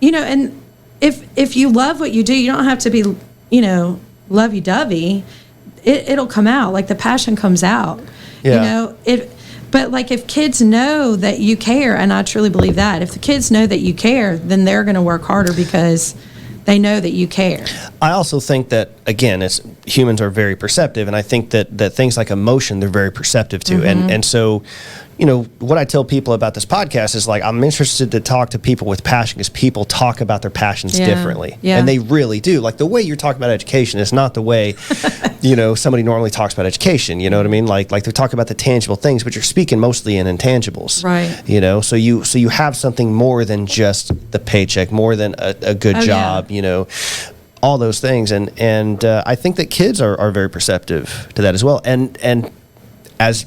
and if you love what you do, you don't have to be, lovey-dovey. It'll come out, like the passion comes out. Yeah. But like if kids know that you care, and I truly believe that, if the kids know that you care, then they're going to work harder because they know that you care. I also think that, again, humans are very perceptive, and I think that things like emotion, they're very perceptive too. And so, what I tell people about this podcast is like, I'm interested to talk to people with passion because people talk about their passions differently. Yeah. And they really do. Like the way you're talking about education is not the way, somebody normally talks about education. You know what I mean? Like they talk about the tangible things, but you're speaking mostly in intangibles. Right. So you have something more than just the paycheck, more than a good job, all those things. And I think that kids are very perceptive to that as well. And as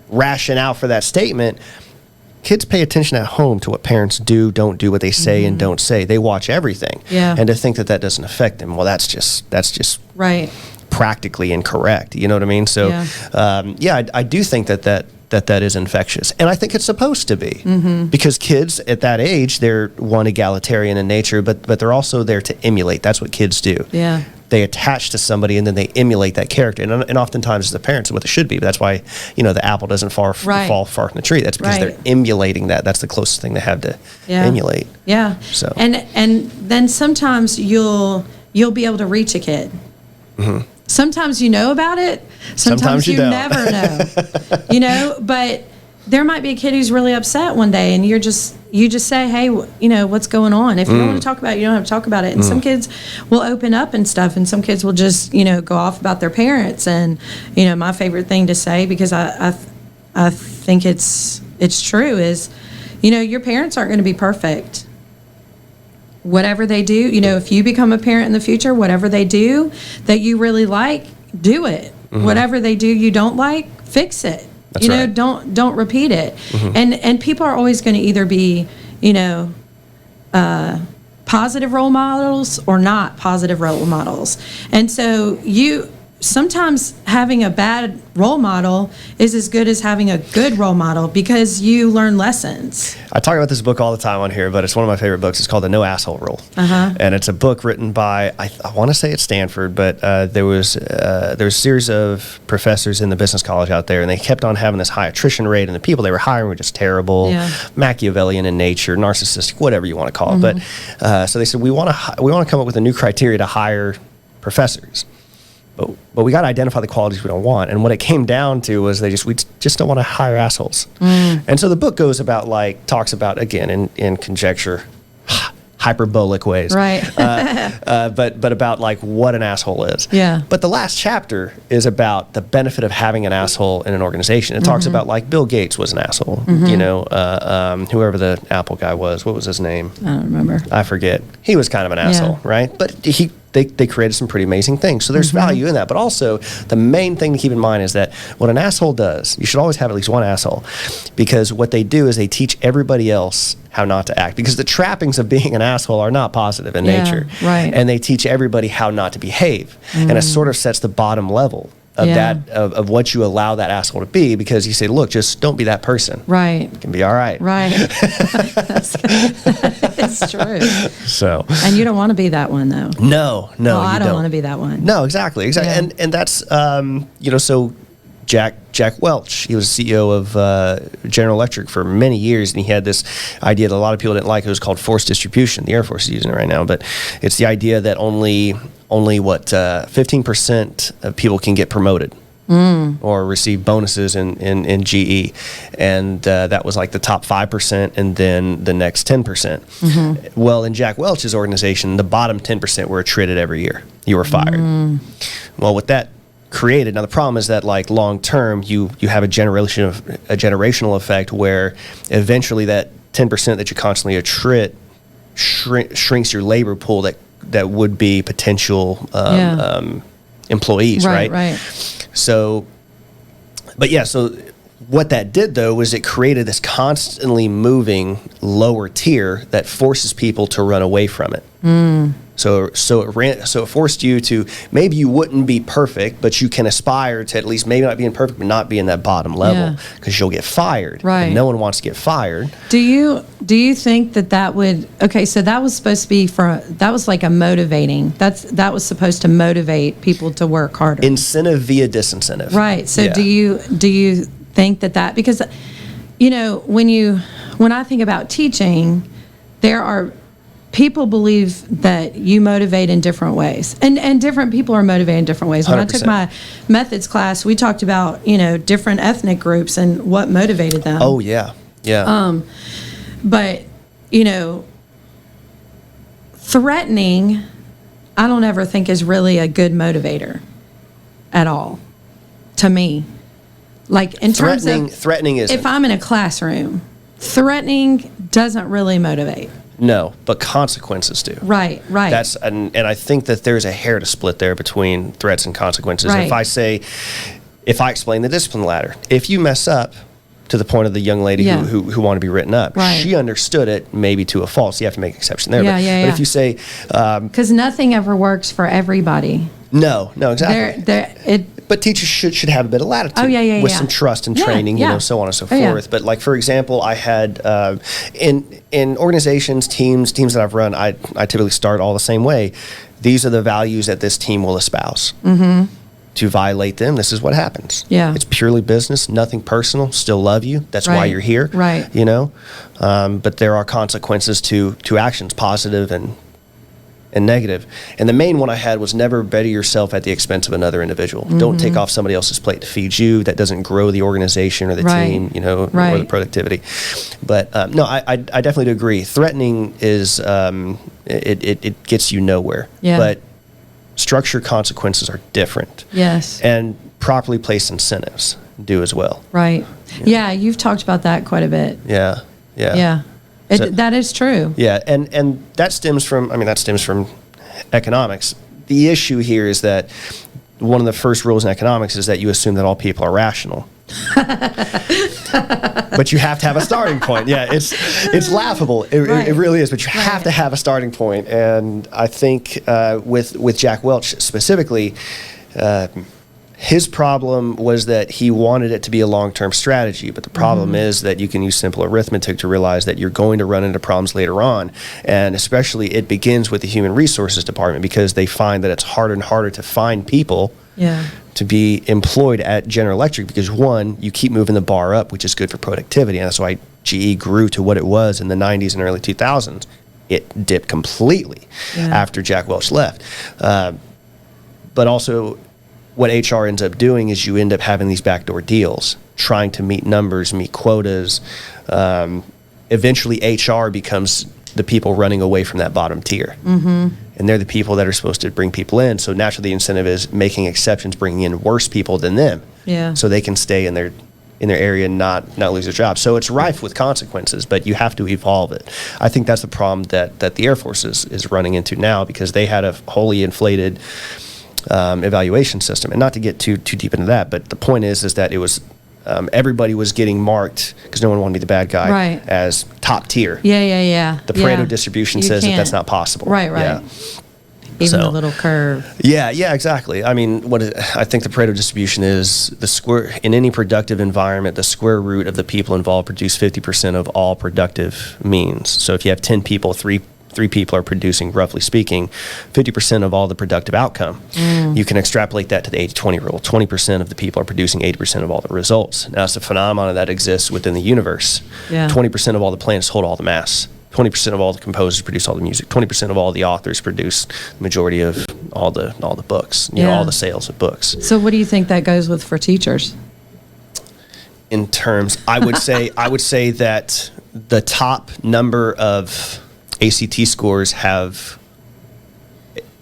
rationale for that statement, kids pay attention at home to what parents do, don't do, what they say and don't say. They watch everything. Yeah. And to think that doesn't affect them, well, that's just right. practically incorrect. You know what I mean? So, I do think that is infectious. And I think it's supposed to be. Because kids at that age, they're egalitarian in nature, but they're also there to emulate. That's what kids do. Yeah. They attach to somebody and then they emulate that character. And oftentimes as the parents, what it should be. But that's why, the apple doesn't fall far from the tree. That's because they're emulating that. That's the closest thing they have to emulate. Yeah. So and then sometimes you'll be able to reach a kid. Sometimes you know about it. Sometimes you don't. Never know. But there might be a kid who's really upset one day, and you just say, hey, what's going on? If you don't want to talk about it, you don't have to talk about it. And some kids will open up and stuff, and some kids will just go off about their parents. And my favorite thing to say, because I think it's true, is your parents aren't going to be perfect. Whatever they do, if you become a parent in the future, whatever they do that you really like, do it. Whatever they do you don't like, fix it. That's right. Don't repeat it. And people are always going to either be, positive role models or not positive role models. And so sometimes having a bad role model is as good as having a good role model, because you learn lessons. I talk about this book all the time on here, but it's one of my favorite books. It's called The No Asshole Rule. And it's a book written by, I want to say it's Stanford, but there was a series of professors in the business college out there, and they kept on having this high attrition rate, and the people they were hiring were just terrible, Machiavellian in nature, narcissistic, whatever you want to call it. But so they said, we want to come up with a new criteria to hire professors. But we got to identify the qualities we don't want. And what it came down to was we just don't want to hire assholes. And so the book talks about, again, in conjecture, hyperbolic ways. Right. But about like what an asshole is. Yeah. But the last chapter is about the benefit of having an asshole in an organization. It talks about like Bill Gates was an asshole. Whoever the Apple guy was, what was his name? I don't remember. I forget. He was kind of an asshole, right? But they created some pretty amazing things. So there's value in that. But also, the main thing to keep in mind is that what an asshole does, you should always have at least one asshole, because what they do is they teach everybody else how not to act, because the trappings of being an asshole are not positive in nature. Right. And they teach everybody how not to behave. And it sort of sets the bottom level of of what you allow that asshole to be, because you say, look, just don't be that person. Right. It can be all right. Right. It's true. So. And you don't want to be that one, though. No, I don't want to be that one. No, exactly. Yeah. And that's so Jack Welch, he was CEO of General Electric for many years, and he had this idea that a lot of people didn't like. It was called forced distribution. The Air Force is using it right now, but it's the idea that only 15% of people can get promoted or receive bonuses in GE, and that was like the top 5%, and then the next 10%. Well, in Jack Welch's organization, the bottom 10% were attrited every year. You were fired. Well, with that created, now the problem is that long term, you have a generational effect where eventually that 10% that you constantly attrit shrinks your labor pool that would be potential employees, right? Right. So, but yeah, so what that did though was it created this constantly moving lower tier that forces people to run away from it. So it forced you to, maybe you wouldn't be perfect, but you can aspire to at least maybe not being perfect, but not being that bottom level, because you'll get fired. Right. And no one wants to get fired. Do you think that would, okay, so that was supposed to be that was like a motivating, that was supposed to motivate people to work harder. Incentive via disincentive. Right. So do you think that, because, you know, when I think about teaching, there are people believe that you motivate in different ways, and different people are motivated in different ways. When 100%. I took my methods class, we talked about, you know, different ethnic groups and what motivated them. Oh yeah. But, you know, threatening, I don't ever think is really a good motivator at all, to me. Like in terms of threatening is, if I'm in a classroom, threatening doesn't really motivate. No, but consequences do. Right. And I think that there's a hair to split there between threats and consequences. Right. If I explain the discipline ladder, if you mess up to the point of the young lady who wanted to be written up, she understood it maybe to a fault. So you have to make an exception there. But if you say, because nothing ever works for everybody. No, exactly. But teachers should have a bit of latitude with some trust and training, you know, so on and so forth. But like, for example, I had in organizations, teams that I've run, I typically start all the same way. These are the values that this team will espouse. Mm-hmm. To violate them, this is what happens. Yeah. It's purely business, nothing personal, still love you. That's why you're here. Right. You know? But there are consequences to actions, positive and negative. And the main one I had was never better yourself at the expense of another individual. Mm-hmm. Don't take off somebody else's plate to feed you. That doesn't grow the organization or the team, you know, or the productivity. But no, I definitely do agree. Threatening is, it gets you nowhere. Yeah. But structured consequences are different. Yes. And properly placed incentives do as well. Right. Yeah, you've talked about that quite a bit. Yeah. That is true. Yeah, and that stems from economics. The issue here is that one of the first rules in economics is that you assume that all people are rational. But you have to have a starting point. Yeah, it's laughable. It really is. But you have to have a starting point. And I think with Jack Welch specifically, his problem was that he wanted it to be a long-term strategy, but the problem is that you can use simple arithmetic to realize that you're going to run into problems later on, and especially it begins with the human resources department, because they find that it's harder and harder to find people to be employed at General Electric, because one, you keep moving the bar up, which is good for productivity, and that's why GE grew to what it was in the 90s and early 2000s. It dipped completely after Jack Welch left. But also, what HR ends up doing is you end up having these backdoor deals, trying to meet numbers, meet quotas. Eventually, HR becomes the people running away from that bottom tier. Mm-hmm. And they're the people that are supposed to bring people in. So naturally, the incentive is making exceptions, bringing in worse people than them, so they can stay in their area and not lose their job. So it's rife with consequences, but you have to evolve it. I think that's the problem that the Air Force is running into now, because they had a wholly inflated evaluation system. And not to get too deep into that, but the point is that it was everybody was getting marked, because no one wanted to be the bad guy, as top tier. Yeah. The Pareto distribution says that that's not possible. Right. Yeah. Even the little curve. Yeah, exactly. I mean, I think the Pareto distribution is the square, in any productive environment, the square root of the people involved produce 50% of all productive means. So if you have 10 people, three people are producing, roughly speaking, 50% of all the productive outcome. You can extrapolate that to the 80-20 rule. 20% of the people are producing 80% of all the results. Now, it's a phenomenon that exists within the universe. 20% of all the planets hold all the mass. 20% of all the composers produce all the music. 20% of all the authors produce the majority of all the books, you know, all the sales of books. So what do you think that goes with for teachers? In terms, I would say that the top number of ACT scores have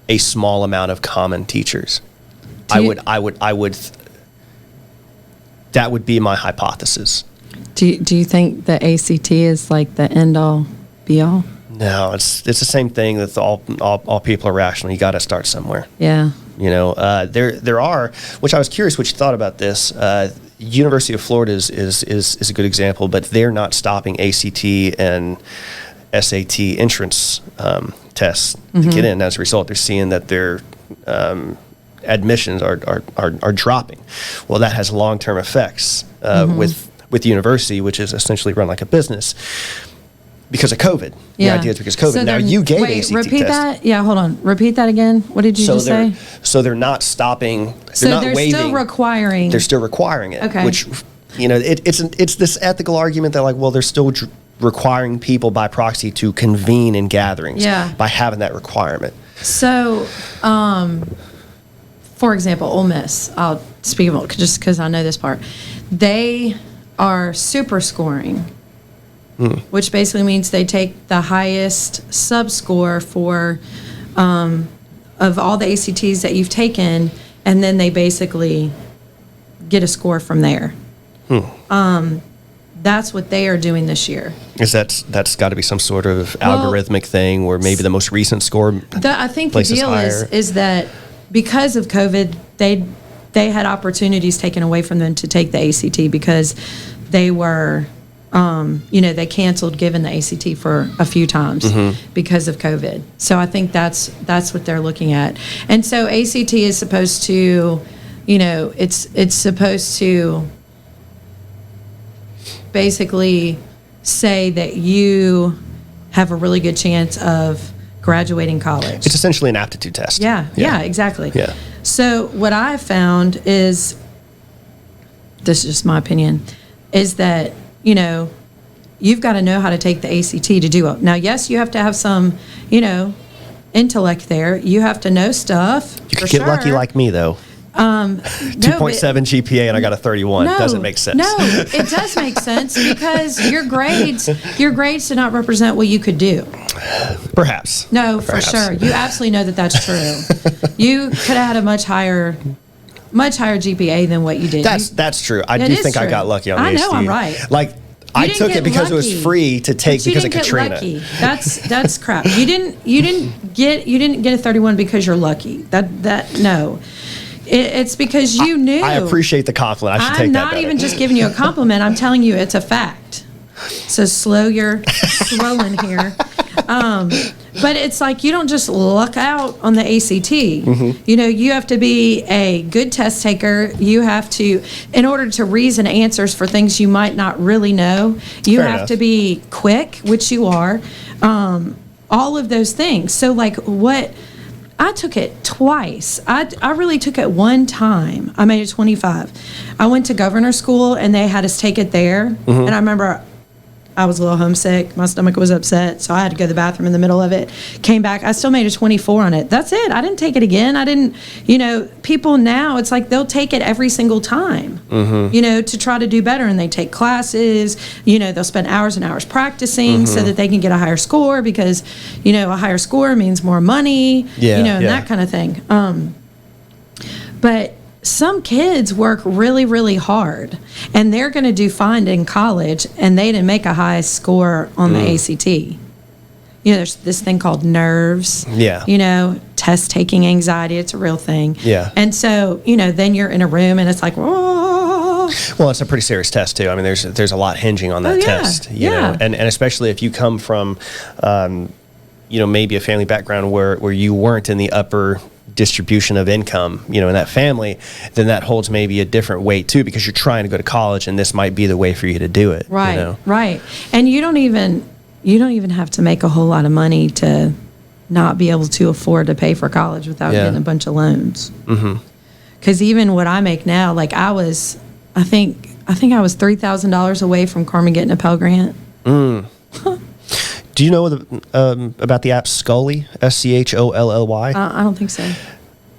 a small amount of common teachers. That would be my hypothesis. Do you think the ACT is like the end all be all? No, it's the same thing that all people are rational. You got to start somewhere. Yeah. You know, there are, which I was curious what you thought about this. University of Florida is a good example, but they're not stopping ACT and SAT entrance tests to get in. As a result, they're seeing that their admissions are dropping. Well, that has long-term effects with the university, which is essentially run like a business. Because of COVID. The idea is because of COVID. So now you gave wait, ACT repeat tests. that? Yeah, hold on. Repeat that again. What did you just say? So they're not stopping. They're not they're waiving. still requiring. They're still requiring it. Okay. Which, you know, it's this ethical argument that like, well, they're still requiring people by proxy to convene in gatherings. Yeah. By having that requirement. So, for example, Ole Miss. I'll speak about just because I know this part. They are super scoring. Which basically means they take the highest sub score for of all the ACTs that you've taken, and then they basically get a score from there. That's what they are doing this year. Is that's got to be some sort of algorithmic thing where maybe the most recent score I think the deal is that because of COVID, they had opportunities taken away from them to take the ACT because they were they canceled giving the ACT for a few times because of COVID. So I think that's what they're looking at. And so ACT is supposed to, it's supposed to basically say that you have a really good chance of graduating college. It's essentially an aptitude test. Yeah, exactly. Yeah. So what I've found is, this is just my opinion, is that you've got to know how to take the ACT to do it. Now, yes, you have to have some, intellect there. You have to know stuff. You could get lucky like me, though. 2.7 GPA and I got a 31. Doesn't make sense. No, it does make sense because your grades do not represent what you could do. Perhaps. No, for sure. You absolutely know that that's true. You could have had a much higher GPA than what you did. That's true. I do think I got lucky on the ACT. I know I'm right. Like, I took it because it was free to take because of Katrina. Lucky. That's crap. You didn't get a 31 because you're lucky. No. It's because you knew. I appreciate the compliment. I should take that better. I'm not even just giving you a compliment. I'm telling you it's a fact. So slow your swollen here. But it's like you don't just luck out on the ACT. You have to be a good test taker. You have to, in order to reason answers for things you might not really know, you Fair have enough. to be quick, which you are. All of those things. So like I took it twice. I really took it one time. I made it 25. I went to governor's school and they had us take it there. And I remember I was a little homesick. My stomach was upset, so I had to go to the bathroom in the middle of it. Came back. I still made a 24 on it. That's it. I didn't take it again. I didn't, people now, it's like they'll take it every single time, to try to do better. And they take classes, they'll spend hours and hours practicing so that they can get a higher score because, a higher score means more money, and that kind of thing. But some kids work really, really hard, and they're going to do fine in college, and they didn't make a high score on the ACT. There's this thing called nerves. Yeah. Test taking anxiety. It's a real thing. Yeah. And so, then you're in a room, and it's like, whoa. Well, it's a pretty serious test too. I mean, there's a lot hinging on that test. You know, and especially if you come from, maybe a family background where you weren't in the upper distribution of income, in that family, then that holds maybe a different weight too, because you're trying to go to college and this might be the way for you to do it. Right. Right. And you don't even have to make a whole lot of money to not be able to afford to pay for college without getting a bunch of loans. Because even what I make now, like I think I was $3,000 away from Carmen getting a Pell Grant. Do you know about the app Scully? SCHOLLY? I don't think so.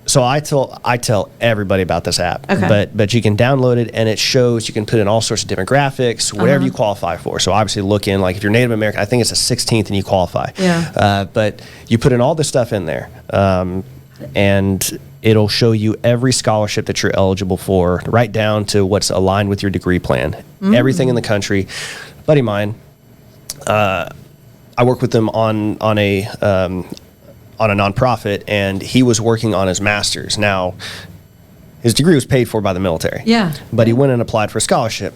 So I tell everybody about this app. Okay. But you can download it and it shows you can put in all sorts of different graphics, whatever you qualify for. So obviously look in, like if you're Native American, I think it's the 16th and you qualify. Yeah. But you put in all this stuff in there. And it'll show you every scholarship that you're eligible for, right down to what's aligned with your degree plan. Everything in the country. A buddy of mine, I work with them on a nonprofit, and he was working on his master's. Now, his degree was paid for by the military. Yeah. But he went and applied for a scholarship.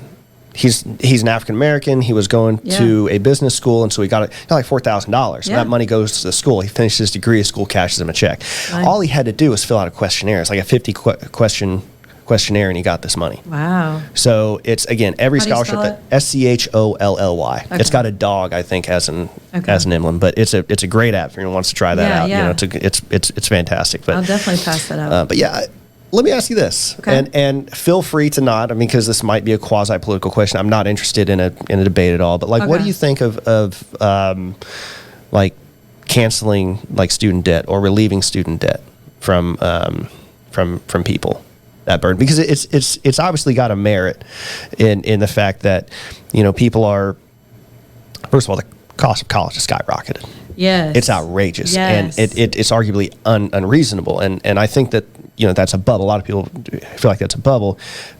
He's an African American. He was going to a business school, and so he got like $4,000. Yeah. That money goes to the school. He finishes his degree. His school cashes him a check. Nice. All he had to do was fill out a questionnaire. It's like a 50 question questionnaire, and he got this money. Wow. So it's, again, every How do you scholarship. spell SCHOLLY. Okay. It's got a dog, I think, as an emblem, but it's a great app if anyone wants to try that out. Yeah. You know, it's fantastic. But I'll definitely pass that out. but yeah. Let me ask you this, and feel free to nod. I mean, because this might be a quasi-political question. I'm not interested in a debate at all. But like, what do you think of like canceling like student debt or relieving student debt from people, that burden? Because it's obviously got a merit in the fact that, you know, people are, first of all, the cost of college has skyrocketed. Yes. It's outrageous. Yes. And it's arguably unreasonable. And I think that, you know, that's a bubble. A lot of people feel like that's a bubble.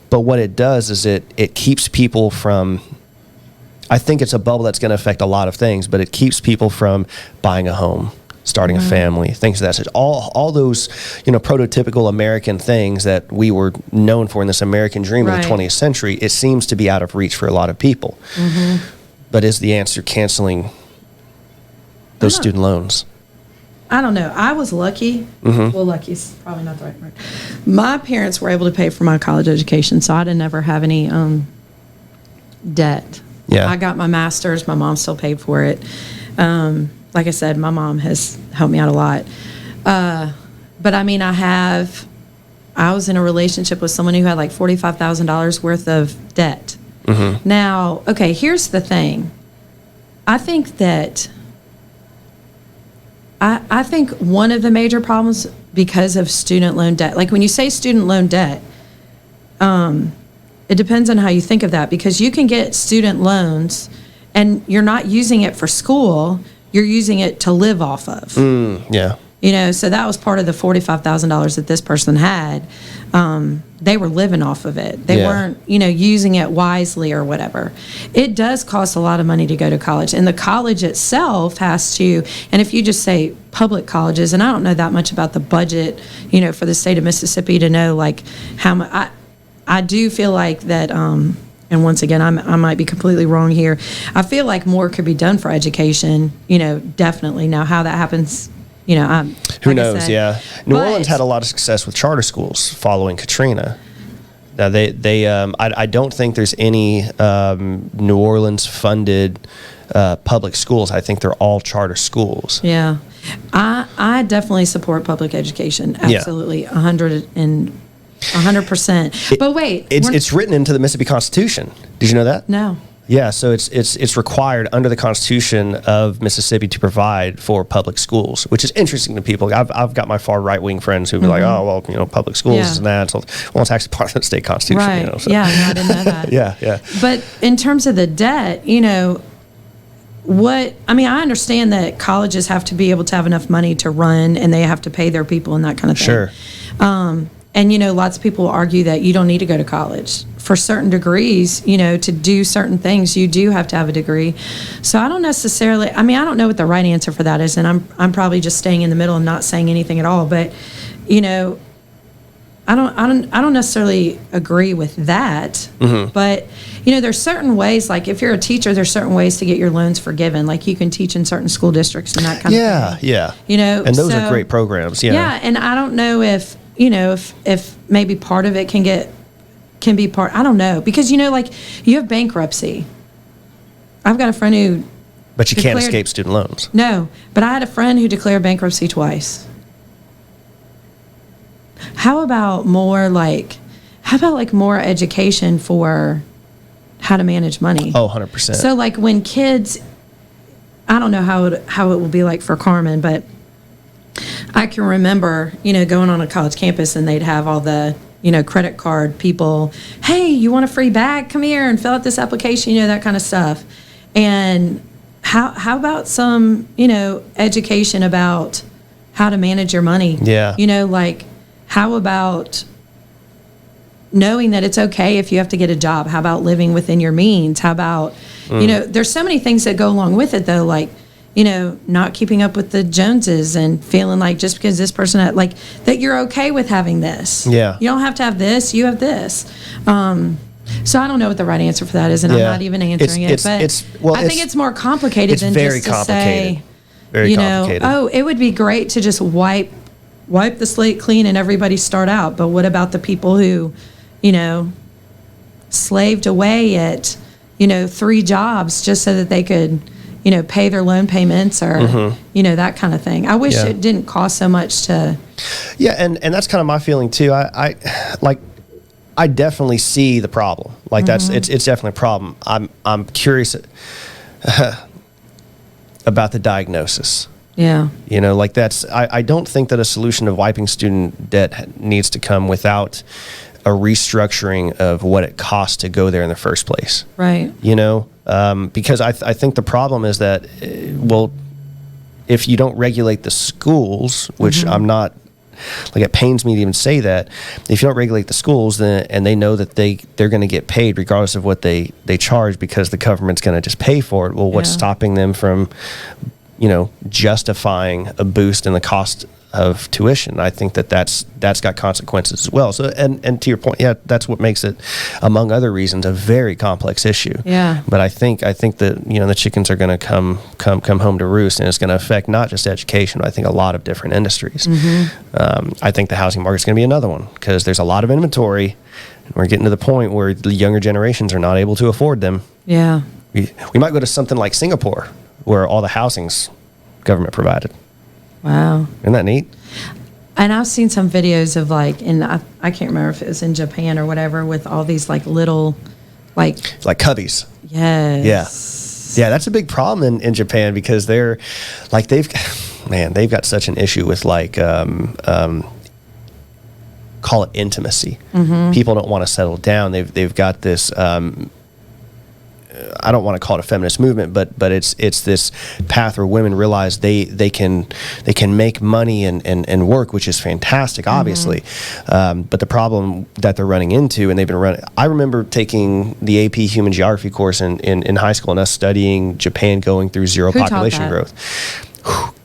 But what it does is it keeps people from, I think it's a bubble that's going to affect a lot of things, but it keeps people from buying a home, starting a family, things of that such. All those, you know, prototypical American things that we were known for in this American dream of the 20th century, it seems to be out of reach for a lot of people. But is the answer canceling those student loans? I don't know. I was lucky. Well, lucky is probably not the right word. My parents were able to pay for my college education, so I didn't ever have any debt. Yeah. I got my master's. My mom still paid for it. Like I said, my mom has helped me out a lot. But I mean, I was in a relationship with someone who had like $45,000 worth of debt. Now, okay, here's the thing. I think that I think one of the major problems because of student loan debt, like when you say student loan debt, it depends on how you think of that, because you can get student loans and you're not using it for school, you're using it to live off of. Yeah. You know, so that was part of the $45,000 that this person had. They were living off of it. They weren't, you know, using it wisely or whatever. It does cost a lot of money to go to college. And the college itself has to, and if you just say public colleges, and I don't know that much about the budget, you know, for the state of Mississippi to know like how much, I do feel like that, and once again, I might be completely wrong here. I feel like more could be done for education, you know, definitely. Now, how that happens, you know, who knows? New Orleans had a lot of success with charter schools following Katrina. Now I don't think there's any New Orleans funded public schools. I think they're all charter schools. Yeah, I definitely support public education. Absolutely, 100%. But wait, it's written into the Mississippi Constitution. Did you know that? No. Yeah, so it's required under the Constitution of Mississippi to provide for public schools, which is interesting to people. I've got my far right wing friends who be like, oh well, you know, public schools and that. So, well, it's actually part of the state constitution. Right. You know, so. Yeah, no, I didn't know that. Yeah. But in terms of the debt, you know, I understand that colleges have to be able to have enough money to run, and they have to pay their people and that kind of thing. Sure. And, you know, lots of people argue that you don't need to go to college. For certain degrees, you know, to do certain things, you do have to have a degree. So I don't necessarily, I don't know what the right answer for that is, and I'm probably just staying in the middle and not saying anything at all. But, you know, I don't necessarily agree with that. But, you know, there's certain ways, like if you're a teacher, there's certain ways to get your loans forgiven. Like you can teach in certain school districts and that kind of thing. Yeah. You know, and those are great programs. Yeah, and I don't know if, you know, if maybe part of it can be part, I don't know, because, you know, like you have bankruptcy. I've got a friend who But you can't escape student loans. No, but I had a friend who declared bankruptcy twice. How about more education for how to manage money? Oh, 100%. So like when kids, I don't know how it will be like for Carmen, but I can remember, you know, going on a college campus and they'd have all the, you know, credit card people, hey, you want a free bag? Come here and fill out this application, you know, that kind of stuff. And how about some, you know, education about how to manage your money? Yeah. You know, like how about knowing that it's okay if you have to get a job? How about living within your means? How about, there's so many things that go along with it, though, like, not keeping up with the Joneses and feeling like just because this person had, like, that you're okay with having this. Yeah. You don't have to have this, you have this. So I don't know what the right answer for that is, and I'm not even answering it. But I think it's more complicated than just to say, very complicated. Oh, it would be great to just wipe the slate clean and everybody start out. But what about the people who, slaved away at, 3 jobs just so that they could, pay their loan payments or, that kind of thing. I wish it didn't cost so much to. Yeah, and that's kind of my feeling too. I definitely see the problem. Like it's definitely a problem. I'm curious about the diagnosis. Yeah. I don't think that a solution of wiping student debt needs to come without a restructuring of what it costs to go there in the first place. Right. Because I think the problem is that, if you don't regulate the schools, which I'm not, like, it pains me to even say that, if you don't regulate the schools, then, and they know that they're going to get paid regardless of what they charge because the government's going to just pay for it. Well, what's stopping them from, justifying a boost in the cost of tuition? I think that's got consequences as well. So, and to your point, that's what makes it, among other reasons, a very complex issue. Yeah. But I think that the chickens are going to come home to roost, and it's going to affect not just education, but I think a lot of different industries. I think the housing market's going to be another one because there's a lot of inventory, and we're getting to the point where the younger generations are not able to afford them. Yeah. We might go to something like Singapore, where all the housing's government provided. Wow. Isn't that neat? And I've seen some videos of, like, I can't remember if it was in Japan or whatever, with all these, like, little, like cubbies. Yes. Yeah, that's a big problem in Japan because they're, like, they've got such an issue with, like, call it intimacy. People don't want to settle down. They've got this, I don't want to call it a feminist movement, but it's this path where women realize they can make money and work, which is fantastic, obviously. But the problem that they're running into, and they've been running, I remember taking the AP Human Geography course in high school and us studying Japan going through zero population growth.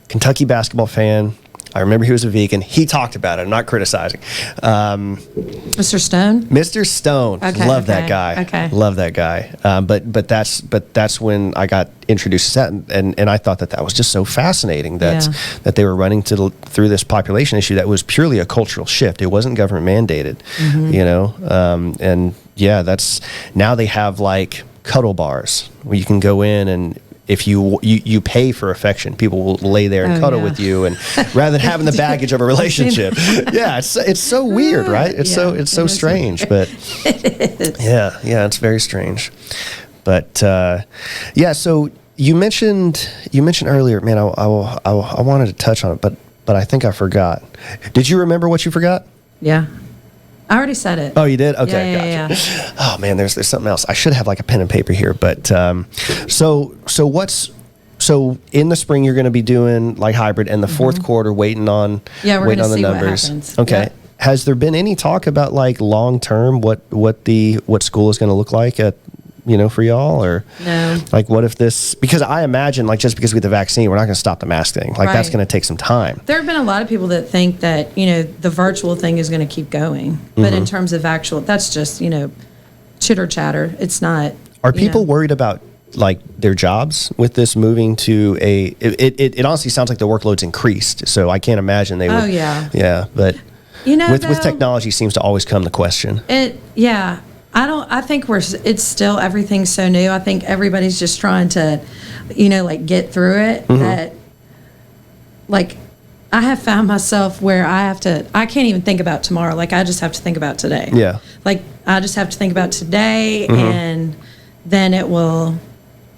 Kentucky basketball fan. I remember he was a vegan. He talked about it. I'm not criticizing. Mr. Stone? Mr. Stone. Okay, Love that guy. Okay. Love that guy. But that's when I got introduced to that, and I thought that was just so fascinating that they were running through this population issue that was purely a cultural shift. It wasn't government mandated, and that's now they have, like, cuddle bars where you can go in, and if you pay for affection, people will lay there and cuddle with you, and rather than having the baggage of a relationship. It's so weird, right? It's so strange, but it's very strange. But so you mentioned earlier, man, I wanted to touch on it, but I think I forgot. Did you remember what you forgot? Yeah. I already said it. Oh, you did? Okay, gotcha. Yeah. Oh man, there's something else. I should have, like, a pen and paper here, but so in the spring you're going to be doing, like, hybrid, and the fourth quarter waiting on we're waiting on the see numbers. What happens. Okay. Yep. Has there been any talk about, like, long term what school is going to look like at for y'all, or no? Like, what if this? Because I imagine, like, just because we have the vaccine, we're not going to stop the mask thing. Like, that's going to take some time. There have been a lot of people that think that the virtual thing is going to keep going, but in terms of actual, that's just chitter chatter. It's not. Are people worried about, like, their jobs with this moving to a? It honestly sounds like the workload's increased, so I can't imagine they would. Oh yeah. Yeah, but with technology seems to always come the question. I think it's still, everything's so new. I think everybody's just trying to, like, get through it. That, like, I have found myself where I can't even think about tomorrow. Like, I just have to think about today. Yeah. Like, I just have to think about today, and then it will,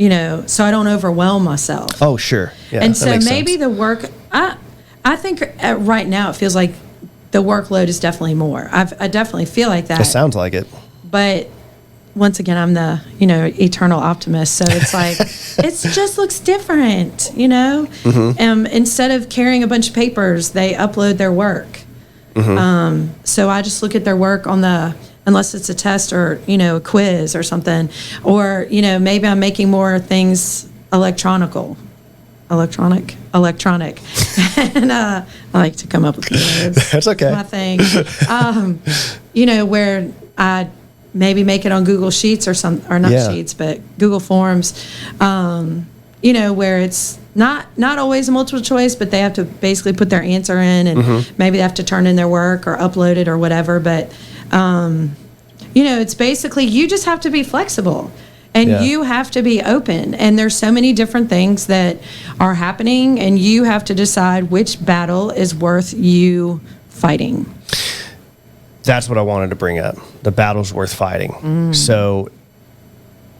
so I don't overwhelm myself. Oh, sure. Yeah. And so maybe the work, I think right now it feels like the workload is definitely more. I definitely feel like that. It sounds like it. But once again, I'm the, eternal optimist. So it's like, it just looks different, Instead of carrying a bunch of papers, they upload their work. So I just look at their work unless it's a test or, a quiz or something, or, maybe I'm making more things electronic. And I like to come up with new words. That's okay. My thing. Where I maybe make it on Google Sheets or not Sheets, but Google Forms, where it's not always a multiple choice, but they have to basically put their answer in, and maybe they have to turn in their work or upload it or whatever. But, it's basically, you just have to be flexible. And you have to be open. And there's so many different things that are happening, and you have to decide which battle is worth you fighting. That's what I wanted to bring up. The battle's worth fighting. So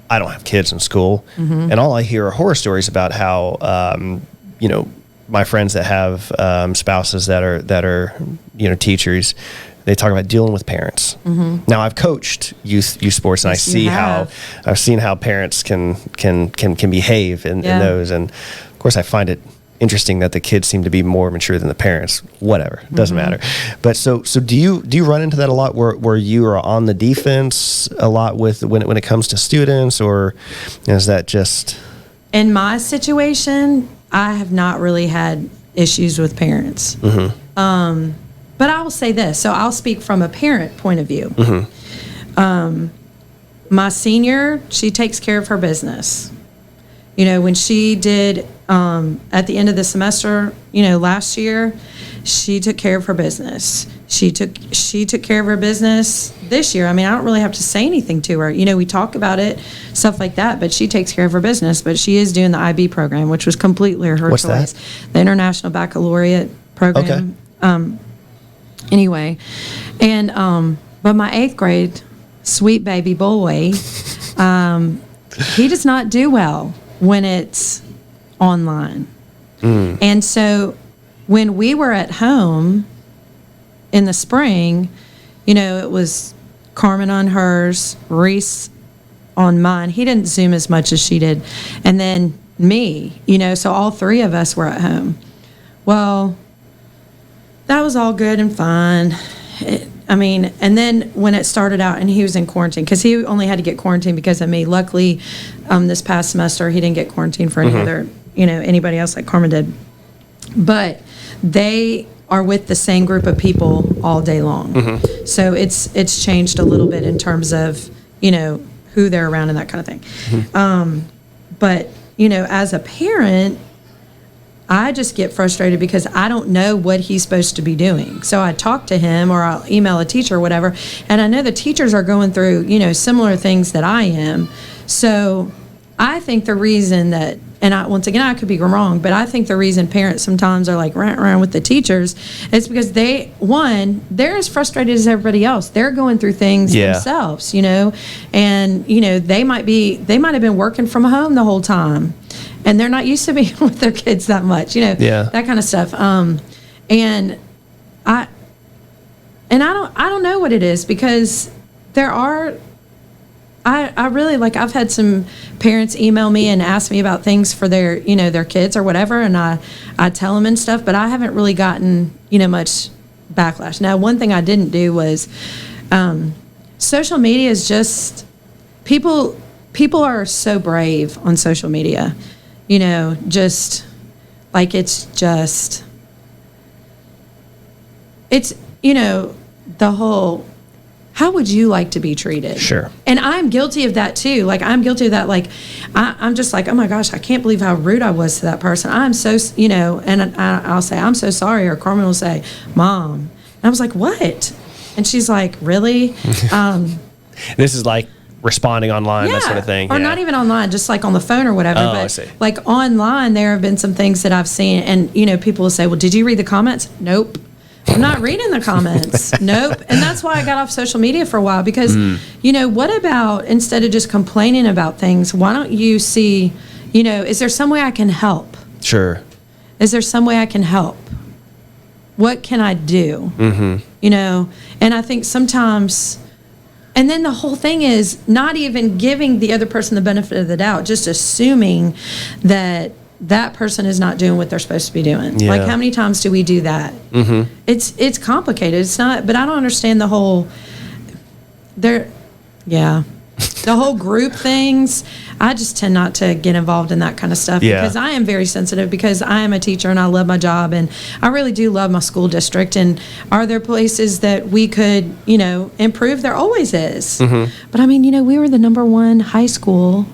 I don't have kids in school, and all I hear are horror stories about how, my friends that have spouses that are teachers. They talk about dealing with parents. Now, I've coached youth sports, and I've seen how parents can behave in those. And of course, I find it interesting that the kids seem to be more mature than the parents. Whatever, doesn't matter. But so do you run into that a lot, where you are on the defense a lot with when it comes to students, or is that just in my situation? I have not really had issues with parents. But I will say this, so I'll speak from a parent point of view. My senior, she takes care of her business. When she did, at the end of the semester, last year, she took care of her business. She took care of her business this year. I mean, I don't really have to say anything to her. We talk about it, stuff like that, but she takes care of her business. But she is doing the IB program, which was completely her What's choice. That? The International Baccalaureate program. Okay. Anyway, and but my 8th grade sweet baby boy, he does not do well when it's online. And so when we were at home in the spring, it was Carmen on hers, Reese on mine. He didn't Zoom as much as she did, and then me. So all 3 of us were at home. Well, that was all good and fine. And then when it started out and he was in quarantine, because he only had to get quarantined because of me. Luckily, this past semester, he didn't get quarantined for anybody else like Carmen did. But they are with the same group of people all day long. So it's changed a little bit in terms of, who they're around and that kind of thing. But, as a parent, I just get frustrated because I don't know what he's supposed to be doing. So I talk to him, or I'll email a teacher or whatever, and I know the teachers are going through, similar things that I am. So I think the reason that, and once again, I could be wrong, but I think the reason parents sometimes are like rant around with the teachers is because they're as frustrated as everybody else. They're going through things themselves, and, they might have been working from home the whole time. And they're not used to being with their kids that much, that kind of stuff. And I don't know what it is, because I really, I've had some parents email me and ask me about things for their, their kids or whatever. And I tell them and stuff, but I haven't really gotten, much backlash. Now, one thing I didn't do was, social media is just, people are so brave on social media. It's the whole, how would you like to be treated? Sure. And I'm guilty of that too. I'm guilty of that. I'm just like, oh my gosh, I can't believe how rude I was to that person. I'm so, and I'll say, I'm so sorry. Or Carmen will say, Mom. And I was like, what? And she's like, really? This is like responding online, that sort of thing. Or not even online, just on the phone or whatever. Oh, but I see. Online, there have been some things that I've seen, and people will say, well, did you read the comments? Nope. I'm not reading the comments. Nope. And that's why I got off social media for a while, because, what about, instead of just complaining about things, why don't you see, is there some way I can help? Sure. Is there some way I can help? What can I do? And I think sometimes, and then the whole thing is not even giving the other person the benefit of the doubt, just assuming that, that person is not doing what they're supposed to be doing. Yeah. Like, how many times do we do that? Mm-hmm. It's complicated. It's not, but I don't understand the whole, the whole group things. I just tend not to get involved in that kind of stuff because I am very sensitive, because I am a teacher and I love my job and I really do love my school district. And are there places that we could, improve? There always is. Mm-hmm. But I mean, we were the #1 high school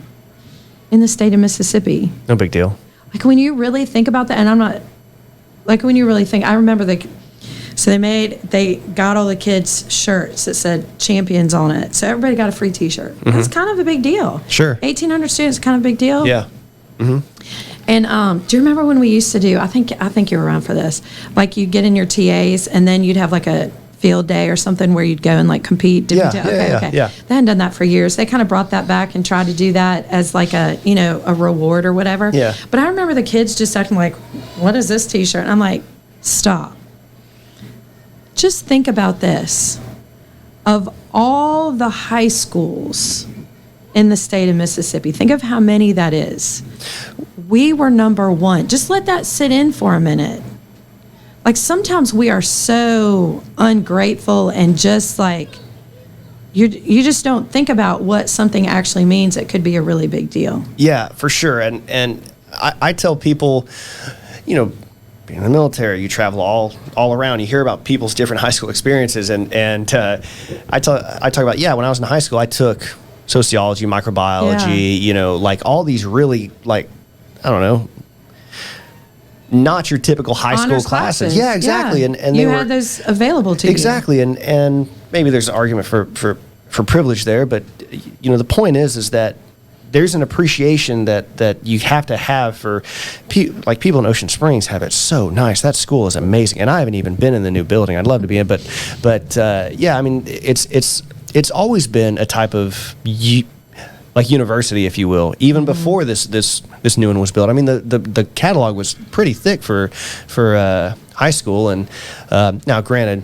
in the state of Mississippi. No big deal. Like, when you really think about that, and I'm not, like, when you really think, I remember they got all the kids shirts that said champions on it. So everybody got a free t-shirt. Mm-hmm. That's kind of a big deal. Sure. 1,800 students, kind of a big deal. Yeah. Mm-hmm. And do you remember when we used to do, I think you were around for this, like, you'd get in your TAs and then you'd have like a field day or something where you'd go and like compete. Yeah. Okay. Yeah. They hadn't done that for years. They kind of brought that back and tried to do that as like a reward or whatever. Yeah. But I remember the kids just acting like, what is this t-shirt? And I'm like, stop. Just think about this. Of all the high schools in the state of Mississippi, think of how many that is. We were #1. Just let that sit in for a minute. Like, sometimes we are so ungrateful and just like, you just don't think about what something actually means. It could be a really big deal. Yeah, for sure. And I tell people, being in the military, you travel all around. You hear about people's different high school experiences, and I talk about when I was in high school, I took sociology, microbiology, like all these really, like, I don't know, not your typical high school classes. Yeah, exactly. Yeah. And you had those available to you. Exactly. And maybe there's an argument for privilege there, but the point is that there's an appreciation that you have to have for like people in Ocean Springs have it so nice. That school is amazing, and I haven't even been in the new building. I'd love to be in, but I mean, it's always been a type of like university, if you will, even before this new one was built. I mean, the catalog was pretty thick for high school, and now granted,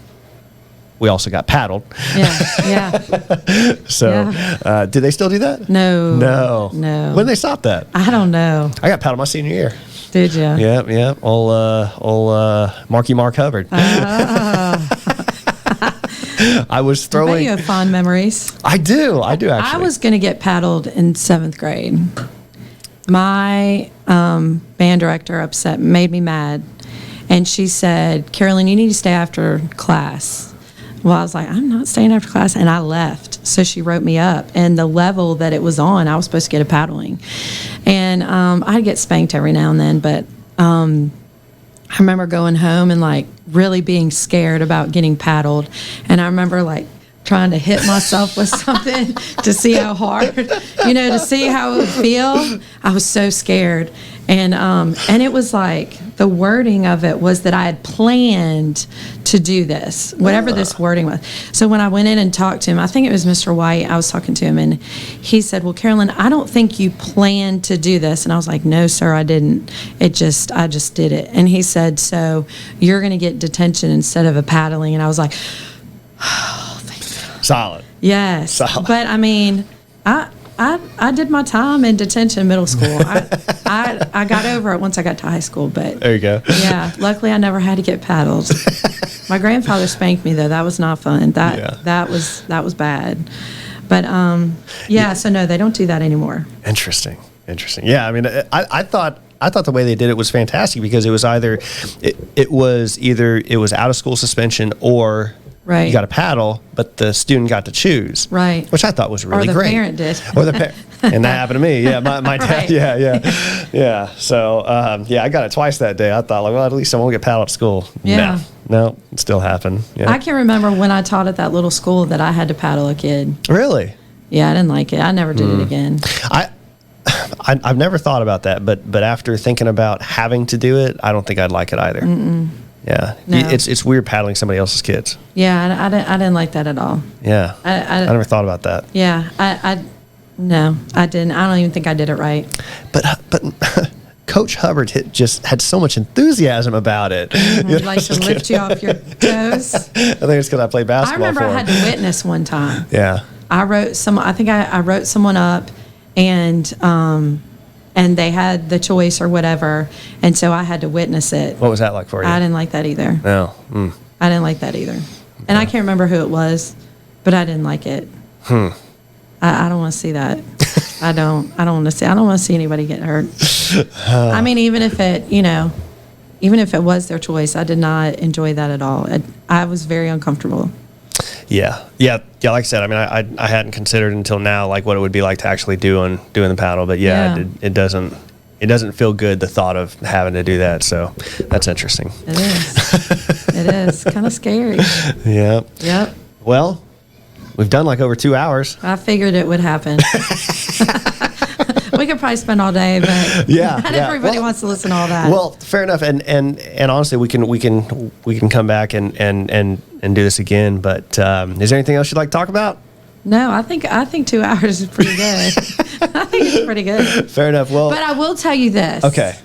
we also got paddled. Yeah. So, do they still do that? No. When did they stop that? I don't know. I got paddled my senior year. Did you? Yeah. Old Marky Mark Hubbard. I was throwing. I bet you have fond memories. I do actually. I was going to get paddled in 7th grade. My band director made me mad, and she said, "Carolyn, you need to stay after class." Well, I was like, I'm not staying after class, and I left. So she wrote me up, and the level that it was on, I was supposed to get a paddling, and I'd get spanked every now and then, but I remember going home and like really being scared about getting paddled, and I remember like trying to hit myself with something to see how hard, to see how it would feel. I was so scared. And it was like, the wording of it was that I had planned to do this, whatever this wording was. So when I went in and talked to him, I think it was Mr. White, I was talking to him, and he said, "Well, Carolyn, I don't think you planned to do this." And I was like, "No, sir, I didn't. I just did it." And he said, "So you're going to get detention instead of a paddling." And I was like, oh, thank God. Solid. Yes. Solid. But I mean, I did my time in detention in middle school. I got over it once I got to high school, but there you go. Yeah, luckily I never had to get paddled. My grandfather spanked me though. That was not fun. That was bad. But so no, they don't do that anymore. Interesting. Yeah, I mean, I thought the way they did it was fantastic, because it was either it was out of school suspension, or right, you got a paddle, but the student got to choose. Right. Which I thought was really great. Or the parent did. Or the parent. And that happened to me. Yeah, my dad. Right. Yeah. So, I got it twice that day. I thought, like, well, at least I won't get paddled at school. Yeah. No, it still happened. Yeah. I can remember when I taught at that little school that I had to paddle a kid. Really? Yeah, I didn't like it. I never did it again. I've never thought about that, but after thinking about having to do it, I don't think I'd like it either. Mm-mm. Yeah, no. It's weird paddling somebody else's kids. Yeah, I didn't like that at all. Yeah, I never thought about that. Yeah, no, I didn't. I don't even think I did it right. But Coach Hubbard just had so much enthusiasm about it. Mm-hmm. Like to lift you off your toes. I think it's because I played basketball. I remember I had to witness one time. Yeah. I wrote someone up, and and they had the choice or whatever, and so I had to witness it. What was that like for you? I didn't like that either. No. I didn't like that either. And I can't remember who it was, but I didn't like it. I don't want to see that. I don't want to see anybody get hurt. I mean, even if it was their choice, I did not enjoy that at all. I was very uncomfortable. Yeah. Like I said, I mean, I hadn't considered until now, like what it would be like to actually doing the paddle. But it doesn't feel good, the thought of having to do that. So that's interesting. It is. It is kind of scary. Yeah. Yep. Well, we've done like over 2 hours. I figured it would happen. We could probably spend all day, but not everybody wants to listen to all that. Well, fair enough. And honestly, we can come back and do this again. But is there anything else you'd like to talk about? No, I think 2 hours is pretty good. I think it's pretty good. Fair enough. Well, but I will tell you this. Okay.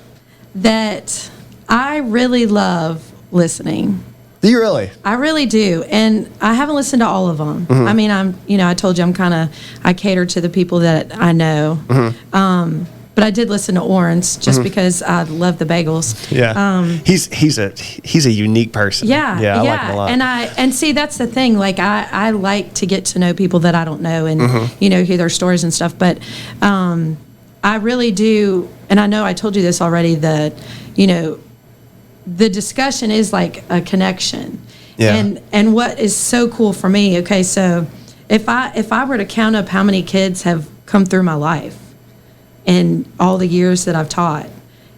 That I really love listening. Do you really? I really do. And I haven't listened to all of them. I mean, I told you I cater to the people that I know. But I did listen to Oren's just because I love the bagels. Yeah. He's a unique person. Yeah. Yeah. I like him a lot. And see, that's the thing. Like I like to get to know people that I don't know and, hear their stories and stuff. But I really do. And I know I told you this already, that, the discussion is like a connection. Yeah. And what is so cool for me, okay, so if I were to count up how many kids have come through my life in all the years that I've taught,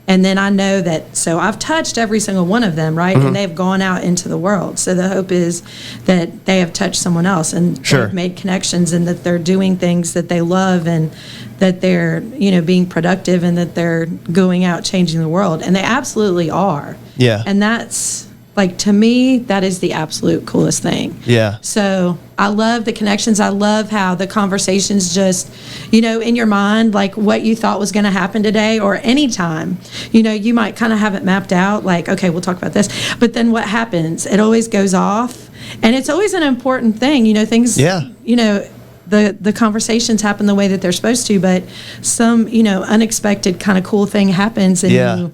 and then I know that, so I've touched every single one of them, right? And they've gone out into the world. So the hope is that they have touched someone else and they've made connections, and that they're doing things that they love, and that they're, being productive, and that they're going out changing the world. And they absolutely are. Yeah. And that's, like, to me, that is the absolute coolest thing. Yeah. So I love the connections. I love how the conversations just, in your mind, like what you thought was going to happen today or anytime, you might kind of have it mapped out, like, okay, we'll talk about this. But then what happens? It always goes off. And it's always an important thing, things, the conversations happen the way that they're supposed to, but some, unexpected kind of cool thing happens, and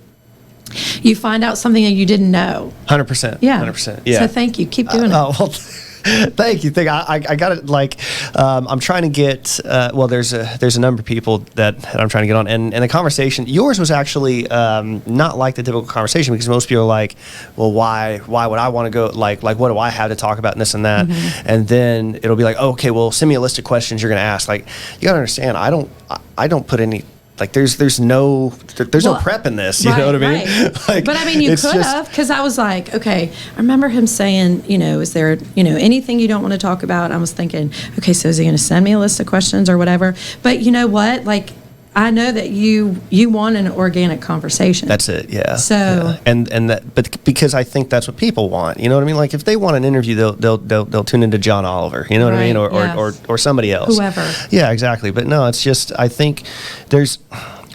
you find out something that you didn't know. 100%. Yeah. 100%. Yeah. So thank you. Keep doing it. Oh, well, thank you. I got it. Like, I'm trying to get, there's a number of people that I'm trying to get on, and the conversation, yours was actually not like the typical conversation, because most people are like, well, why would I want to go, like what do I have to talk about, and this and that, and then it'll be like, oh, okay, well, send me a list of questions you're going to ask. Like, you got to understand, I don't put any, like, there's no prep in this, you know what I mean? Right. Like, but I mean, you could have, because I was like, okay, I remember him saying, is there, anything you don't want to talk about? I was thinking, okay, so is he going to send me a list of questions or whatever? But you know what? Like, I know that you want an organic conversation. That's it, yeah. So and that, but because I think that's what people want, you know what I mean? Like, if they want an interview, they'll tune into John Oliver, you know what I mean, or somebody else, whoever. Yeah, exactly. But no, it's just, I think first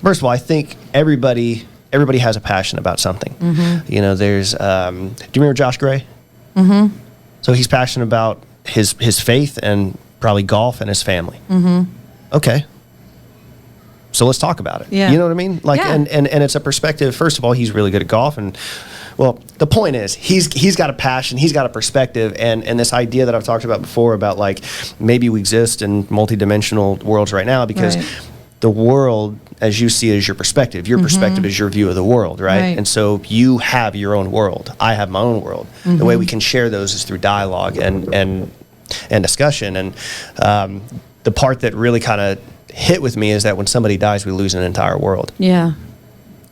of all, I think everybody has a passion about something. There's do you remember Josh Gray? So he's passionate about his faith and probably golf and his family. Okay. So let's talk about it. Yeah. You know what I mean? Like, yeah. and it's a perspective. First of all, he's really good at golf, and well, the point is he's got a passion, he's got a perspective, and this idea that I've talked about before about, like, maybe we exist in multidimensional worlds right now because the world, as you see it, is your perspective. Your perspective is your view of the world, right? And so you have your own world. I have my own world. The way we can share those is through dialogue and discussion. And the part that really kind of hit with me is that when somebody dies, we lose an entire world. Yeah.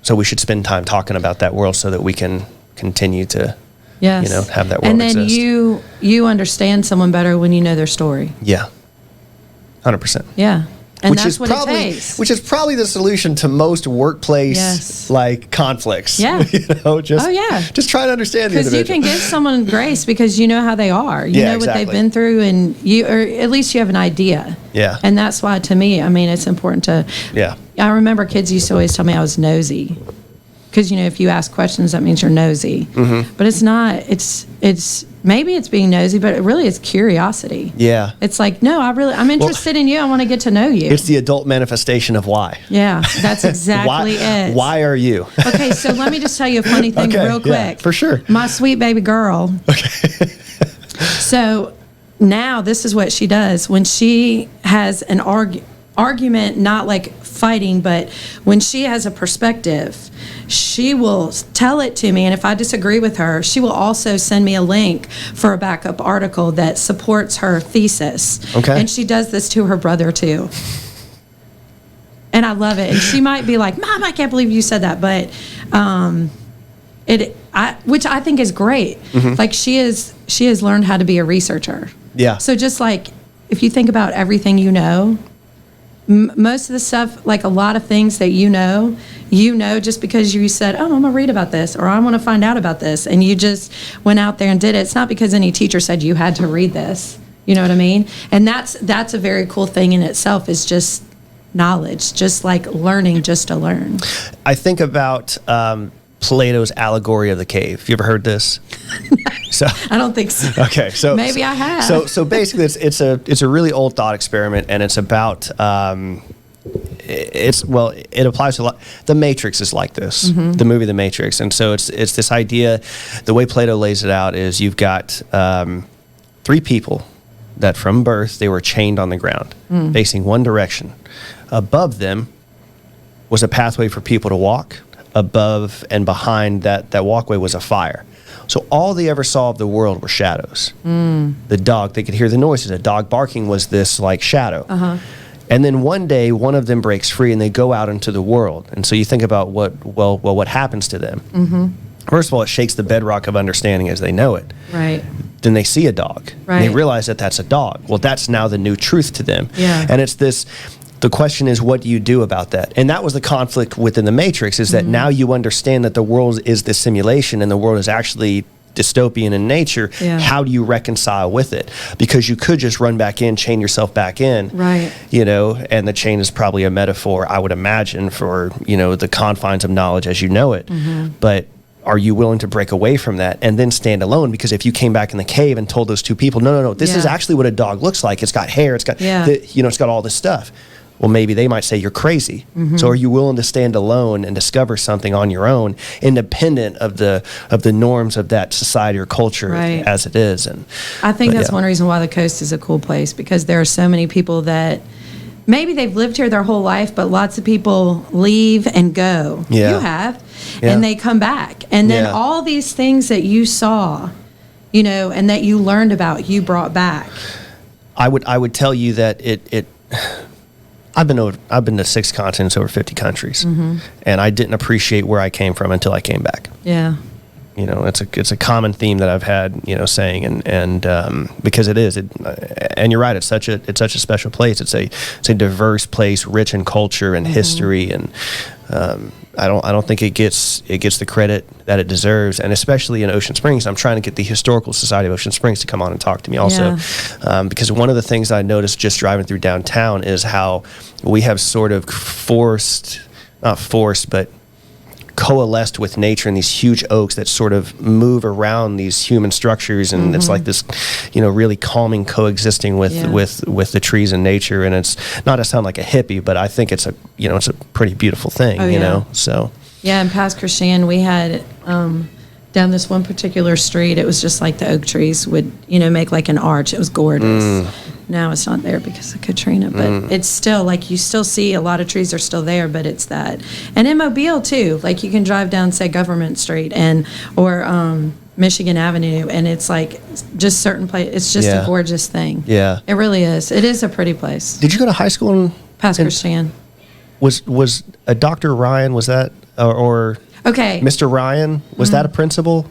So we should spend time talking about that world so that we can continue to, yes. have that world and then exist. you understand someone better when you know their story. Yeah. 100%. Yeah. And which that's is what probably, it takes. Which is probably the solution to most workplace like conflicts. Yeah. Just try to understand the individual. Because you can give someone grace because you know how they are. You know what they've been through, and or at least you have an idea. Yeah. And that's why, to me, I mean, it's important to. Yeah. I remember kids used to always tell me I was nosy, because if you ask questions, that means you're nosy. But it's not. It's maybe it's being nosy, but it really is curiosity. Yeah. It's like, no, I'm interested in you. I want to get to know you. It's the adult manifestation of why. Yeah, that's exactly it. Why are you? Okay, so let me just tell you a funny thing real quick. Yeah, for sure. My sweet baby girl. Okay. So now this is what she does when she has an argument, not like fighting, but when she has a perspective, she will tell it to me, and if I disagree with her, she will also send me a link for a backup article that supports her thesis. Okay. And she does this to her brother too. And I love it. And she might be like, Mom, I can't believe you said that, but which I think is great. Mm-hmm. Like she has learned how to be a researcher. Yeah. So just like if you think about everything you know, most of the stuff, like a lot of things that you know just because you said, oh, I'm gonna read about this, or I want to find out about this, and you just went out there and did it. It's not because any teacher said you had to read this. You know what I mean? And that's a very cool thing in itself, is just knowledge, just like learning just to learn. I think about Plato's allegory of the cave. You ever heard this? So I don't think so. Okay, so maybe I have. So basically, it's a really old thought experiment, and it's about it applies to a lot. The Matrix is like this, mm-hmm. The movie The Matrix, and so it's this idea. The way Plato lays it out is you've got 3 people that from birth they were chained on the ground, facing one direction. Above them was a pathway for people to walk. Above and behind that walkway was a fire. So all they ever saw of the world were shadows. The dog, they could hear the noises. A dog barking was this like shadow. Uh-huh. And then one day, one of them breaks free and they go out into the world. And so you think about what happens to them. Mm-hmm. First of all, it shakes the bedrock of understanding as they know it. Right. Then they see a dog. Right. And they realize that that's a dog. Well, that's now the new truth to them. Yeah. And it's this. The question is, what do you do about that? And that was the conflict within the Matrix, is that mm-hmm. now you understand that the world is this simulation and the world is actually dystopian in nature. Yeah. How do you reconcile with it? Because you could just run back in, chain yourself back in, right? And the chain is probably a metaphor, I would imagine, for, the confines of knowledge as you know it. Mm-hmm. But are you willing to break away from that and then stand alone? Because if you came back in the cave and told those 2 people, no, this is actually what a dog looks like. It's got hair. It's got, it's got all this stuff. Well, maybe they might say you're crazy. Mm-hmm. So are you willing to stand alone and discover something on your own, independent of the norms of that society or culture as it is? And I think that's one reason why the coast is a cool place, because there are so many people that maybe they've lived here their whole life, but lots of people leave and go. Yeah. You have. Yeah. And they come back. And then all these things that you saw, and that you learned about, you brought back. I would tell you that it I've been to 6 continents, over 50 countries, mm-hmm. and I didn't appreciate where I came from until I came back. Yeah. It's a common theme that I've had, saying, and because it is, and you're right, it's such a special place. It's a diverse place, rich in culture and mm-hmm. history, and I don't think it gets the credit that it deserves, and especially in Ocean Springs. I'm trying to get the Historical Society of Ocean Springs to come on and talk to me also, because one of the things I noticed just driving through downtown is how we have sort of but coalesced with nature in these huge oaks that sort of move around these human structures, and mm-hmm. it's like this, really calming coexisting with the trees and nature. And it's not to sound like a hippie, but I think it's a pretty beautiful thing. So in Pass Christian, we had down this one particular street, it was just like the oak trees would make like an arch. It was gorgeous. Now it's not there because of Katrina, but it's still like you still see a lot of trees are still there, but it's that. And in Mobile too, like you can drive down, say, Government Street or Michigan Avenue, and it's like just certain place. It's just a gorgeous thing. Yeah, it really is. It is a pretty place. Did you go to high school in Pass Christian? Was a Dr. Ryan? Was that or okay? Mr. Ryan, was that a principal?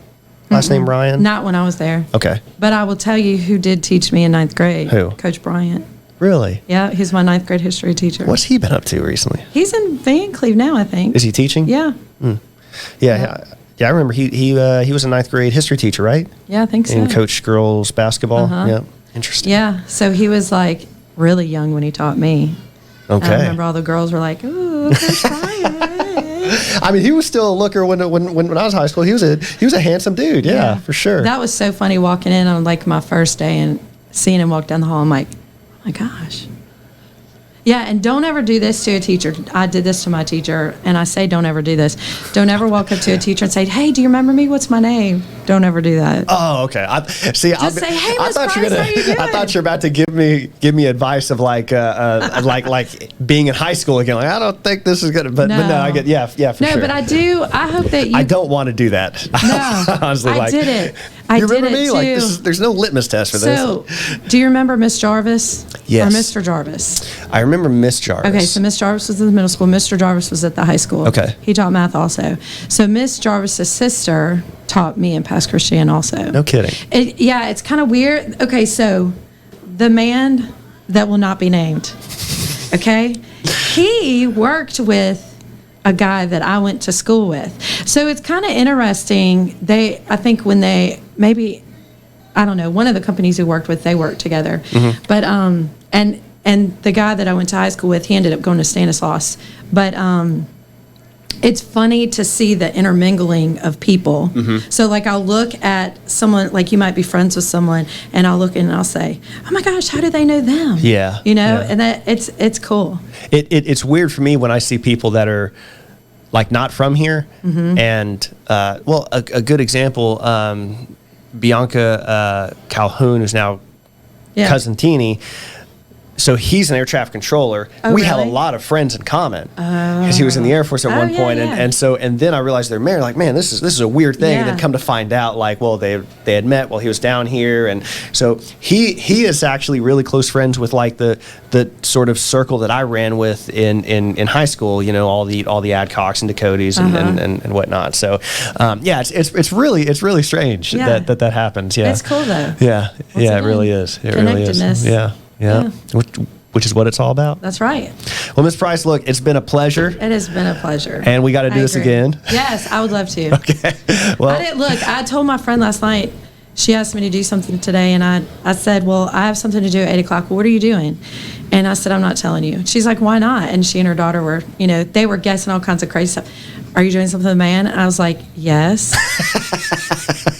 Last name Ryan? Not when I was there. Okay. But I will tell you who did teach me in 9th grade. Who? Coach Bryant. Really? Yeah, he's my 9th grade history teacher. What's he been up to recently? He's in Van Cleve now, I think. Is he teaching? Yeah. Yeah, I remember he was a 9th grade history teacher, right? Yeah, I think so. And coached girls basketball. Uh-huh. Yeah. Interesting. Yeah, so he was like really young when he taught me. Okay. I remember all the girls were like, "Ooh, Coach Bryant." I mean, he was still a looker when I was in high school. He was a handsome dude. Yeah, for sure. That was so funny walking in on like my first day and seeing him walk down the hall. I'm like, oh my gosh. Yeah, and don't ever do this to a teacher. I did this to my teacher, and I say don't ever do this. Don't ever walk up to a teacher and say, hey, do you remember me? What's my name? Don't ever do that. Oh, okay. Just say, hey, Miss Price, how you doing? I thought you were about to give me advice of like being in high school again. Like, I don't think this is good, but no, I get for sure. No, but I hope that you. I don't want to do that. No, honestly, I did it. I you did remember it me? too. Like there's no litmus test for this. So, do you remember Miss Jarvis? Yes. Or Mr. Jarvis? I remember Miss Jarvis. Okay, so Miss Jarvis was in the middle school. Mr. Jarvis was at the high school. Okay. He taught math also. So Miss Jarvis's sister taught me and Pastor Christian also. No kidding. It's kind of weird. Okay, so the man that will not be named, okay, he worked with a guy that I went to school with. So it's kind of interesting. I think when they, maybe, I don't know, one of the companies he worked with, they worked together. Mm-hmm. But, and the guy that I went to high school with, he ended up going to Stanislaus. But it's funny to see the intermingling of people. Mm-hmm. So, like, I'll look at someone, like you might be friends with someone, and I'll look and I'll say, oh my gosh, how do they know them? Yeah. You know, yeah. and it's cool. It's weird for me when I see people that are like not from here. Mm-hmm. And, a good example, Bianca Calhoun, who's now cousin Teeny. So he's an air traffic controller. Oh, we have a really? lot of friends in common because he was in the Air Force at one point, yeah. and then I realized they're married. Like, man, this is a weird thing. And then come to find out, like, well, they had met while he was down here, and so he is actually really close friends with like the sort of circle that I ran with in high school. You know, all the Adcocks and Dakotas and whatnot. So it's really strange that happens. Yeah, It's cool though. Yeah, it really is. It really is. Yeah. Which is what it's all about. That's right. Well, Ms. Price, look, it's been a pleasure. It has been a pleasure. And we got to do this agree. again. Yes, I would love to. Okay. Well, I told my friend last night, she asked me to do something today, and I said, well, I have something to do at 8 o'clock. Well, what are you doing? And I said, I'm not telling you. She's like, why not? And she and her daughter were, they were guessing all kinds of crazy stuff. Are you doing something with a man? And I was like, yes.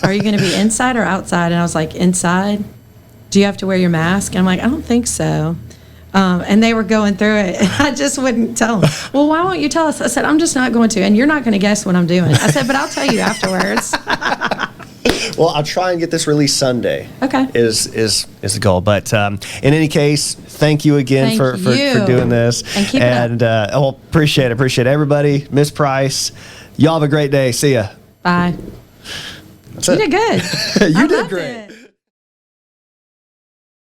Are you going to be inside or outside? And I was like, inside. Do you have to wear your mask? And I'm like, I don't think so. And they were going through it. And I just wouldn't tell them. Well, why won't you tell us? I said, I'm just not going to. And you're not going to guess what I'm doing. I said, but I'll tell you afterwards. Well, I'll try and get this released Sunday. Okay. Is the goal. But in any case, thank you again for doing this. And keep it up. Appreciate it. Everybody, Ms. Price, y'all have a great day. See ya. Bye. That's You it. did good. You did great.